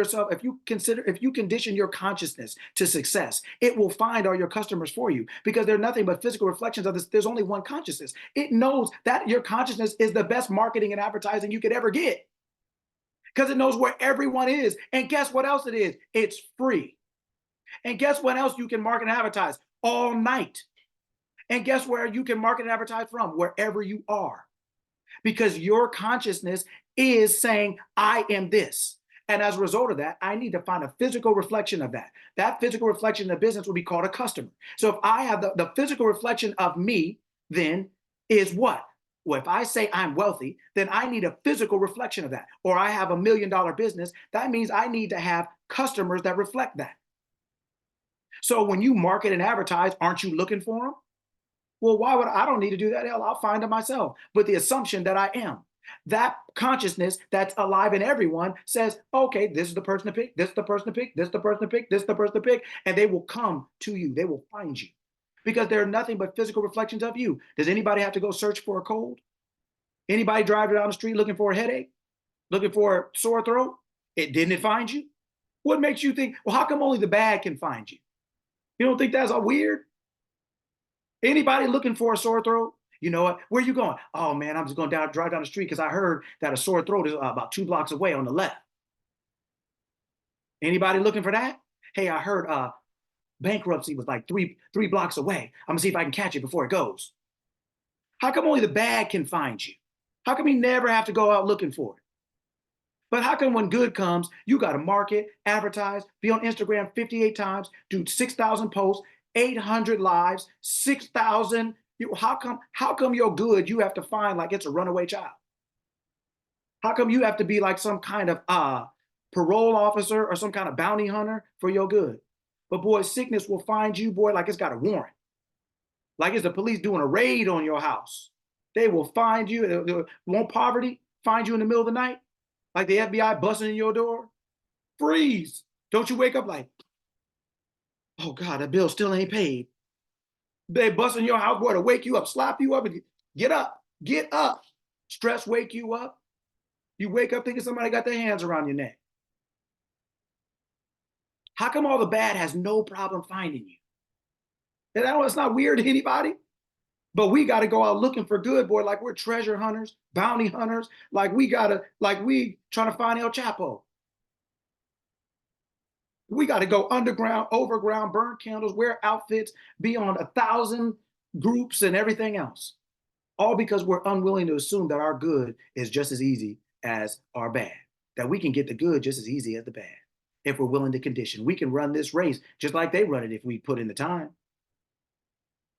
your consciousness to success, it will find all your customers for you because they're nothing but physical reflections of this. There's only one consciousness. It knows that your consciousness is the best marketing and advertising you could ever get because it knows where everyone is. And guess what else it is? It's free. And guess what else you can market and advertise? All night. And guess where you can market and advertise from? Wherever you are. Because your consciousness is saying, I am this. And as a result of that, I need to find a physical reflection of that. That physical reflection in the business will be called a customer. So if I have the physical reflection of me, then is what? Well, if I say I'm wealthy, then I need a physical reflection of that. Or I have $1 million business. That means I need to have customers that reflect that. So when you market and advertise, aren't you looking for them? Well, why would I don't need to do that? Hell, I'll find them myself. But the assumption that I am, that consciousness that's alive in everyone says, okay, this is the person to pick, this is the person to pick, this is the person to pick, this is the person to pick, and they will come to you. They will find you because they're nothing but physical reflections of you. Does anybody have to go search for a cold? Anybody driving down the street looking for a headache, looking for a sore throat? Didn't it find you? What makes you think, well, how come only the bad can find you? You don't think that's all weird? Anybody looking for a sore throat? You know what? Where are you going? Oh man, I'm just going to drive down the street because I heard that a sore throat is about 2 blocks away on the left. Anybody looking for that? Hey, I heard bankruptcy was like three blocks away. I'm gonna see if I can catch it before it goes. How come only the bad can find you? How come you never have to go out looking for it? But how come when good comes, you got to market, advertise, be on Instagram 58 times, do 6,000 posts, 800 lives, 6,000. How come your good you have to find like it's a runaway child? How come you have to be like some kind of parole officer or some kind of bounty hunter for your good? But boy, sickness will find you, boy, like it's got a warrant. Like it's the police doing a raid on your house. They will find you. Won't poverty find you in the middle of the night? Like the FBI busting in your door? Freeze. Don't you wake up like, oh God, that bill still ain't paid. They bust in your house, boy, to wake you up, slap you up, and get up, get up. Stress wake you up. You wake up thinking somebody got their hands around your neck. How come all the bad has no problem finding you? And I know it's not weird to anybody, but we got to go out looking for good, boy, like we're treasure hunters, bounty hunters, like we trying to find El Chapo. We got to go underground, overground, burn candles, wear outfits, be on 1,000 groups and everything else. All because we're unwilling to assume that our good is just as easy as our bad, that we can get the good just as easy as the bad. If we're willing to condition, we can run this race just like they run it if we put in the time.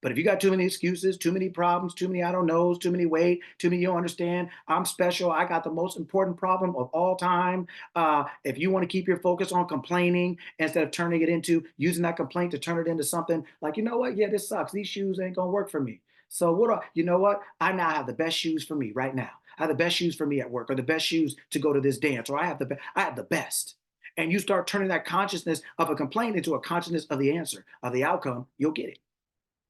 But if you got too many excuses, too many problems, too many I don't knows, too many wait, too many you don't understand, I'm special, I got the most important problem of all time. If you want to keep your focus on complaining instead of turning it into using that complaint to turn it into something like, you know what? Yeah, this sucks. These shoes ain't gonna work for me. So you know what? I now have the best shoes for me right now. I have the best shoes for me at work, or the best shoes to go to this dance, or I have the best. And you start turning that consciousness of a complaint into a consciousness of the answer, of the outcome, you'll get it.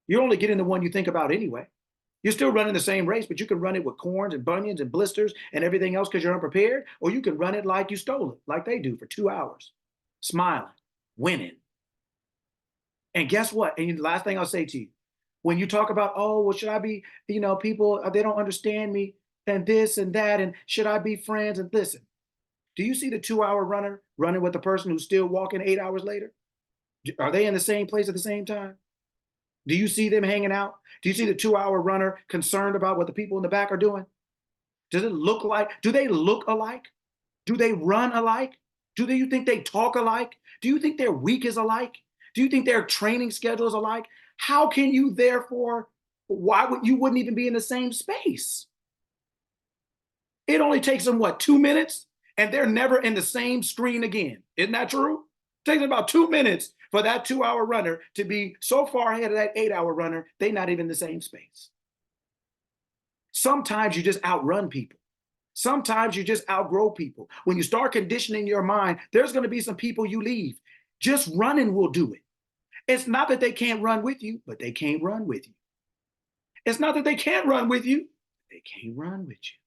You're only getting the one you think about anyway. You're still running the same race, but you can run it with corns and bunions and blisters and everything else because you're unprepared, or you can run it like you stole it, like they do for 2 hours, smiling, winning. And guess what? And the last thing I'll say to you, when you talk about, oh, well, should I be, people, they don't understand me and this and that, and should I be friends? And listen, do you see the 2-hour runner running with the person who's still walking 8 hours later? Are they in the same place at the same time? Do you see them hanging out? Do you see the 2-hour runner concerned about what the people in the back are doing? Do they look alike? Do they run alike? Do you think they talk alike? Do you think their week is alike? Do you think their training schedule is alike? How can you therefore, you wouldn't even be in the same space? It only takes them, 2 minutes? And they're never in the same screen again. Isn't that true? It takes about 2 minutes for that 2-hour runner to be so far ahead of that 8-hour runner, they're not even in the same space. Sometimes you just outrun people. Sometimes you just outgrow people. When you start conditioning your mind, there's going to be some people you leave. Just running will do it. It's not that they can't run with you, but they can't run with you. It's not that they can't run with you, they can't run with you.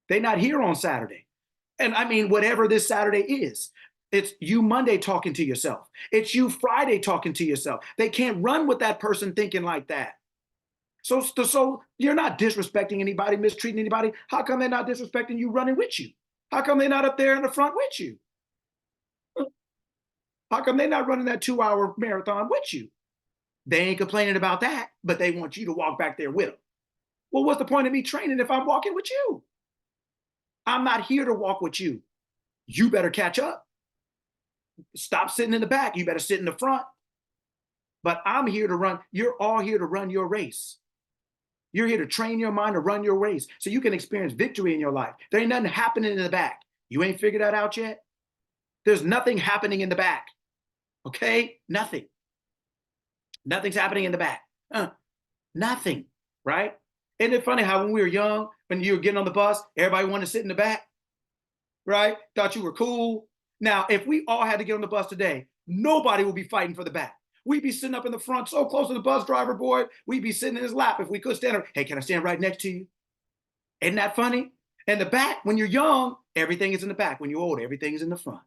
They're not here on Saturday. And I mean, whatever this Saturday is, it's you Monday talking to yourself. It's you Friday talking to yourself. They can't run with that person thinking like that. So you're not disrespecting anybody, mistreating anybody. How come they're not disrespecting you running with you? How come they're not up there in the front with you? How come they're not running that 2-hour marathon with you? They ain't complaining about that, but they want you to walk back there with them. Well, what's the point of me training if I'm walking with you? I'm not here to walk with you. You better catch up. Stop sitting in the back. You better sit in the front. But I'm here to run. You're all here to run your race. You're here to train your mind to run your race so you can experience victory in your life. There ain't nothing happening in the back. You ain't figured that out yet? There's nothing happening in the back. Okay? Nothing. Nothing's happening in the back. Nothing, right? Isn't it funny how when we were young, when you were getting on the bus, everybody wanted to sit in the back, right? Thought you were cool. Now, if we all had to get on the bus today, nobody would be fighting for the back. We'd be sitting up in the front so close to the bus driver, boy, we'd be sitting in his lap if we could stand up. Hey, can I stand right next to you? Isn't that funny? And the back, when you're young, everything is in the back. When you're older, everything is in the front.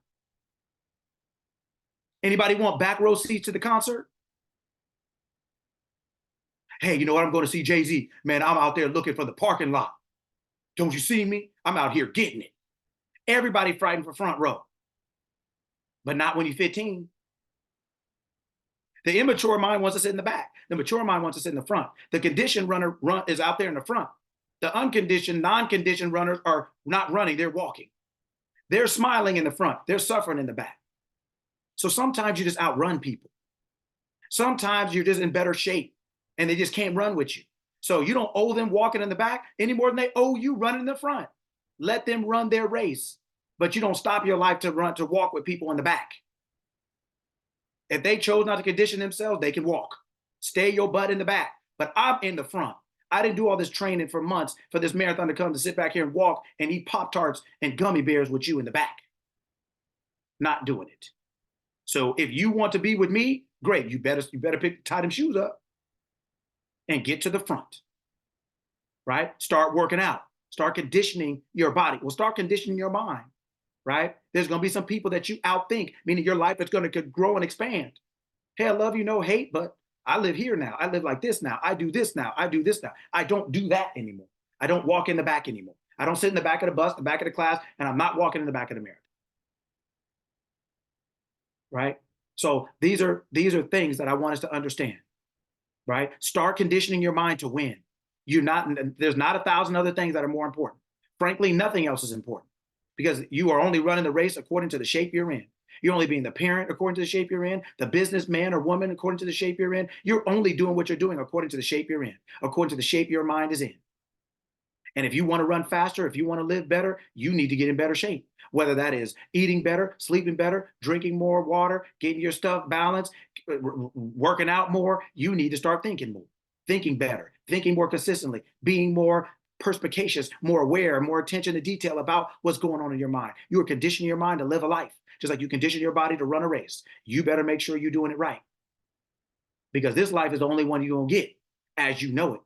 Anybody want back row seats to the concert? Hey, you know what? I'm going to see Jay-Z. Man, I'm out there looking for the parking lot. Don't you see me? I'm out here getting it. Everybody fighting for front row. But not when you're 15. The immature mind wants to sit in the back. The mature mind wants to sit in the front. The conditioned runner is out there in the front. The unconditioned, non-conditioned runners are not running, they're walking. They're smiling in the front. They're suffering in the back. So sometimes you just outrun people. Sometimes you're just in better shape and they just can't run with you. So you don't owe them walking in the back any more than they owe you running in the front. Let them run their race, but you don't stop your life to walk with people in the back. If they chose not to condition themselves, they can walk. Stay your butt in the back, but I'm in the front. I didn't do all this training for months for this marathon to come to sit back here and walk and eat Pop-Tarts and gummy bears with you in the back. Not doing it. So if you want to be with me, great. You better tie them shoes up. and get to the front, right? Start working out, start conditioning your body. Well, start conditioning your mind, right? There's going to be some people that you outthink, meaning your life is going to grow and expand. Hey, I love you, no hate, but I live here now. I live like this now. I do this now. I do this now. I don't do that anymore. I don't walk in the back anymore. I don't sit in the back of the bus, the back of the class, and I'm not walking in the back of the marathon. Right? So these are things that I want us to understand. Right? Start conditioning your mind to win. There's not 1,000 other things that are more important. Frankly, nothing else is important because you are only running the race according to the shape you're in. You're only being the parent according to the shape you're in, the businessman or woman according to the shape you're in. You're only doing what you're doing according to the shape you're in, according to the shape your mind is in. And if you want to run faster, if you want to live better, you need to get in better shape. Whether that is eating better, sleeping better, drinking more water, getting your stuff balanced, working out more, you need to start thinking more, thinking better, thinking more consistently, being more perspicacious, more aware, more attention to detail about what's going on in your mind. You are conditioning your mind to live a life, just like you condition your body to run a race. You better make sure you're doing it right. Because this life is the only one you're going to get as you know it.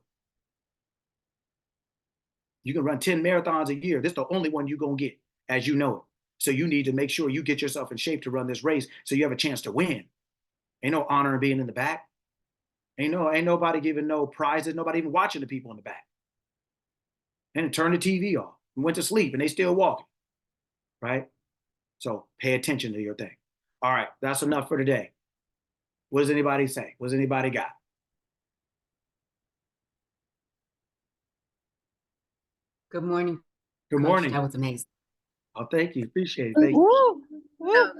You can run 10 marathons a year. This is the only one you're going to get as you know it. So you need to make sure you get yourself in shape to run this race so you have a chance to win. Ain't no honor in being in the back. Ain't nobody giving no prizes. Nobody even watching the people in the back. And turn the TV off and went to sleep and they still walking. Right? So pay attention to your thing. All right. That's enough for today. What does anybody say? What does anybody got? Good morning. Good Coach. morning. That was amazing. Oh, thank you. Appreciate it. Thank you. So,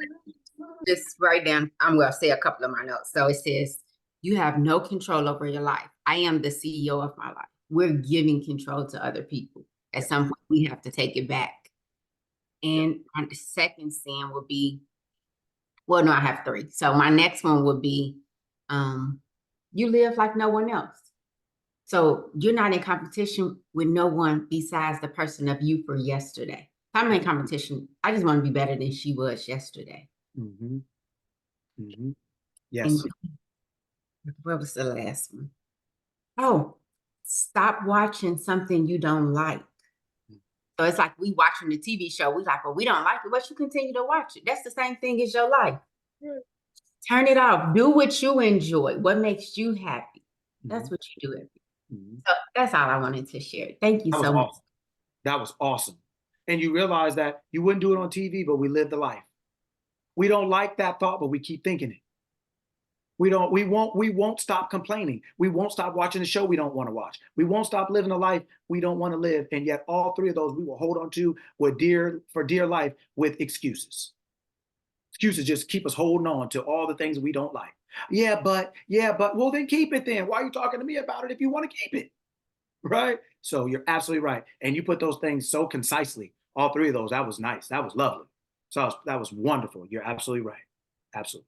just write down, I'm going to say a couple of my notes. So it says, you have no control over your life. I am the CEO of my life. We're giving control to other people. At some point, we have to take it back. And on the second sin will be, well, no, I have 3. So my next one would be, you live like no one else. So you're not in competition with no one besides the person of you for yesterday. If I'm in competition, I just want to be better than she was yesterday. Mm-hmm. Mm-hmm. Yes. And what was the last one? Oh, stop watching something you don't like. So it's like we watching the TV show. We like, well, we don't like it, but you continue to watch it. That's the same thing as your life. Turn it off. Do what you enjoy. What makes you happy. That's what you do every day. So that's all I wanted to share. Thank you so much. Awesome. That was awesome. And you realize that you wouldn't do it on TV, but we live the life. We don't like that thought, but we keep thinking it. We won't stop complaining. We won't stop watching the show we don't want to watch. We won't stop living the life we don't want to live. And yet all 3 of those we will hold on to for dear life with excuses. Excuses just keep us holding on to all the things we don't like. Yeah, but, well, then keep it then. Why are you talking to me about it if you want to keep it? Right? So you're absolutely right. And you put those things so concisely, all 3 of those. That was nice. That was lovely. So that was wonderful. You're absolutely right. Absolutely.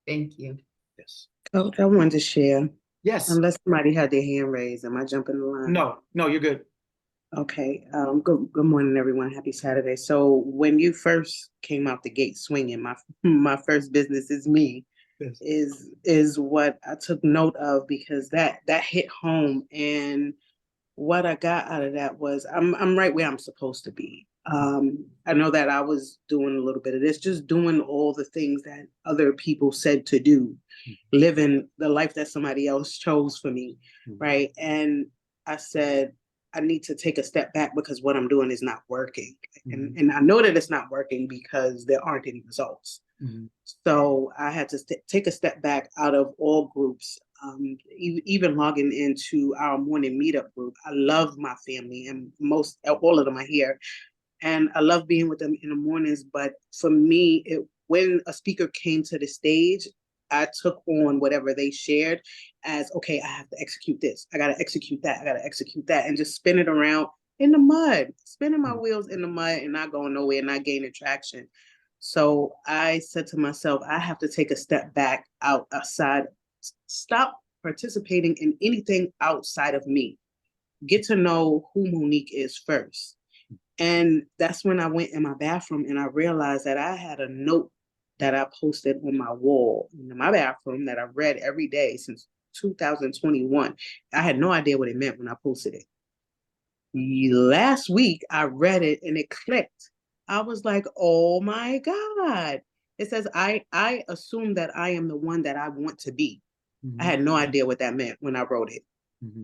Thank you. Yes. Coach, I wanted to share. Yes. Unless somebody had their hand raised, am I jumping the line? No, you're good. Okay. Good morning, everyone. Happy Saturday. So when you first came out the gate swinging, my first business is me. Yes. Is what I took note of because that hit home, and what I got out of that was I'm right where I'm supposed to be. I know that I was doing a little bit of this, just doing all the things that other people said to do, living the life that somebody else chose for me, right? And I said, I need to take a step back because what I'm doing is not working. And I know that it's not working because there aren't any results. So I had to take a step back out of all groups, even logging into our morning meetup group. I love my family and all of them are here. And I love being with them in the mornings. But for me, when a speaker came to the stage, I took on whatever they shared as, okay, I have to execute this. I got to execute that. I got to execute that. And just spin it around in the mud, spinning my wheels in the mud and not going nowhere, not gaining traction. So I said to myself, I have to take a step back outside, stop participating in anything outside of me, get to know who Monique is first. And that's when I went in my bathroom and I realized that I had a note that I posted on my wall in my bathroom that I read every day since 2021. I had no idea what it meant when I posted it. Last week, I read it and it clicked. I was like, oh my God. It says, I assume that I am the one that I want to be. I had no idea what that meant when I wrote it.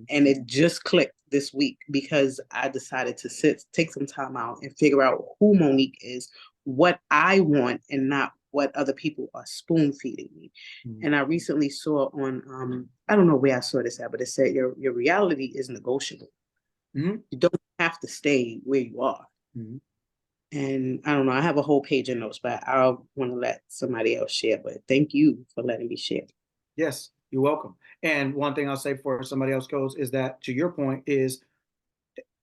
And it just clicked this week because I decided to take some time out and figure out who Monique is, what I want, and not what other people are spoon feeding me. And I recently saw on, I don't know where I saw this at, but it said your reality is negotiable. You don't have to stay where you are. And I don't know, I have a whole page of notes, but I want to let somebody else share. But thank you for letting me share. Yes, you're welcome. And one thing I'll say before somebody else goes is that, to your point, is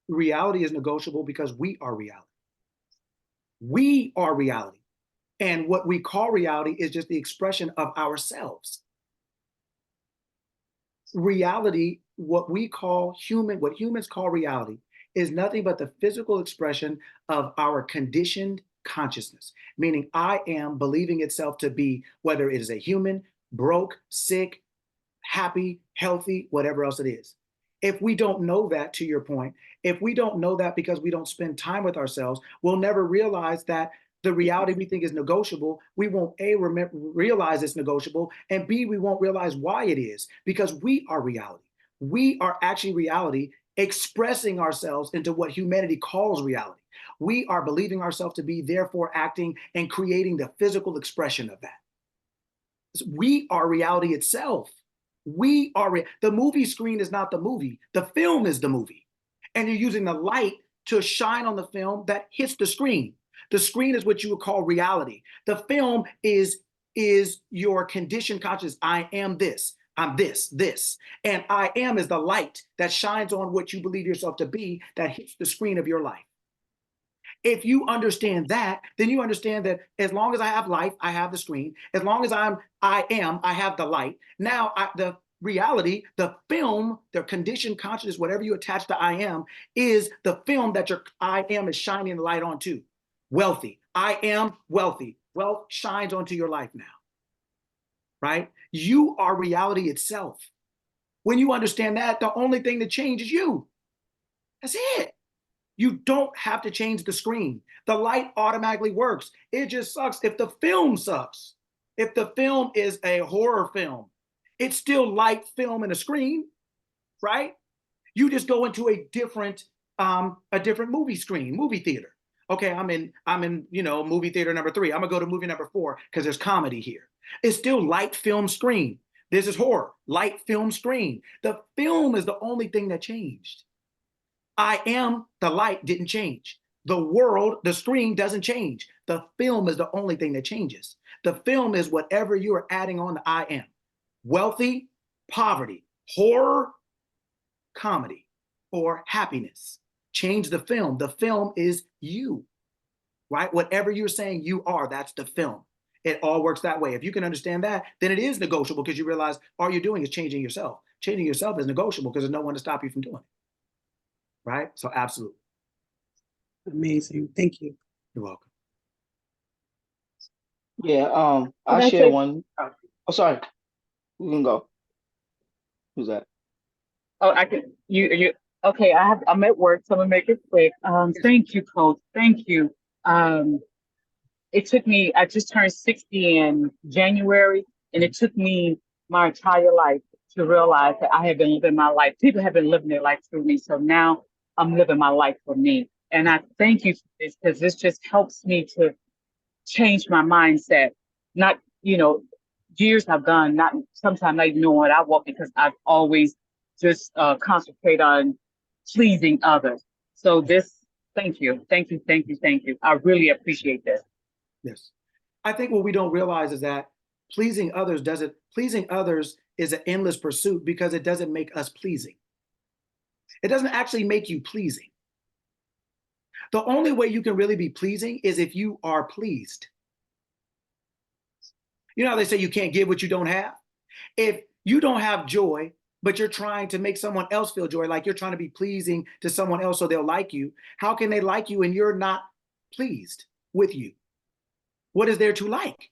reality is negotiable because we are reality. We are reality. And what we call reality is just the expression of ourselves. Reality, what humans call reality, is nothing but the physical expression of our conditioned consciousness, meaning I am believing itself to be, whether it is a human, broke, sick, happy, healthy, whatever else it is. If we don't know that, to your point, if we don't know that because we don't spend time with ourselves, we'll never realize that the reality we think is negotiable, we won't realize it's negotiable, and B, we won't realize why it is, because we are reality. We are actually reality expressing ourselves into what humanity calls reality. We are believing ourselves to be, therefore acting and creating the physical expression of that. We are reality itself. The movie screen is not the movie. The film is the movie. And you're using the light to shine on the film that hits the screen. The screen is what you would call reality. The film is your conditioned consciousness. I am this. I'm this. And I am is the light that shines on what you believe yourself to be that hits the screen of your life. If you understand that, then you understand that as long as I have life, I have the screen. As long as I have the light. Now, the reality, the film, the conditioned consciousness, whatever you attach to I am, is the film that your I am is shining the light onto. Wealthy. I am wealthy. Wealth shines onto your life now. Right? You are reality itself. When you understand that, the only thing that changes is you. That's it. You don't have to change the screen. The light automatically works. It just sucks if the film sucks. If the film is a horror film, it's still light film and a screen, right? You just go into a different movie theater. Okay, I'm in movie theater number 3. I'm gonna go to movie number 4 because there's comedy here. It's still light film screen. This is horror, light film screen. The film is the only thing that changed. I am, the light didn't change. The world, the screen doesn't change. The film is the only thing that changes. The film is whatever you are adding on to I am. Wealthy, poverty, horror, comedy, or happiness. Change the film. The film is you, right? Whatever you're saying you are, that's the film. It all works that way. If you can understand that, then it is negotiable because you realize all you're doing is changing yourself. Changing yourself is negotiable because there's no one to stop you from doing it. Right? So absolutely. Amazing. Thank you. You're welcome. Yeah, I'll share one. Oh, sorry. We can go. Who's that? Oh, I can. Okay, I'm at work, so I'm gonna make it quick. Thank you, Coach. Thank you. It took me. I just turned 60 in January, and it took me my entire life to realize that I have been living my life. People have been living their life through me, so now I'm living my life for me. And I thank you for this because this just helps me to change my mindset. Not, years have gone, not sometimes not even knowing what I want because I've always just concentrate on pleasing others. So thank you. I really appreciate this. Yes. I think what we don't realize is that pleasing others is an endless pursuit because it doesn't make us pleasing. It doesn't actually make you pleasing. The only way you can really be pleasing is if you are pleased. You know how they say you can't give what you don't have? If you don't have joy, but you're trying to make someone else feel joy, like you're trying to be pleasing to someone else so they'll like you, how can they like you and you're not pleased with you? What is there to like?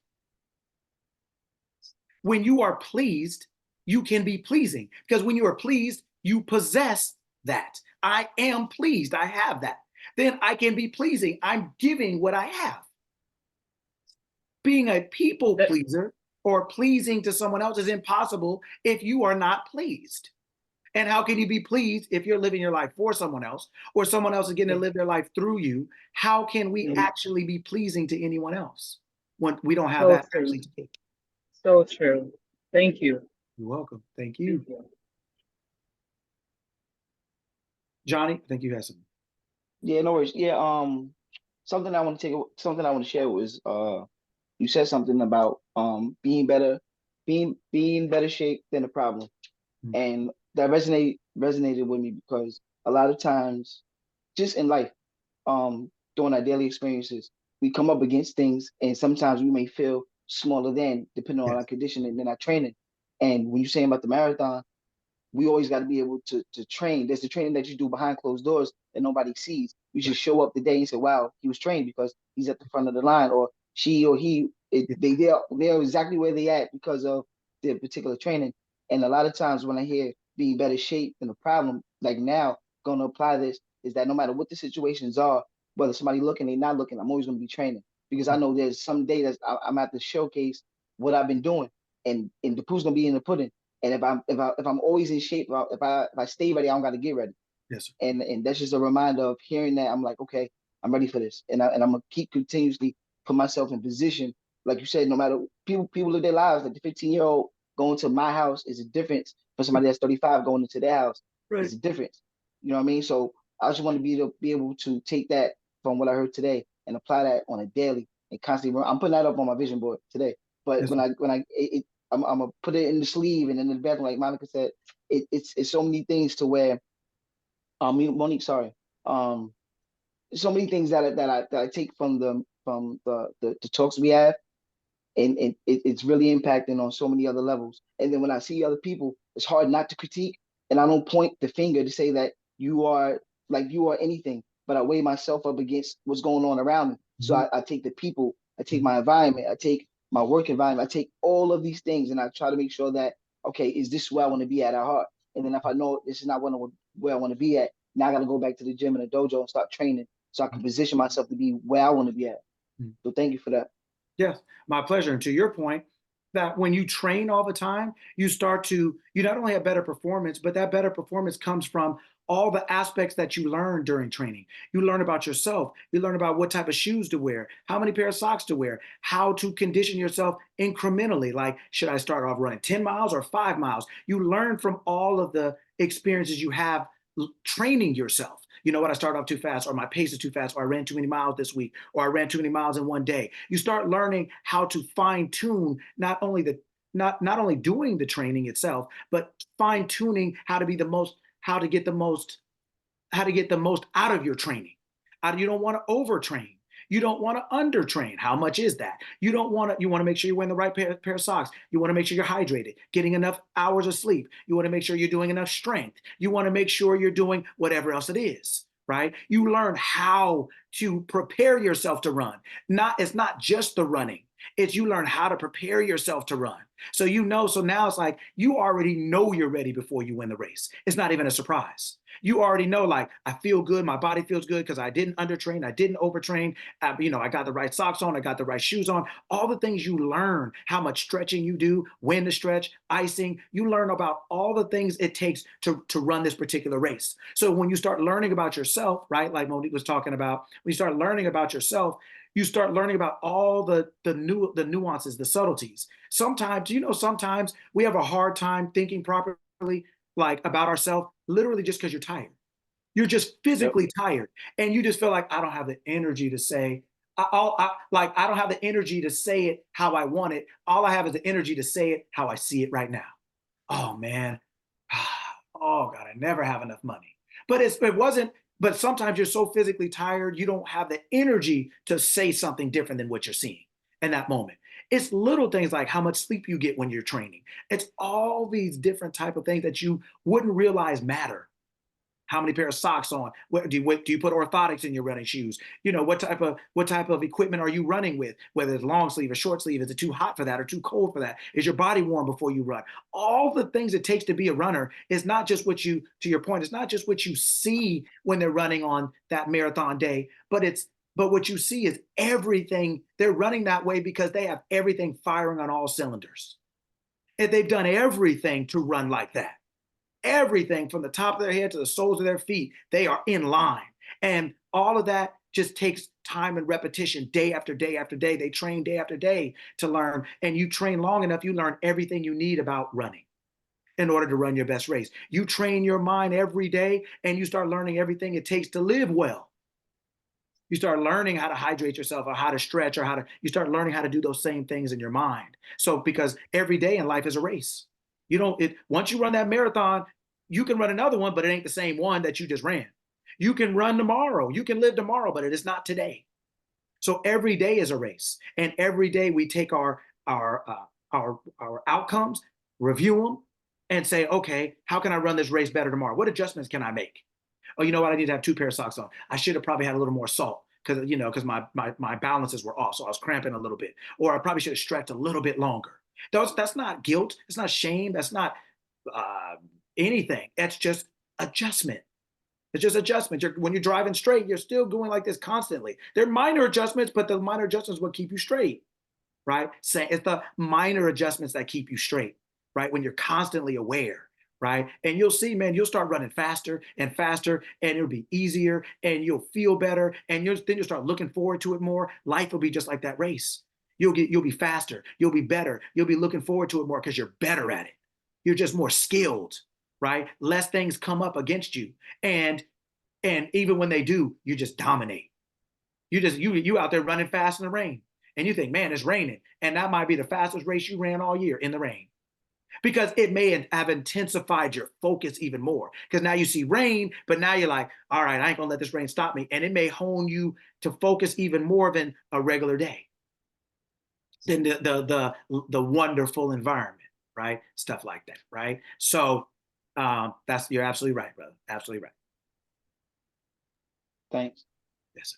When you are pleased, you can be pleasing. Because when you are pleased, you possess that. I am pleased. I have that. Then I can be pleasing. I'm giving what I have. Being a people pleaser or pleasing to someone else is impossible if you are not pleased. And how can you be pleased if you're living your life for someone else or someone else is getting to live their life through you? How can we actually be pleasing to anyone else when we don't have So that true. actually to take? So true. Thank you. You're welcome. Thank you. Thank you. Johnny, I think you had something. Yeah, no worries. Yeah, something I want to share was you said something about being better shape than the problem. Mm. And that resonated with me because a lot of times just in life, during our daily experiences, we come up against things and sometimes we may feel smaller than depending on Yes. our conditioning and our training. And when you're saying about the marathon, we always got to be able to train. There's the training that you do behind closed doors that nobody sees. You just show up the day and say, "Wow, he was trained because he's at the front of the line," or she or he. They're exactly where they at because of their particular training. And a lot of times when I hear being better shape than a problem, like now, going to apply this is that no matter what the situations are, whether somebody looking, they not looking, I'm always going to be training because I know there's some day that I'm at to showcase what I've been doing, and the proof's gonna be in the pudding. And if I'm always in shape, if I stay ready, I don't got to get ready. Yes, sir. And that's just a reminder of hearing that. I'm like, okay, I'm ready for this, and I'm gonna keep continuously put myself in position. Like you said, no matter people live their lives. Like the 15-year-old going to my house is a difference for somebody that's 35 going into their house. Right. It's a difference. You know what I mean? So I just want to be able to take that from what I heard today and apply that on a daily and constantly. I'm putting that up on my vision board today. But Yes, I'm gonna put it in the sleeve and in the bathroom, like Monica said. It's so many things to where Monique, sorry. Um, so many things that I take from the talks we have, and it's really impacting on so many other levels. And then when I see other people, it's hard not to critique, and I don't point the finger to say that you are anything, but I weigh myself up against what's going on around me. So I take the people, I take my environment, I take my work environment, I take all of these things, and I try to make sure that, okay, is this where I want to be at heart? And then if I know this is not where I want to be at, now I got to go back to the gym and the dojo and start training so I can position myself to be where I want to be at. So thank you for that. Yes, my pleasure. And to your point, that when you train all the time, you not only have better performance, but that better performance comes from all the aspects that you learn during training. You learn about yourself. You learn about what type of shoes to wear, how many pair of socks to wear, how to condition yourself incrementally. Like, should I start off running 10 miles or 5 miles? You learn from all of the experiences you have training yourself. You know what? I started off too fast, or my pace is too fast, or I ran too many miles this week, or I ran too many miles in one day. You start learning how to fine tune not only doing the training itself, but fine tuning how to be the most, how to get the most, how to get the most out of your training. You don't want to overtrain. You don't want to undertrain. How much is that? You want to make sure you're wearing the right pair of socks. You want to make sure you're hydrated, getting enough hours of sleep. You want to make sure you're doing enough strength. You want to make sure you're doing whatever else it is, right? You learn how to prepare yourself to run. It's not just the running. It's you learn how to prepare yourself to run. So so now it's like you already know you're ready before you win the race. It's not even a surprise. You already know, like, I feel good, my body feels good because I didn't undertrain, I didn't overtrain. I got the right socks on, I got the right shoes on. All the things you learn, how much stretching you do, when to stretch, icing. You learn about all the things it takes to run this particular race. So when you start learning about yourself, right, like Monique was talking about, when you start learning about yourself, you start learning about all the nuances, the subtleties. Sometimes we have a hard time thinking properly, like, about ourselves, literally just because you're tired. You're just Yep. physically tired, and you just feel like, I don't have the energy to say. I don't have the energy to say it how I want it. All I have is the energy to say it how I see it right now. Oh man, oh God, I never have enough money. It wasn't. But sometimes you're so physically tired, you don't have the energy to say something different than what you're seeing in that moment. It's little things like how much sleep you get when you're training. It's all these different type of things that you wouldn't realize matter How many pair of socks on? What do you put orthotics in your running shoes? You know, what type of equipment are you running with? Whether it's long sleeve or short sleeve, is it too hot for that or too cold for that? Is your body warm before you run? All the things it takes to be a runner is not just what you, to your point, it's not just what you see when they're running on that marathon day, but what you see is everything. They're running that way because they have everything firing on all cylinders. And they've done everything to run like that. Everything from the top of their head to the soles of their feet, they are in line. And all of that just takes time and repetition, day after day after day. They train day after day to learn. And you train long enough, you learn everything you need about running in order to run your best race. You train your mind every day and you start learning everything it takes to live well. You start learning how to hydrate yourself or how to stretch or you start learning how to do those same things in your mind. So because every day in life is a race. Once you run that marathon, you can run another one, but it ain't the same one that you just ran. You can run tomorrow. You can live tomorrow, but it is not today. So every day is a race. And every day we take our outcomes, review them, and say, okay, how can I run this race better tomorrow? What adjustments can I make? Oh, you know what? I need to have 2 pair of socks on. I should have probably had a little more salt because my balances were off. So I was cramping a little bit. Or I probably should have stretched a little bit longer. That's not guilt. It's not shame. That's not anything. That's just adjustment. It's just adjustment. When you're driving straight, you're still going like this constantly. They're minor adjustments, but the minor adjustments will keep you straight, right? It's the minor adjustments that keep you straight, right? When you're constantly aware, right? And you'll see, man, you'll start running faster and faster, and it'll be easier, and you'll feel better, and then you'll start looking forward to it more. Life will be just like that race. You'll be faster, you'll be better, you'll be looking forward to it more because you're better at it. You're just more skilled, right? Less things come up against you, and even when they do, you just dominate. You out there running fast in the rain, and you think, man, it's raining, and that might be the fastest race you ran all year in the rain. Because it may have intensified your focus even more. Because now you see rain, but now you're like, all right, I ain't gonna let this rain stop me. And it may hone you to focus even more than a regular day, than the wonderful environment, right? Stuff like that, right? So you're absolutely right, brother. Absolutely right. Thanks. Yes, sir.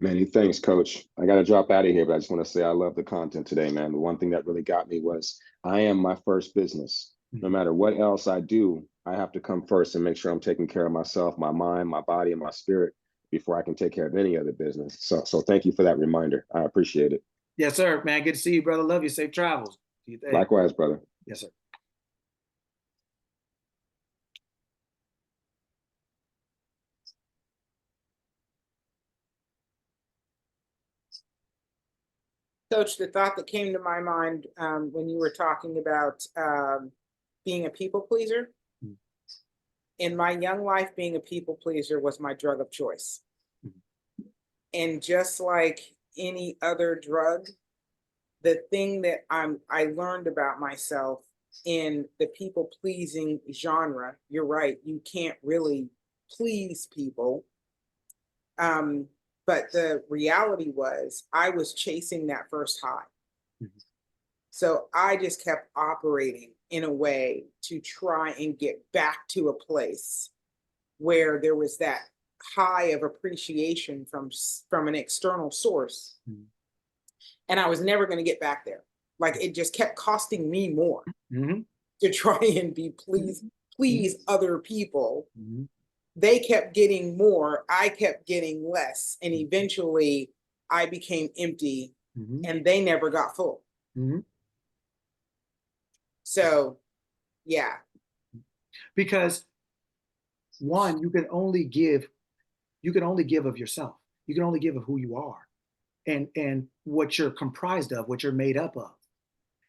Many thanks, Coach. I got to drop out of here, but I just want to say I love the content today, man. The one thing that really got me was I am my first business. No matter what else I do, I have to come first and make sure I'm taking care of myself, my mind, my body, and my spirit before I can take care of any other business. So thank you for that reminder. I appreciate it. Yes, sir, man. Good to see you, brother. Love you. Safe travels. Likewise, brother. Yes, sir. Coach, the thought that came to my mind when you were talking about being a people pleaser, in my young life, being a people pleaser was my drug of choice. And just like any other drug, the thing that I learned about myself in the people pleasing genre, you're right, you can't really please people. But the reality was I was chasing that first high. So I just kept operating in a way to try and get back to a place where there was that high of appreciation from an external source. And I was never going to get back there. Like it just kept costing me more to try and be please other people. They kept getting more, I kept getting less. And eventually I became empty and they never got full. So, yeah. Because one, you can only give of yourself. You can only give of who you are and what you're comprised of, what you're made up of.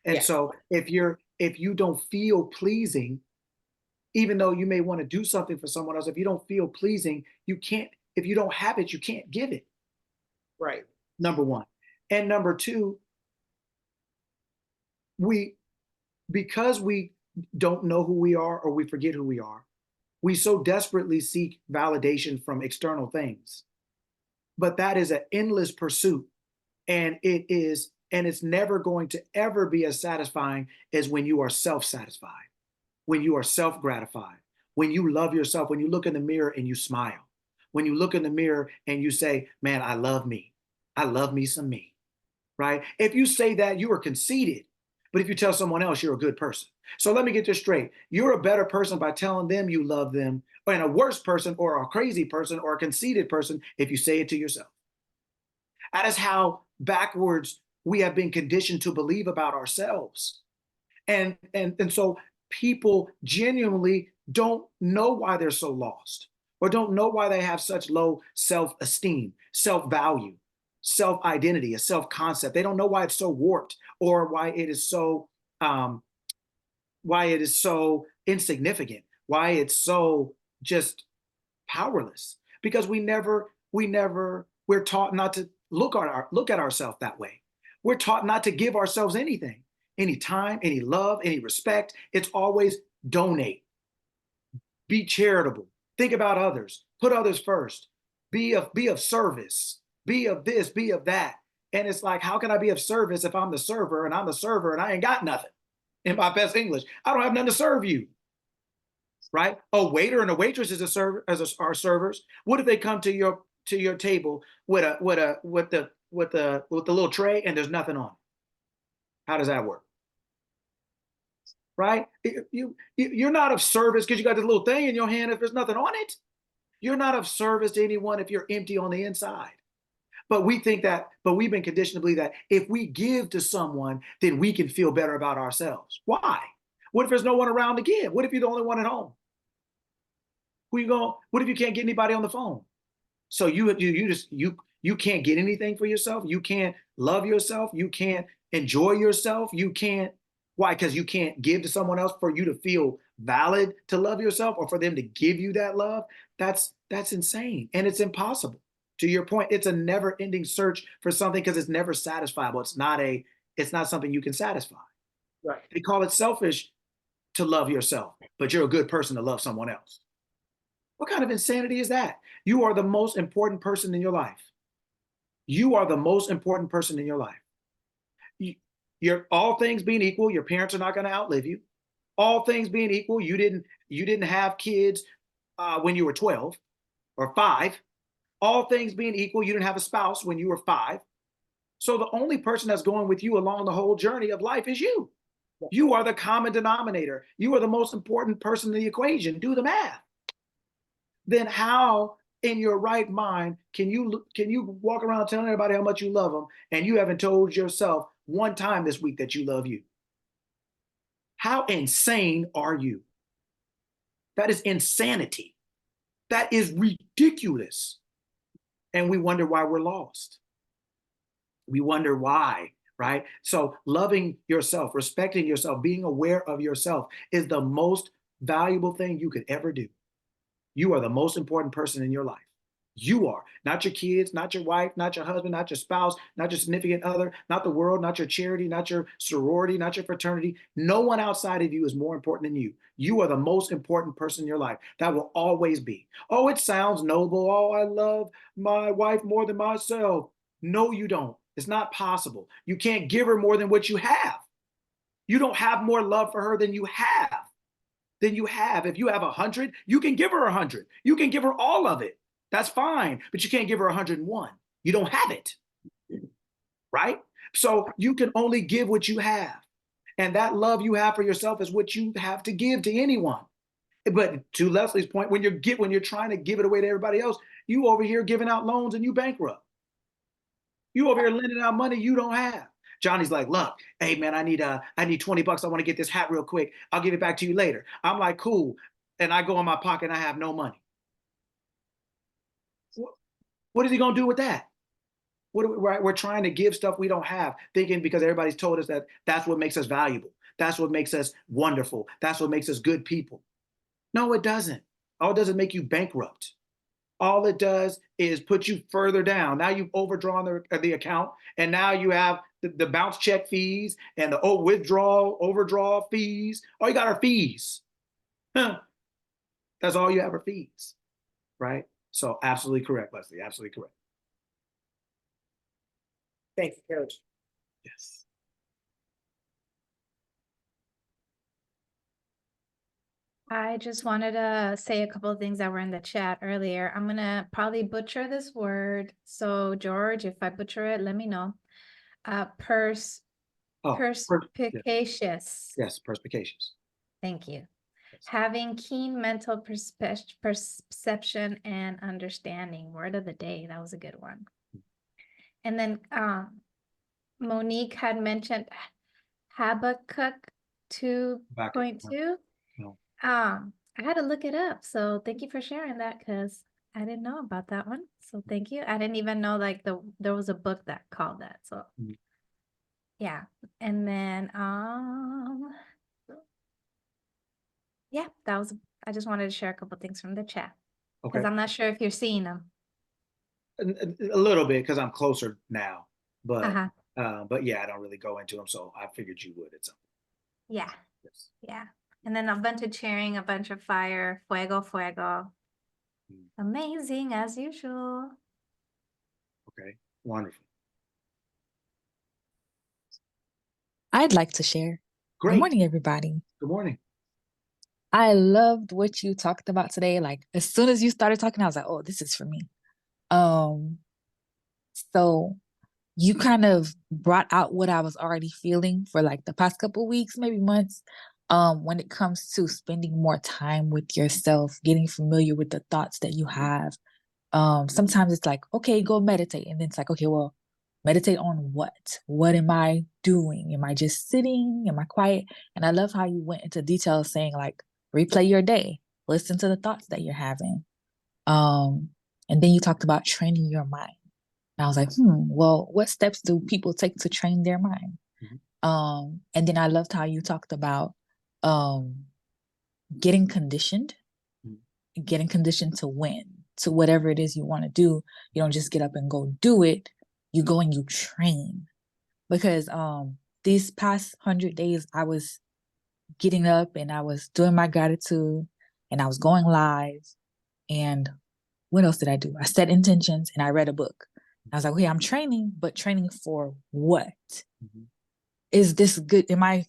And so if you don't feel pleasing, even though you may want to do something for someone else, if you don't feel pleasing, you can't, if you don't have it, you can't give it. Right. Number one. And number two, because we don't know who we are or we forget who we are, we so desperately seek validation from external things but that is an endless pursuit. And it's never going to ever be as satisfying as when you are self-satisfied, when you are self-gratified, when you love yourself, when you look in the mirror and you smile, when you look in the mirror and you say, man, I love me. I love me some me, right? If you say that, you are conceited. But if you tell someone else, you're a good person. So let me get this straight. You're a better person by telling them you love them, and a worse person or a crazy person or a conceited person if you say it to yourself. That is how backwards we have been conditioned to believe about ourselves. And so people genuinely don't know why they're so lost, or don't know why they have such low self-esteem, self-value, self-identity, a self-concept. They don't know why it's so warped, or um, why it is so insignificant, why it's so just powerless. Because we're taught not to look at ourselves that way. We're taught not to give ourselves anything, any time, any love, any respect. It's always donate, be charitable, think about others, put others first, be of service, be of this, be of that. And it's like, how can I be of service if I'm the server and I'm the server and I ain't got nothing? In my best English, I don't have nothing to serve you, right? A waiter and a waitress is a server, are servers. What if they come to your table with the little tray and there's nothing on it? How does that work? Right? You're not of service because you got this little thing in your hand if there's nothing on it. You're not of service to anyone if you're empty on the inside. But we've been conditioned to believe that if we give to someone, then we can feel better about ourselves. Why? What if there's no one around to give? What if you're the only one at home? What if you can't get anybody on the phone? So you can't get anything for yourself. You can't love yourself. You can't enjoy yourself. You can't. Why? Because you can't give to someone else for you to feel valid to love yourself, or for them to give you that love. That's insane, and it's impossible. To your point, it's a never-ending search for something because it's never satisfiable. It's not something you can satisfy. Right. They call it selfish to love yourself, but you're a good person to love someone else. What kind of insanity is that? You are the most important person in your life. You are the most important person in your life. You're all things being equal, your parents are not going to outlive you. All things being equal, you didn't have kids when you were 12 or 5. All things being equal, you didn't have a spouse when you were 5. So the only person that's going with you along the whole journey of life is you. You are the common denominator. You are the most important person in the equation. Do the math. Then how in your right mind can you walk around telling everybody how much you love them and you haven't told yourself one time this week that you love you? How insane are you? That is insanity. That is ridiculous. And we wonder why we're lost. We wonder why, right? So loving yourself, respecting yourself, being aware of yourself is the most valuable thing you could ever do. You are the most important person in your life. You are, not your kids, not your wife, not your husband, not your spouse, not your significant other, not the world, not your charity, not your sorority, not your fraternity. No one outside of you is more important than you. You are the most important person in your life. That will always be. Oh, it sounds noble. Oh, I love my wife more than myself. No, you don't. It's not possible. You can't give her more than what you have. You don't have more love for her than you have. If you have 100, you can give her 100. You can give her all of it. That's fine, but you can't give her 101. You don't have it, right? So you can only give what you have. And that love you have for yourself is what you have to give to anyone. But to Leslie's point, when you're trying to give it away to everybody else, you over here giving out loans and you bankrupt. You over here lending out money you don't have. Johnny's like, look, hey man, I need $20. I want to get this hat real quick. I'll give it back to you later. I'm like, cool. And I go in my pocket and I have no money. What is he going to do with that? We're trying to give stuff we don't have, thinking because everybody's told us that that's what makes us valuable. That's what makes us wonderful. That's what makes us good people. No, it doesn't. All it does is make you bankrupt. All it does is put you further down. Now you've overdrawn the account, and now you have the bounce check fees and the overdraw fees. All you got are fees. That's all you have are fees, right? So absolutely correct, Leslie. Absolutely correct. Thank you, Coach. Yes. I just wanted to say a couple of things that were in the chat earlier. I'm gonna probably butcher this word. So George, if I butcher it, let me know. Pers Oh, perspicacious. yes, perspicacious. Thank you. Yes. Having keen mental perception and understanding. Word of the day. That was a good one. And then Monique had mentioned Habakkuk 2.2. No. I had to look it up. So thank you for sharing that because I didn't know about that one. So thank you. I didn't even know like there was a book that called that. So yeah. And then yeah, I just wanted to share a couple things from the chat. Because Okay. I'm not sure if you're seeing them. A little bit because I'm closer now, but Uh-huh. Yeah, I don't really go into them, so I figured you would at some point. Yeah. Yes. Yeah. And then a bunch of cheering, a bunch of fire, fuego, fuego. Amazing as usual. Okay. Wonderful. I'd like to share. Great. Good morning, everybody. Good morning. I loved what you talked about today. Like as soon as you started talking, I was like, oh, this is for me. So you kind of brought out what I was already feeling for like the past couple weeks, maybe months, when it comes to spending more time with yourself, getting familiar with the thoughts that you have. Sometimes it's like, okay, go meditate. And then it's like, okay, well, meditate on what? What am I doing? Am I just sitting? Am I quiet? And I love how you went into detail saying like, replay your day, listen to the thoughts that you're having. And then you talked about training your mind. And I was like, well, what steps do people take to train their mind? And then I loved how you talked about getting conditioned to win, to whatever it is you want to do. You don't just get up and go do it. You go and you train. Because these past 100 days, I was getting up and I was doing my gratitude and I was going live. And what else did I do? I set intentions and I read a book. I was like, okay, I'm training, but training for what? Is this good? Am I,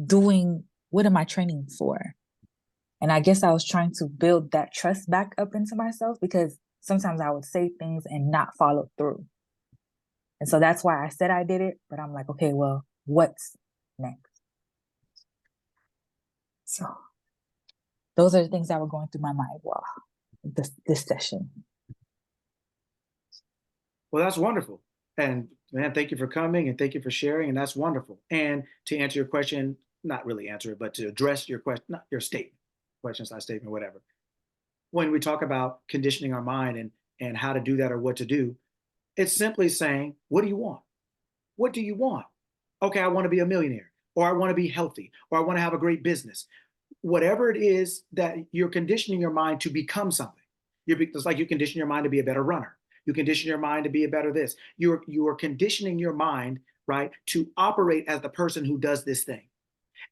doing, what am I training for? And I guess I was trying to build that trust back up into myself because sometimes I would say things and not follow through. And so that's why I said I did it, but I'm like, okay, well, what's next? So those are the things that were going through my mind while this session. Well, that's wonderful. And man, thank you for coming and thank you for sharing. And that's wonderful. And to answer your question, not really answer it, but to address your question, not your statement, questions, not statement, whatever. When we talk about conditioning our mind and how to do that or what to do, it's simply saying, what do you want? What do you want? Okay, I want to be a millionaire, or I want to be healthy, or I want to have a great business. Whatever it is that you're conditioning your mind to become something. It's like you condition your mind to be a better runner. You condition your mind to be a better this. You are conditioning your mind, right, to operate as the person who does this thing.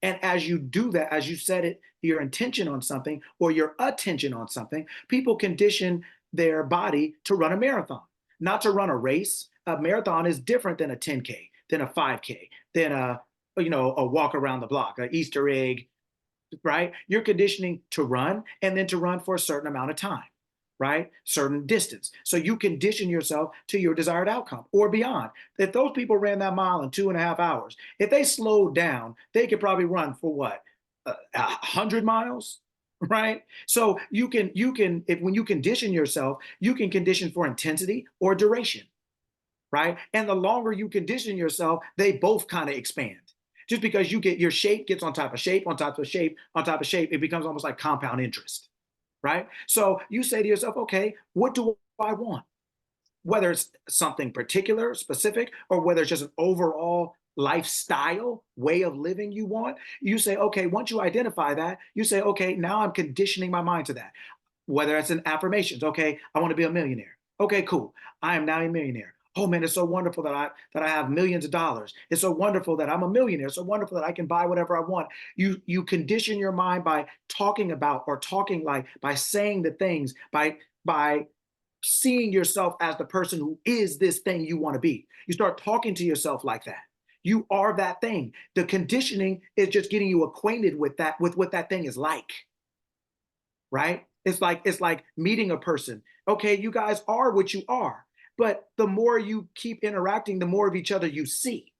And as you do that, as you set it, your intention on something or your attention on something, people condition their body to run a marathon, not to run a race. A marathon is different than a 10K, than a 5K, than a walk around the block, an Easter egg, right? You're conditioning to run and then to run for a certain amount of time, right? Certain distance. So you condition yourself to your desired outcome or beyond. If those people ran that mile in 2.5 hours, if they slowed down, they could probably run for what? 100 miles, right? So you can, if when you condition yourself, you can condition for intensity or duration, right? And the longer you condition yourself, they both kind of expand. Just because you get your shape gets on top of shape, on top of shape, on top of shape, it becomes almost like compound interest, right? So you say to yourself, okay, what do I want? Whether it's something particular, specific, or whether it's just an overall lifestyle way of living you want, you say, okay, once you identify that, you say, okay, now I'm conditioning my mind to that. Whether it's in affirmations, okay, I want to be a millionaire. Okay, cool. I am now a millionaire. Oh man, it's so wonderful that I have millions of dollars. It's so wonderful that I'm a millionaire. It's so wonderful that I can buy whatever I want. You condition your mind by talking about or talking like by saying the things by seeing yourself as the person who is this thing you want to be. You start talking to yourself like that. You are that thing. The conditioning is just getting you acquainted with that, with what that thing is like. Right? It's like meeting a person. Okay, you guys are what you are, but the more you keep interacting, the more of each other you see.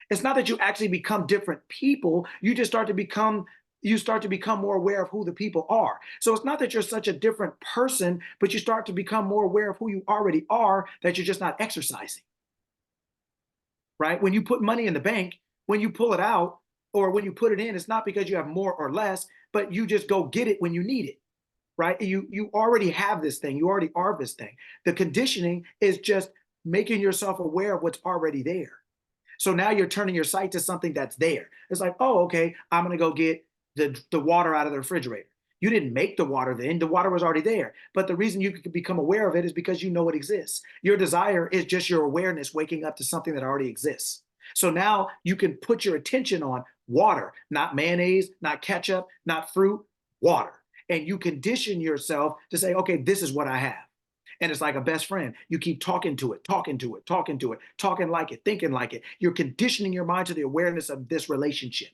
It's not that you actually become different people. You start to become more aware of who the people are. So it's not that you're such a different person, but you start to become more aware of who you already are, that you're just not exercising. Right? When you put money in the bank, when you pull it out or when you put it in, it's not because you have more or less, but you just go get it when you need it. Right? You already have this thing. You already are this thing. The conditioning is just making yourself aware of what's already there. So now you're turning your sight to something that's there. It's like, oh, okay, I'm gonna go get the water out of the refrigerator. You didn't make the water then, the water was already there. But the reason you could become aware of it is because you know it exists. Your desire is just your awareness waking up to something that already exists. So now you can put your attention on water, not mayonnaise, not ketchup, not fruit, water. And you condition yourself to say, okay, this is what I have. And it's like a best friend. You keep talking to it, talking to it, talking to it, talking like it, thinking like it. You're conditioning your mind to the awareness of this relationship,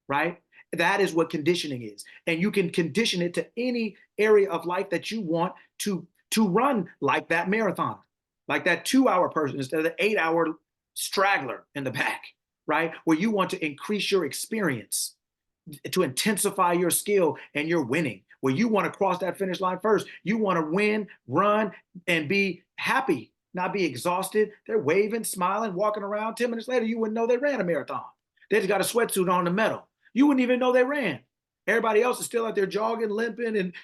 right? That is what conditioning is. And you can condition it to any area of life that you want to run like that marathon, like that 2 hour person instead of the 8 hour straggler in the back, right? Where you want to increase your experience, to intensify your skill and your winning. Where you want to cross that finish line first. You want to win, run, and be happy, not be exhausted. They're waving, smiling, walking around. 10 minutes later, you wouldn't know they ran a marathon. They just got a sweatsuit on the medal. You wouldn't even know they ran. Everybody else is still out there jogging, limping, and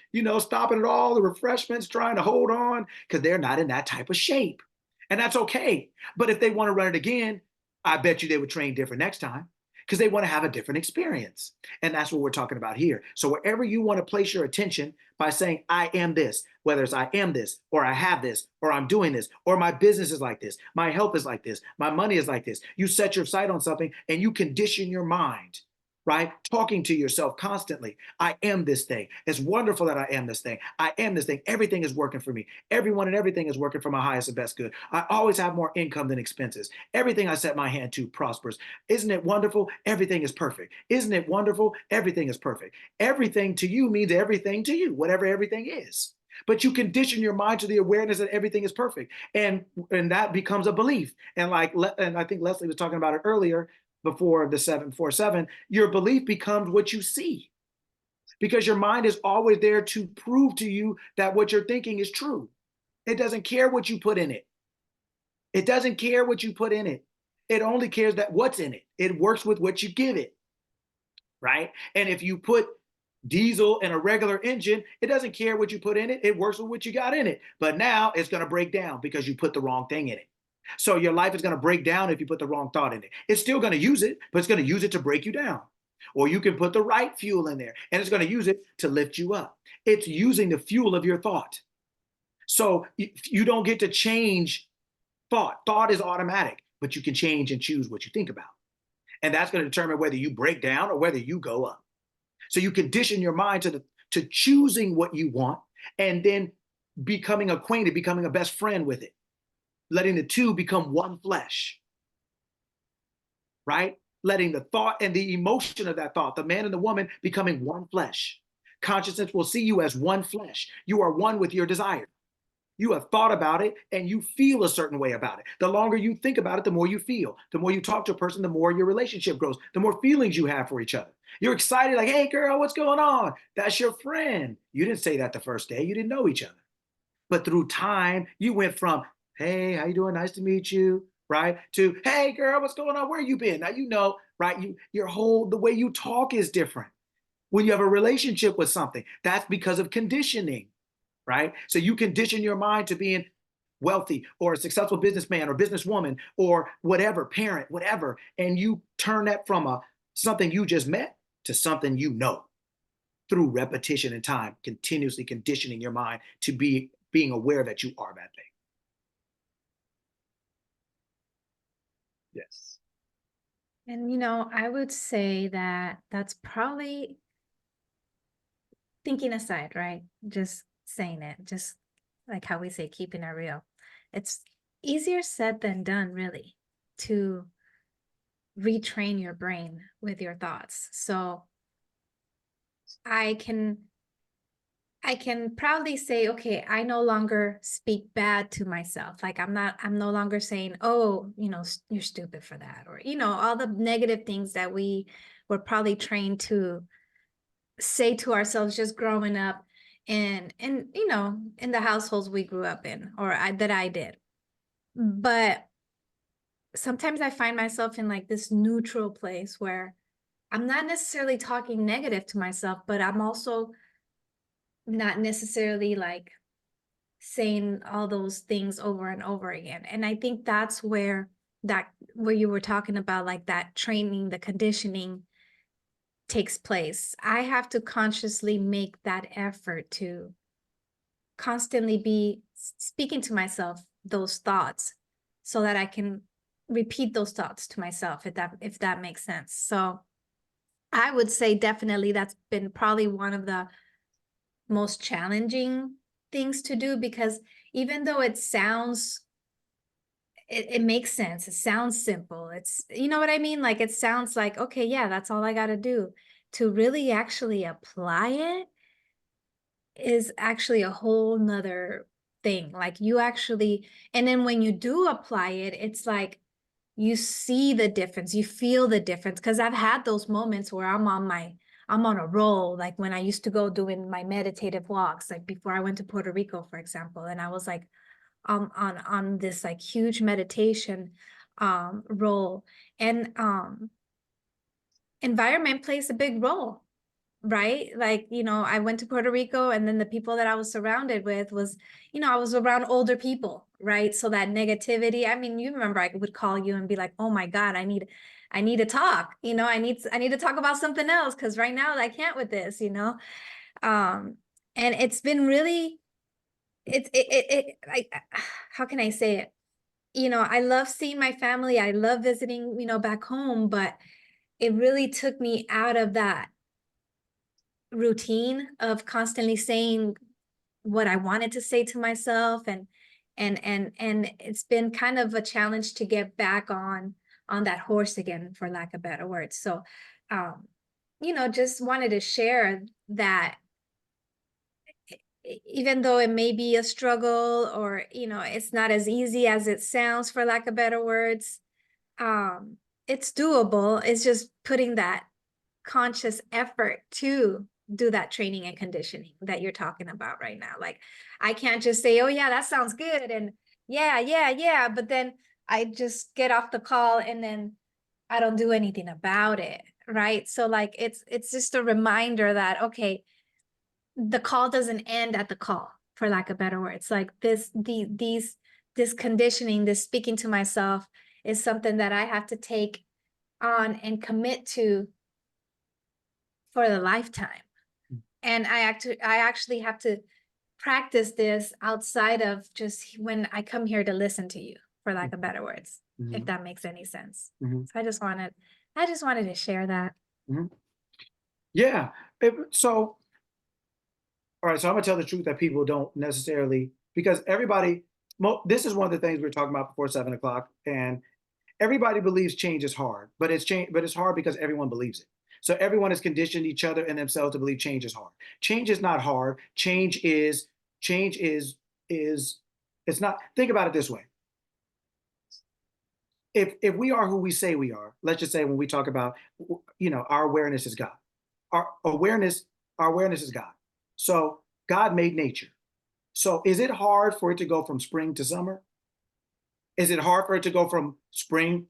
stopping at all the refreshments, trying to hold on because they're not in that type of shape. And that's okay. But if they want to run it again, I bet you they would train different next time because they want to have a different experience. And that's what we're talking about here. So wherever you want to place your attention by saying, I am this, whether it's I am this, or I have this, or I'm doing this, or my business is like this, my health is like this, my money is like this. You set your sight on something and you condition your mind, right? Talking to yourself constantly. I am this thing. It's wonderful that I am this thing. I am this thing. Everything is working for me. Everyone and everything is working for my highest and best good. I always have more income than expenses. Everything I set my hand to prospers. Isn't it wonderful? Everything is perfect. Isn't it wonderful? Everything is perfect. Everything to you means everything to you, whatever everything is. But you condition your mind to the awareness that everything is perfect, and that becomes a belief. And I think Leslie was talking about it earlier before the 747. Your belief becomes what you see, because your mind is always there to prove to you that what you're thinking is true. It doesn't care what you put in it. It doesn't care what you put in it. It only cares that what's in it. It works with what you give it, right? And if you put diesel in a regular engine, it doesn't care what you put in it. It works with what you got in it. But now it's going to break down because you put the wrong thing in it. So your life is going to break down if you put the wrong thought in it. It's still going to use it, but it's going to use it to break you down. Or you can put the right fuel in there and it's going to use it to lift you up. It's using the fuel of your thought. So you don't get to change thought. Thought is automatic, but you can change and choose what you think about. And that's going to determine whether you break down or whether you go up. So you condition your mind to choosing what you want and then becoming acquainted, becoming a best friend with it, letting the two become one flesh, right? Letting the thought and the emotion of that thought, the man and the woman, becoming one flesh. Consciousness will see you as one flesh. You are one with your desire. You have thought about it and you feel a certain way about it. The longer you think about it, the more you feel. The more you talk to a person, the more your relationship grows, the more feelings you have for each other. You're excited, like, hey, girl, what's going on? That's your friend. You didn't say that the first day. You didn't know each other. But through time, you went from, hey, how you doing? Nice to meet you, right? To, hey, girl, what's going on? Where you been? Now, right? The way you talk is different. When you have a relationship with something, that's because of conditioning. Right? So you condition your mind to being wealthy or a successful businessman or businesswoman or whatever, parent, whatever. And you turn that from something you just met to something you know through repetition and time, continuously conditioning your mind to being aware that you are that thing. Yes. And I would say that that's probably thinking aside, right? Just saying it, just like how we say keeping it real. It's easier said than done, really, to retrain your brain with your thoughts. So I can proudly say, okay, I no longer speak bad to myself. Like I'm no longer saying, oh, you're stupid for that, or, all the negative things that we were probably trained to say to ourselves just growing up in the households we grew up in, or that I did. But sometimes I find myself in like this neutral place where I'm not necessarily talking negative to myself, but I'm also not necessarily like saying all those things over and over again. And I think that's where you were talking about, like that training, the conditioning takes place. I have to consciously make that effort to constantly be speaking to myself those thoughts so that I can repeat those thoughts to myself, if that makes sense. So I would say definitely that's been probably one of the most challenging things to do, because even though it makes sense, it sounds simple, it's, you know what I mean? Like it sounds like, okay, yeah, that's all I got to do. To really actually apply it is actually a whole nother thing. Like you actually, and then when you do apply it, it's like you see the difference, you feel the difference. Because I've had those moments where I'm on a roll, like when I used to go doing my meditative walks, like before I went to Puerto Rico, for example, and I was like on this like huge meditation role. And environment plays a big role, right? Like, I went to Puerto Rico, and then the people that I was surrounded with was, I was around older people, right? So that negativity, I mean, you remember I would call you and be like, oh my God, I need to talk, I need to talk about something else, because right now I can't with this, and it's been really, like, how can I say it? I love seeing my family. I love visiting, back home, but it really took me out of that routine of constantly saying what I wanted to say to myself, and it's been kind of a challenge to get back on that horse again, for lack of better words. So just wanted to share that even though it may be a struggle, or it's not as easy as it sounds, for lack of better words, it's doable. It's just putting that conscious effort to do that training and conditioning that you're talking about right now. Like I can't just say, oh yeah, that sounds good, and yeah, but then I just get off the call and then I don't do anything about it, right? So like it's just a reminder that, okay, the call doesn't end at the call, for lack of better words. Like this conditioning, this speaking to myself, is something that I have to take on and commit to for the lifetime. And I actually have to practice this outside of just when I come here to listen to you, for lack of better words, if that makes any sense. So I just wanted to share that. Yeah. So, all right. So I'm gonna tell the truth that people don't necessarily, because this is one of the things we were talking about before 7 o'clock, and everybody believes change is hard, but it's hard because everyone believes it. So everyone has conditioned each other and themselves to believe change is hard. Change is not hard. Change is it's not. Think about it this way. If we are who we say we are, let's just say when we talk about, our awareness is God. Our awareness is God. So God made nature. So is it hard for it to go from spring to summer? Is it hard for it to go from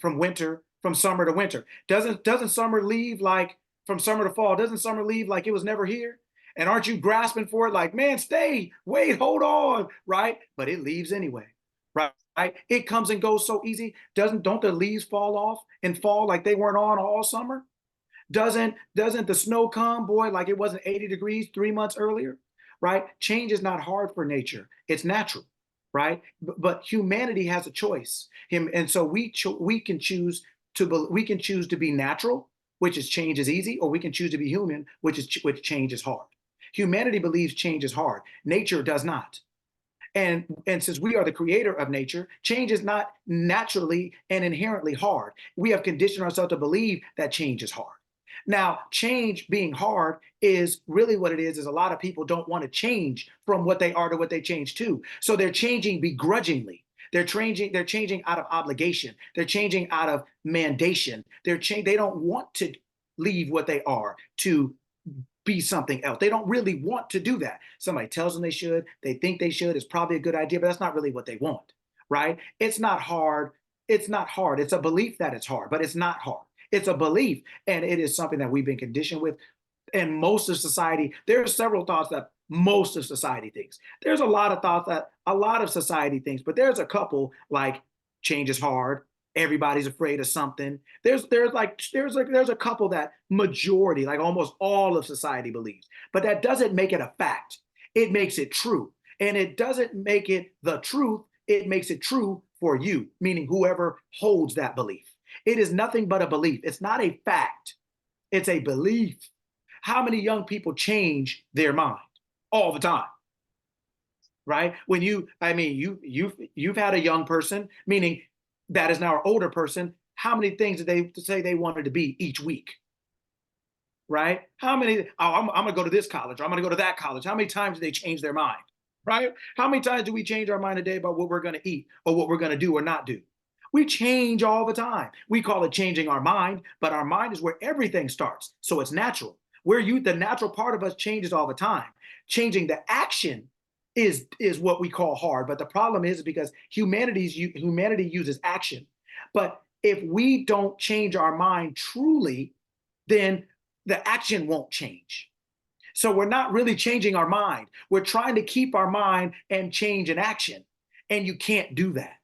winter, from summer to winter? Doesn't summer leave like from summer to fall? Doesn't summer leave like it was never here? And aren't you grasping for it like, man, stay, wait, hold on, right? But it leaves anyway, right? It comes and goes so easy. Don't the leaves fall off and fall like they weren't on all summer? Doesn't the snow come, boy, like it wasn't 80 degrees 3 months earlier, right? Change is not hard for nature. It's natural, right? But humanity has a choice. And so we can choose to be natural, which is change is easy, or we can choose to be human, which change is hard. Humanity believes change is hard. Nature does not. And since we are the creator of nature, change is not naturally and inherently hard. We have conditioned ourselves to believe that change is hard. Now, change being hard is really what it is a lot of people don't want to change from what they are to what they change to. So they're changing begrudgingly. They're changing out of obligation. They're changing out of mandation. They don't want to leave what they are to be something else. They don't really want to do that. Somebody tells them they should, they think they should, it's probably a good idea, but that's not really what they want, right? It's not hard. It's not hard. It's a belief that it's hard, but it's not hard. It's a belief, and it is something that we've been conditioned with. And most of society, there are several thoughts that most of society thinks. There's a lot of thoughts that a lot of society thinks, but there's a couple like change is hard. Everybody's afraid of something. There's a couple that majority, like almost all of society believes, but that doesn't make it a fact. It makes it true, and it doesn't make it the truth. It makes it true for you, meaning whoever holds that belief. It is nothing but a belief. It's not a fact. It's a belief. How many young people change their mind all the time? Right? When you've had a young person, meaning that is now an older person. How many things did they say they wanted to be each week? Right? How many? Oh, I'm going to go to this college. Or I'm going to go to that college. How many times did they change their mind? Right? How many times do we change our mind a day about what we're going to eat or what we're going to do or not do? We change all the time. We call it changing our mind, but our mind is where everything starts. So it's natural. The natural part of us changes all the time. Changing the action is what we call hard. But the problem is because humanity uses action. But if we don't change our mind truly, then the action won't change. So we're not really changing our mind. We're trying to keep our mind and change an action. And you can't do that.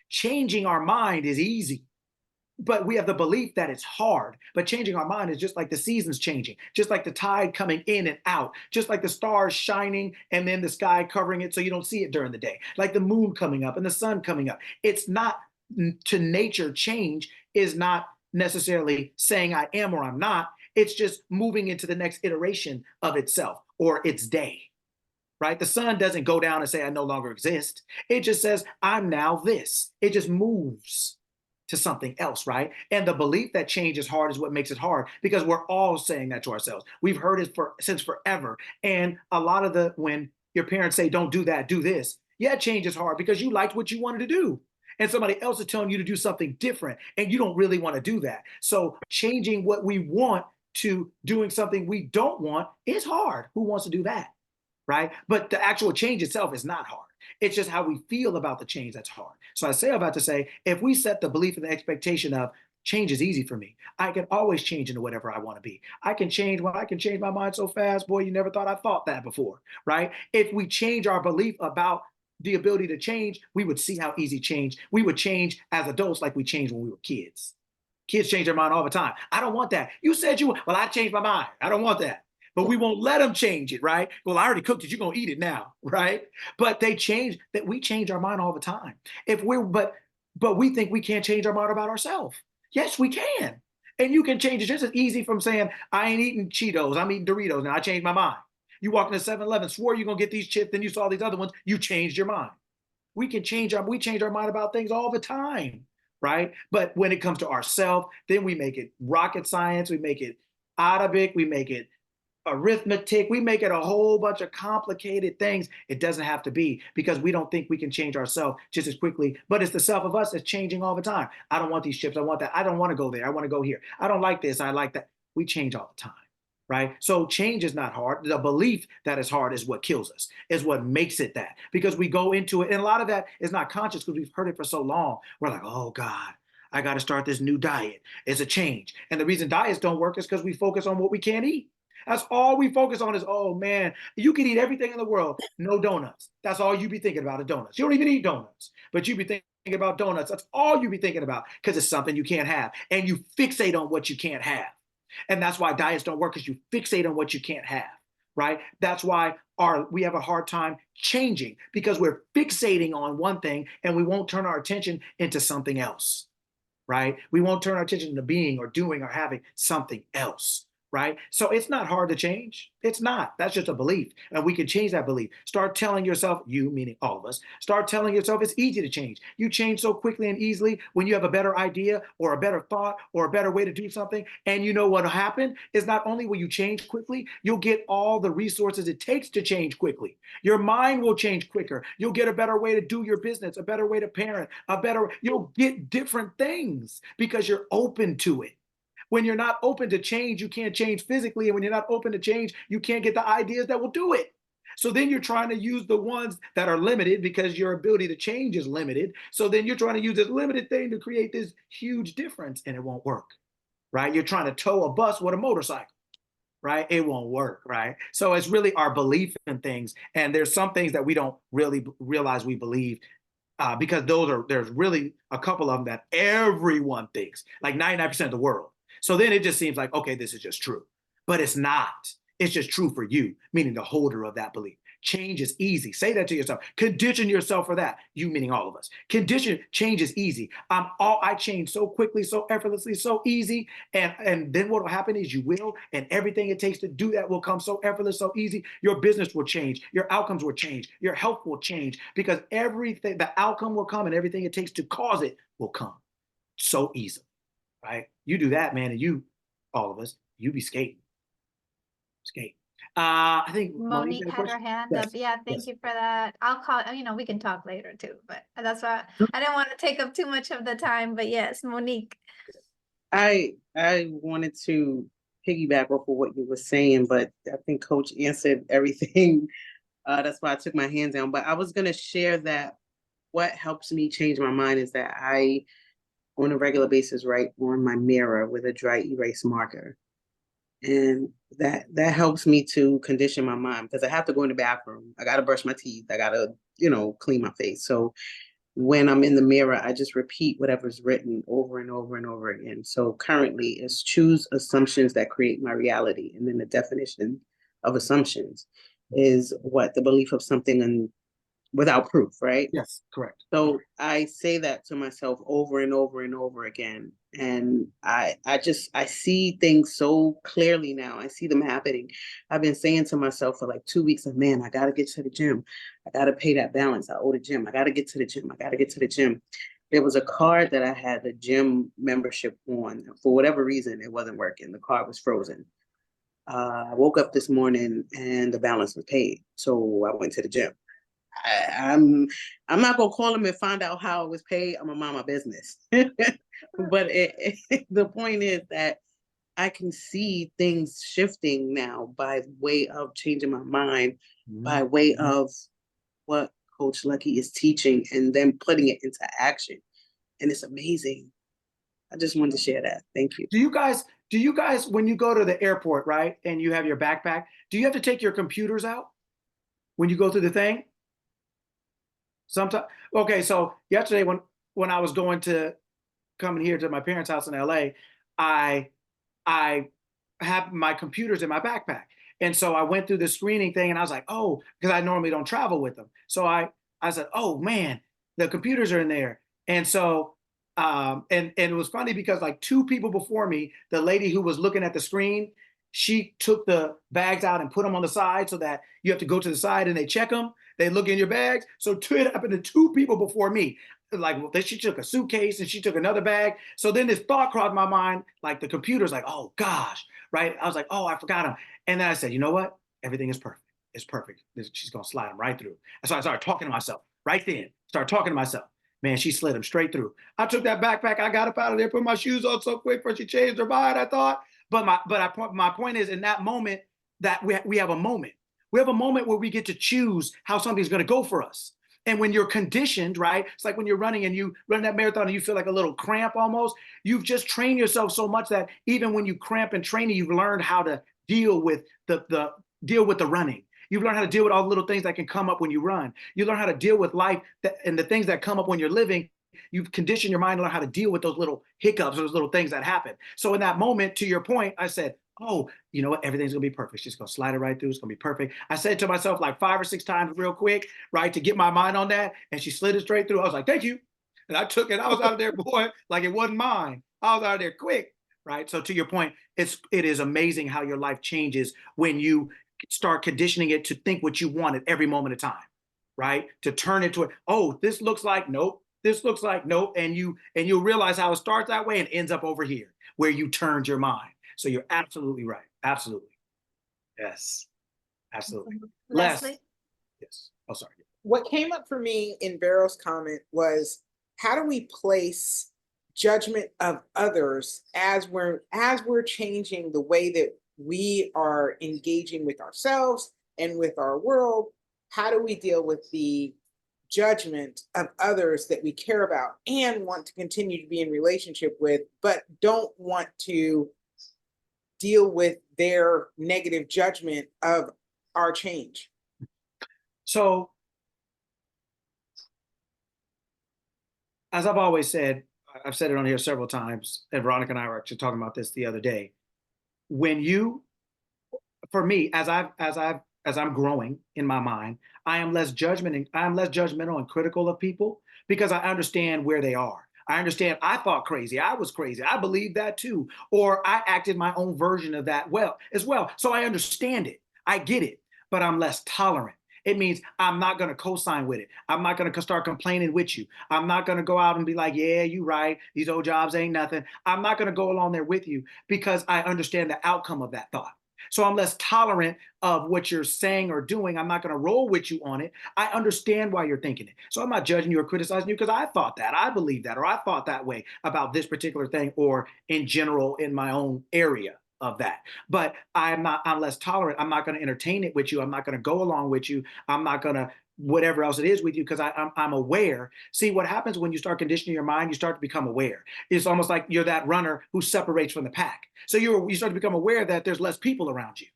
Changing our mind is easy, but we have the belief that it's hard. But changing our mind is just like the seasons changing, just like the tide coming in and out, just like the stars shining and then the sky covering it so you don't see it during the day, like the moon coming up and the sun coming up. It's not to nature. Change is not necessarily saying I am or I'm not. It's just moving into the next iteration of itself or its day. Right? The sun doesn't go down and say, I no longer exist. It just says, I'm now this. It just moves to something else, right? And the belief that change is hard is what makes it hard because we're all saying that to ourselves. We've heard it since forever. And a lot of when your parents say, don't do that, do this. Yeah, change is hard because you liked what you wanted to do. And somebody else is telling you to do something different and you don't really want to do that. So changing what we want to doing something we don't want is hard. Who wants to do that? Right? But the actual change itself is not hard. It's just how we feel about the change that's hard. So I'm about to say, if we set the belief and the expectation of change is easy for me, I can always change into whatever I want to be. I can change my mind so fast, boy, you never thought I thought that before, right? If we change our belief about the ability to change, we would see how easy change. We would change as adults like we changed when we were kids. Kids change their mind all the time. I don't want that. You said well, I changed my mind. I don't want that. But we won't let them change it, right? Well, I already cooked it. You're gonna eat it now, right? But we change our mind all the time. But we think we can't change our mind about ourselves. Yes, we can. And you can change it just as easy from saying, I ain't eating Cheetos, I'm eating Doritos now. I changed my mind. You walked into 7-Eleven, swore you're gonna get these chips, then you saw these other ones, you changed your mind. We change our mind about things all the time, right? But when it comes to ourselves, then we make it rocket science, we make it Arabic, we make it arithmetic, we make it a whole bunch of complicated things. It doesn't have to be because we don't think we can change ourselves just as quickly, but it's the self of us that's changing all the time. I don't want these chips, I want that. I don't want to go there, I want to go here. I don't like this, I like that. We change all the time, right? So change is not hard. The belief that it's hard is what kills us, is what makes it that, because we go into it, and a lot of that is not conscious because we've heard it for so long. We're like, oh God, I got to start this new diet. It's a change. And the reason diets don't work is because we focus on what we can't eat. That's all we focus on is, oh man, you can eat everything in the world, no donuts. That's all you be thinking about is donuts. You don't even eat donuts, but you be thinking about donuts. That's all you be thinking about because it's something you can't have. And you fixate on what you can't have. And that's why diets don't work, because you fixate on what you can't have, right? That's why we have a hard time changing, because we're fixating on one thing and we won't turn our attention into something else, right? We won't turn our attention to being or doing or having something else. right? So it's not hard to change. It's not. That's just a belief. And we can change that belief. Start telling yourself, you meaning all of us, start telling yourself it's easy to change. You change so quickly and easily when you have a better idea or a better thought or a better way to do something. And you know what will happen is not only will you change quickly, you'll get all the resources it takes to change quickly. Your mind will change quicker. You'll get a better way to do your business, a better way to parent, you'll get different things because you're open to it. When you're not open to change, you can't change physically. And when you're not open to change, you can't get the ideas that will do it. So then you're trying to use the ones that are limited because your ability to change is limited. So then you're trying to use this limited thing to create this huge difference and it won't work, right? You're trying to tow a bus with a motorcycle, right? It won't work, right? So it's really our belief in things. And there's some things that we don't really realize we believe because there's really a couple of them that everyone thinks, like 99% of the world. So then it just seems like, okay, this is just true. But it's not. It's just true for you, meaning the holder of that belief. Change is easy. Say that to yourself. Condition yourself for that. You meaning all of us. Change is easy. I change so quickly, so effortlessly, so easy. And then what will happen is you will, and everything it takes to do that will come so effortless, so easy. Your business will change. Your outcomes will change. Your health will change because everything, the outcome will come and everything it takes to cause it will come so easily, right? You do that, man, and all of us, you be skating. Skate. I think Monique had her hand up. Yeah, thank you for that. I'll call, we can talk later too, but that's why I didn't want to take up too much of the time. But yes, Monique. I wanted to piggyback off of what you were saying, but I think Coach answered everything. That's why I took my hands down. But I was going to share that what helps me change my mind is that I, on a regular basis, write on my mirror with a dry erase marker. And that helps me to condition my mind because I have to go in the bathroom. I got to brush my teeth. I got to, clean my face. So when I'm in the mirror, I just repeat whatever's written over and over and over again. So currently it's choose assumptions that create my reality. And then the definition of assumptions is what the belief of something without proof, right? Yes, correct. So I say that to myself over and over and over again. And I see things so clearly now. I see them happening. I've been saying to myself for like 2 weeks, man, I got to get to the gym. I got to pay that balance. I owe the gym. I got to get to the gym. I got to get to the gym. There was a card that I had the gym membership on. For whatever reason, it wasn't working. The card was frozen. I woke up this morning and the balance was paid. So I went to the gym. I'm not gonna call him and find out how it was paid. I'm gonna mind my business. But the point is that I can see things shifting now by way of changing my mind, by way of what Coach Lucky is teaching, and then putting it into action. And it's amazing. I just wanted to share that. Thank you. Do you guys, when you go to the airport, right, and you have your backpack, do you have to take your computers out when you go through the thing? Sometimes. Okay, so yesterday when I was coming here to my parents' house in LA, I have my computers in my backpack. And so I went through the screening thing and I was like, oh, because I normally don't travel with them. So I said, oh man, the computers are in there. And so and it was funny because like 2 people before me, the lady who was looking at the screen, she took the bags out and put them on the side so that you have to go to the side and they check them. They look in your bags. So it happened to 2 people before me. Like she took a suitcase and she took another bag. So then this thought crossed my mind, like the computer's like, oh gosh, right? I was like, oh, I forgot them. And then I said, you know what? Everything is perfect. It's perfect. She's gonna slide them right through. And so I started talking to myself right then. Started talking to myself. Man, she slid them straight through. I took that backpack. I got up out of there, put my shoes on so quick before she changed her mind. I thought, but my point is, in that moment, that we have a moment. We have a moment where we get to choose how something's going to go for us. And when you're conditioned, right? It's like when you're running and you run that marathon and you feel like a little cramp almost. You've just trained yourself so much that even when you cramp and training, you've learned how to deal with the running. You've learned how to deal with all the little things that can come up when you run. You learn how to deal with life and the things that come up when you're living. You've conditioned your mind to learn how to deal with those little hiccups, those little things that happen. So in that moment, to your point, I said, oh, you know what? Everything's gonna be perfect. She's gonna slide it right through. It's gonna be perfect. I said to myself like 5 or 6 times real quick, right, to get my mind on that. And she slid it straight through. I was like, thank you. And I took it. I was out of there, boy, like it wasn't mine. I was out of there quick. right? So to your point, it is amazing how your life changes when you start conditioning it to think what you want at every moment of time, right? To turn it to, oh, this looks like nope, this looks like nope, and you'll realize how it starts that way and ends up over here where you turned your mind. So you're absolutely right. Absolutely. Yes. Absolutely. Leslie? Yes. Oh, sorry. What came up for me in Vero's comment was, how do we place judgment of others as we're changing the way that we are engaging with ourselves and with our world? How do we deal with the judgment of others that we care about and want to continue to be in relationship with, but don't want to deal with their negative judgment of our change? So, as I've always said, I've said it on here several times, and Veronica and I were actually talking about this the other day. When you, for me, as I'm growing in my mind, I am less judgmental and critical of people because I understand where they are. I understand I thought crazy. I was crazy. I believed that too. Or I acted my own version of that as well. So I understand it. I get it, but I'm less tolerant. It means I'm not going to co-sign with it. I'm not going to start complaining with you. I'm not going to go out and be like, yeah, you right. These old jobs ain't nothing. I'm not going to go along there with you because I understand the outcome of that thought. So I'm less tolerant of what you're saying or doing. I'm not going to roll with you on it. I understand why you're thinking it. So I'm not judging you or criticizing you because I thought that, I believe that, or I thought that way about this particular thing, or in general in my own area of that. But I'm less tolerant. I'm not going to entertain it with you. I'm not going to go along with you. I'm not going to whatever else it is with you because I'm aware. See, what happens when you start conditioning your mind, you start to become aware. It's almost like you're that runner who separates from the pack. So you start to become aware that there's less people around you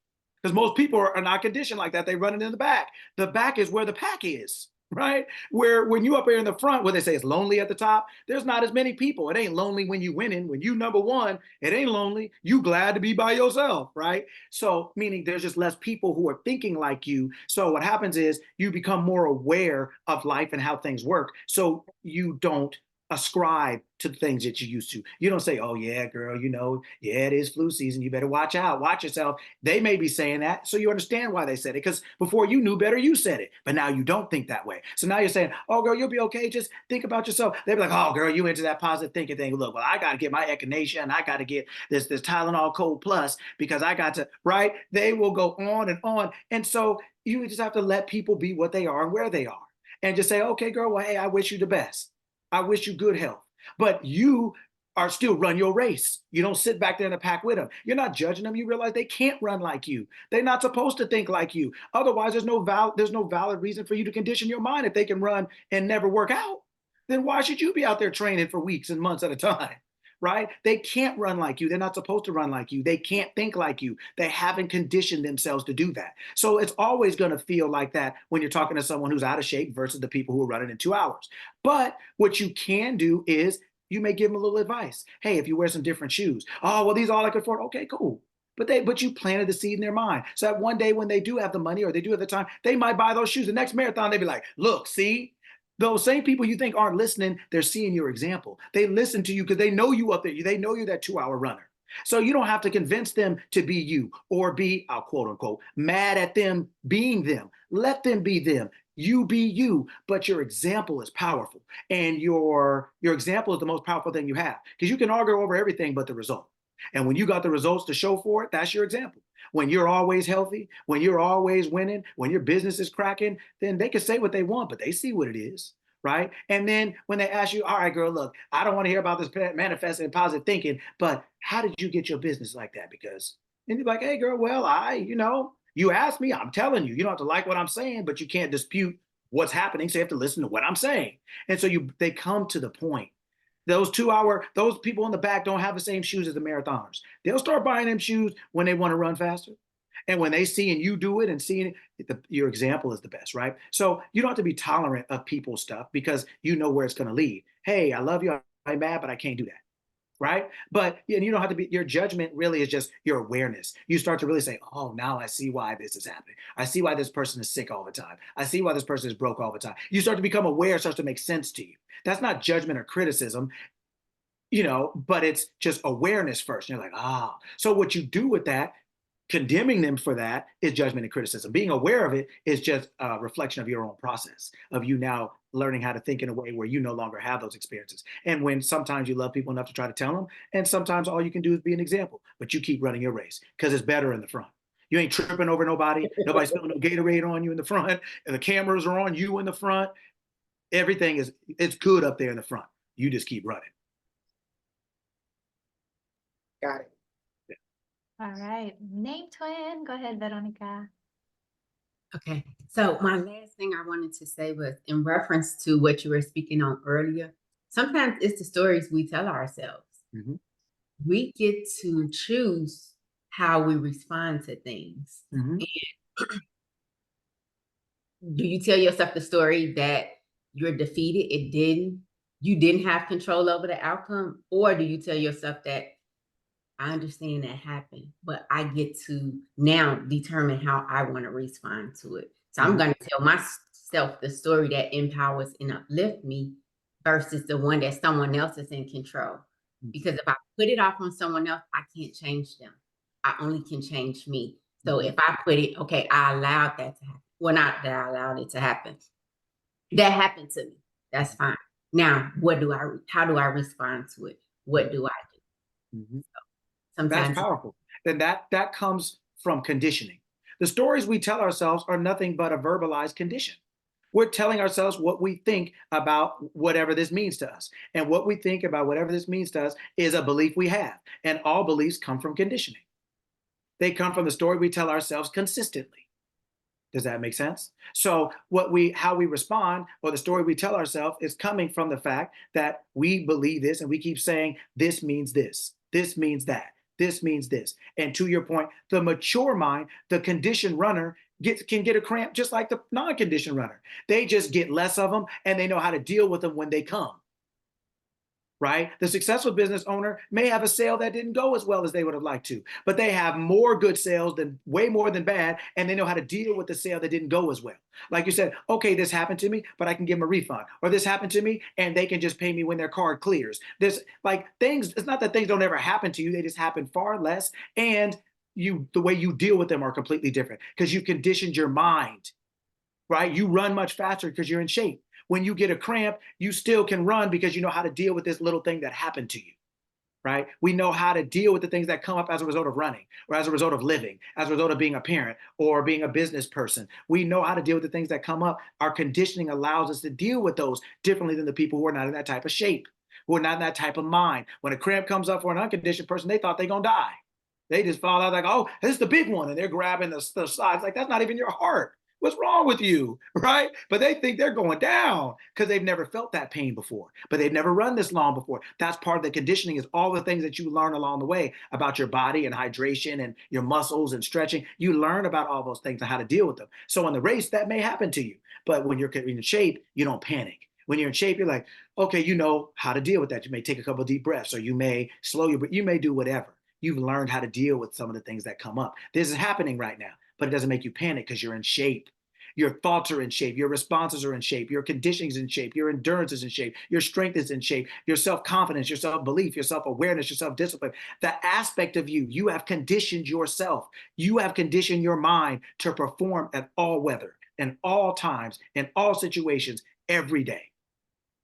because most people are not conditioned like that. They run it in the back. The back is where the pack is. Right? Where when you up here in the front, where they say it's lonely at the top, there's not as many people. It ain't lonely when you winning. When you number one, it ain't lonely. You glad to be by yourself, right? So meaning there's just less people who are thinking like you. So what happens is you become more aware of life and how things work. So you don't ascribe to the things that you used to. You don't say, oh yeah, girl, yeah, it is flu season. You better watch out, watch yourself. They may be saying that. So you understand why they said it. Because before you knew better, you said it. But now you don't think that way. So now you're saying, oh girl, you'll be okay. Just think about yourself. They'd be like, oh girl, you into that positive thinking thing. Look, well, I got to get my echinacea and I got to get this Tylenol Cold Plus because I got to, right? They will go on and on. And so you just have to let people be what they are and where they are. And just say, okay, girl, well, hey, I wish you the best. I wish you good health. But you are still run your race. You don't sit back there in the pack with them. You're not judging them. You realize they can't run like you. They're not supposed to think like you. Otherwise, there's no valid reason for you to condition your mind if they can run and never work out. Then why should you be out there training for weeks and months at a time? Right? They can't run like you. They're not supposed to run like you. They can't think like you. They haven't conditioned themselves to do that. So it's always going to feel like that when you're talking to someone who's out of shape versus the people who are running in 2 hours. But what you can do is you may give them a little advice. Hey, if you wear some different shoes, oh, well, these are all I can afford. Okay, cool. But you planted the seed in their mind. So that one day when they do have the money or they do have the time, they might buy those shoes. The next marathon, they'd be like, look, see, those same people you think aren't listening, they're seeing your example. They listen to you because they know you up there. They know you're that 2-hour runner. So you don't have to convince them to be you or be, I'll quote unquote, mad at them being them. Let them be them. You be you, but your example is powerful. And your example is the most powerful thing you have because you can argue over everything but the result. And when you got the results to show for it, that's your example. When you're always healthy, when you're always winning, when your business is cracking, then they can say what they want, but they see what it is, right? And then when they ask you, all right, girl, look, I don't want to hear about this manifesting and positive thinking, but how did you get your business like that? Because, and you're like, hey, girl, well, you asked me, I'm telling you, you don't have to like what I'm saying, but you can't dispute what's happening. So you have to listen to what I'm saying. And so they come to the point. Those people in the back don't have the same shoes as the marathoners. They'll start buying them shoes when they want to run faster. And when they see and you do it and seeing it, your example is the best, right? So you don't have to be tolerant of people's stuff because you know where it's going to lead. Hey, I love you. I'm mad, but I can't do that. Right. But you don't have to be, your judgment really is just your awareness. You start to really say, oh, now I see why this is happening. I see why this person is sick all the time. I see why this person is broke all the time. You start to become aware, it starts to make sense to you. That's not judgment or criticism. but it's just awareness first. You're like, so what you do with that, condemning them for that, is judgment and criticism. Being aware of it is just a reflection of your own process, of you now learning how to think in a way where you no longer have those experiences. And when sometimes you love people enough to try to tell them, and sometimes all you can do is be an example, but you keep running your race because it's better in the front. You ain't tripping over nobody. Nobody's spilling no Gatorade on you in the front, and the cameras are on you in the front. It's good up there in the front. You just keep running. Got it. All right. Name twin. Go ahead, Veronica. Okay, so my last thing I wanted to say was in reference to what you were speaking on earlier. Sometimes it's the stories we tell ourselves. Mm-hmm. We get to choose how we respond to things. Mm-hmm. Do you tell yourself the story that you're defeated, you didn't have control over the outcome? Or do you tell yourself that I understand that happened, but I get to now determine how I want to respond to it. So I'm going to tell myself the story that empowers and uplifts me versus the one that someone else is in control. Because if I put it off on someone else, I can't change them. I only can change me. So if I put it, okay, I allowed that to happen. Well, not that I allowed it to happen. That happened to me. That's fine. Now, how do I respond to it? What do I do? Mm-hmm. Sometimes that's powerful. Then that comes from conditioning. The stories we tell ourselves are nothing but a verbalized condition. We're telling ourselves what we think about whatever this means to us. And what we think about whatever this means to us is a belief we have. And all beliefs come from conditioning. They come from the story we tell ourselves consistently. Does that make sense? So how we respond, or the story we tell ourselves, is coming from the fact that we believe this and we keep saying, this means this, this means that, this means this. And to your point, the mature mind, the conditioned runner, can get a cramp just like the non-conditioned runner. They just get less of them and they know how to deal with them when they come. Right? The successful business owner may have a sale that didn't go as well as they would have liked to, but they have more good sales than way more than bad, and they know how to deal with the sale that didn't go as well. Like you said, okay, this happened to me, but I can give them a refund, or this happened to me and they can just pay me when their card clears. There's like things, it's not that things don't ever happen to you, they just happen far less, and the way you deal with them are completely different because you've conditioned your mind, right? You run much faster because you're in shape. When you get a cramp, you still can run because you know how to deal with this little thing that happened to you, right? We know how to deal with the things that come up as a result of running, or as a result of living, as a result of being a parent or being a business person. We know how to deal with the things that come up. Our conditioning allows us to deal with those differently than the people who are not in that type of shape, who are not in that type of mind. When a cramp comes up for an unconditioned person, they thought they're going to die. They just fall out like, oh, this is the big one. And they're grabbing the sides like, that's not even your heart. What's wrong with you, right? But they think they're going down because they've never felt that pain before, but they've never run this long before. That's part of the conditioning, is all the things that you learn along the way about your body and hydration and your muscles and stretching. You learn about all those things and how to deal with them. So in the race, that may happen to you, but when you're in shape, you don't panic. When you're in shape, you're like, okay, you know how to deal with that. You may take a couple of deep breaths, or you may slow your breath. You may do whatever. You've learned how to deal with some of the things that come up. This is happening right now, but it doesn't make you panic because you're in shape. Your thoughts are in shape. Your responses are in shape. Your conditioning is in shape. Your endurance is in shape. Your strength is in shape. Your self-confidence, your self-belief, your self-awareness, your self-discipline. The aspect of you have conditioned yourself. You have conditioned your mind to perform at all weather, in all times, in all situations, every day,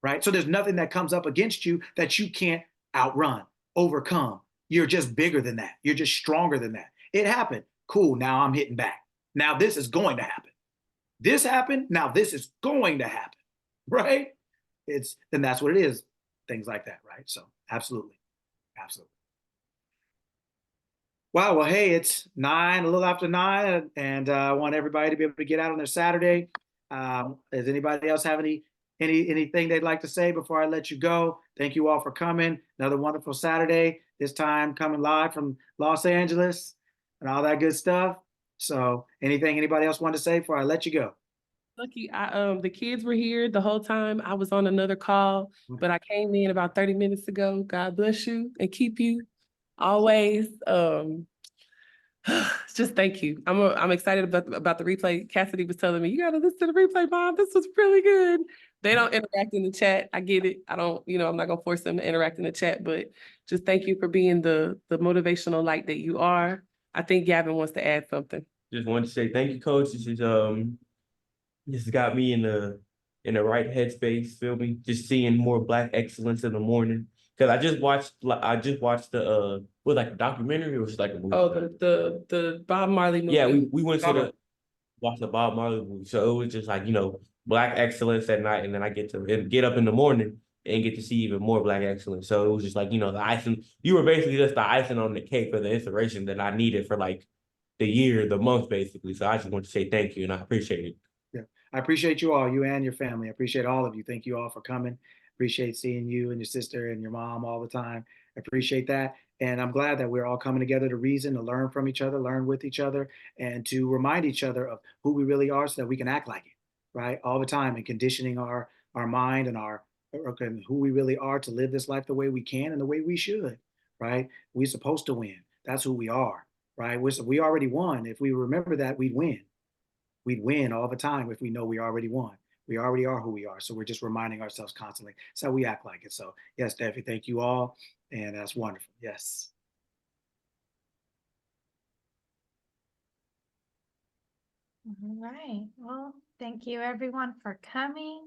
right? So there's nothing that comes up against you that you can't outrun, overcome. You're just bigger than that. You're just stronger than that. It happened. Cool. Now I'm hitting back. Now this is going to happen. This happened. Now this is going to happen, right? Then that's what it is. Things like that, right? So absolutely. Absolutely. Wow. Well, hey, it's 9, a little after 9, and I want everybody to be able to get out on their Saturday. Does anybody else have anything they'd like to say before I let you go? Thank you all for coming. Another wonderful Saturday, this time coming live from Los Angeles and all that good stuff. So anything anybody else want to say before I let you go? Lucky, the kids were here the whole time. I was on another call, but I came in about 30 minutes ago. God bless you and keep you always. Just thank you. I'm excited about the replay. Cassidy was telling me, you got to listen to the replay, Mom. This was really good. They don't interact in the chat. I get it. I don't, I'm not gonna force them to interact in the chat, but just thank you for being the motivational light that you are. I think Gavin wants to add something. Just wanted to say thank you, coach. This has got me in the right headspace. Feel me? Just seeing more Black excellence in the morning. Cause I just watched the was like a documentary or was it like a movie? Oh, the Bob Marley movie. Yeah, we went to watch the Bob Marley movie. So it was just like, Black excellence at night, and then I get to get up in the morning and get to see even more Black excellence. So it was just like, the icing. You were basically just the icing on the cake for the inspiration that I needed for like the year, the month, basically. So I just want to say thank you, and I appreciate it. Yeah, I appreciate you all, you and your family. I appreciate all of you. Thank you all for coming. Appreciate seeing you and your sister and your mom all the time. I appreciate that. And I'm glad that we're all coming together to reason, to learn from each other, learn with each other, and to remind each other of who we really are so that we can act like it, right? All the time, and conditioning our mind and who we really are to live this life the way we can and the way we should, right? We're supposed to win. That's who we are, right? We already won. If we remember that, we'd win. We'd win all the time if we know we already won. We already are who we are. So we're just reminding ourselves constantly. So we act like it. So yes, Debbie, thank you all. And that's wonderful. Yes. All right. Well, thank you everyone for coming.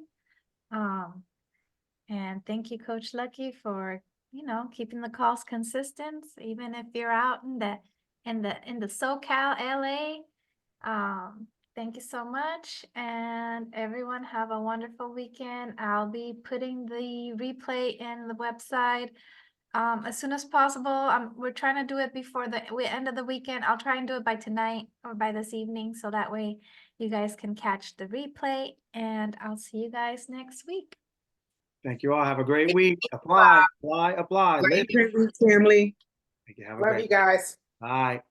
And thank you, Coach Lucky, for, keeping the calls consistent, even if you're out in the SoCal, LA. Thank you so much, and everyone have a wonderful weekend. I'll be putting the replay in the website as soon as possible. We're trying to do it before the end of the weekend. I'll try and do it by tonight or by this evening, so that way you guys can catch the replay, and I'll see you guys next week. Thank you all. Have a great week. Apply. Live. Great week, family. Thank you. Have a Love great you guys. Bye.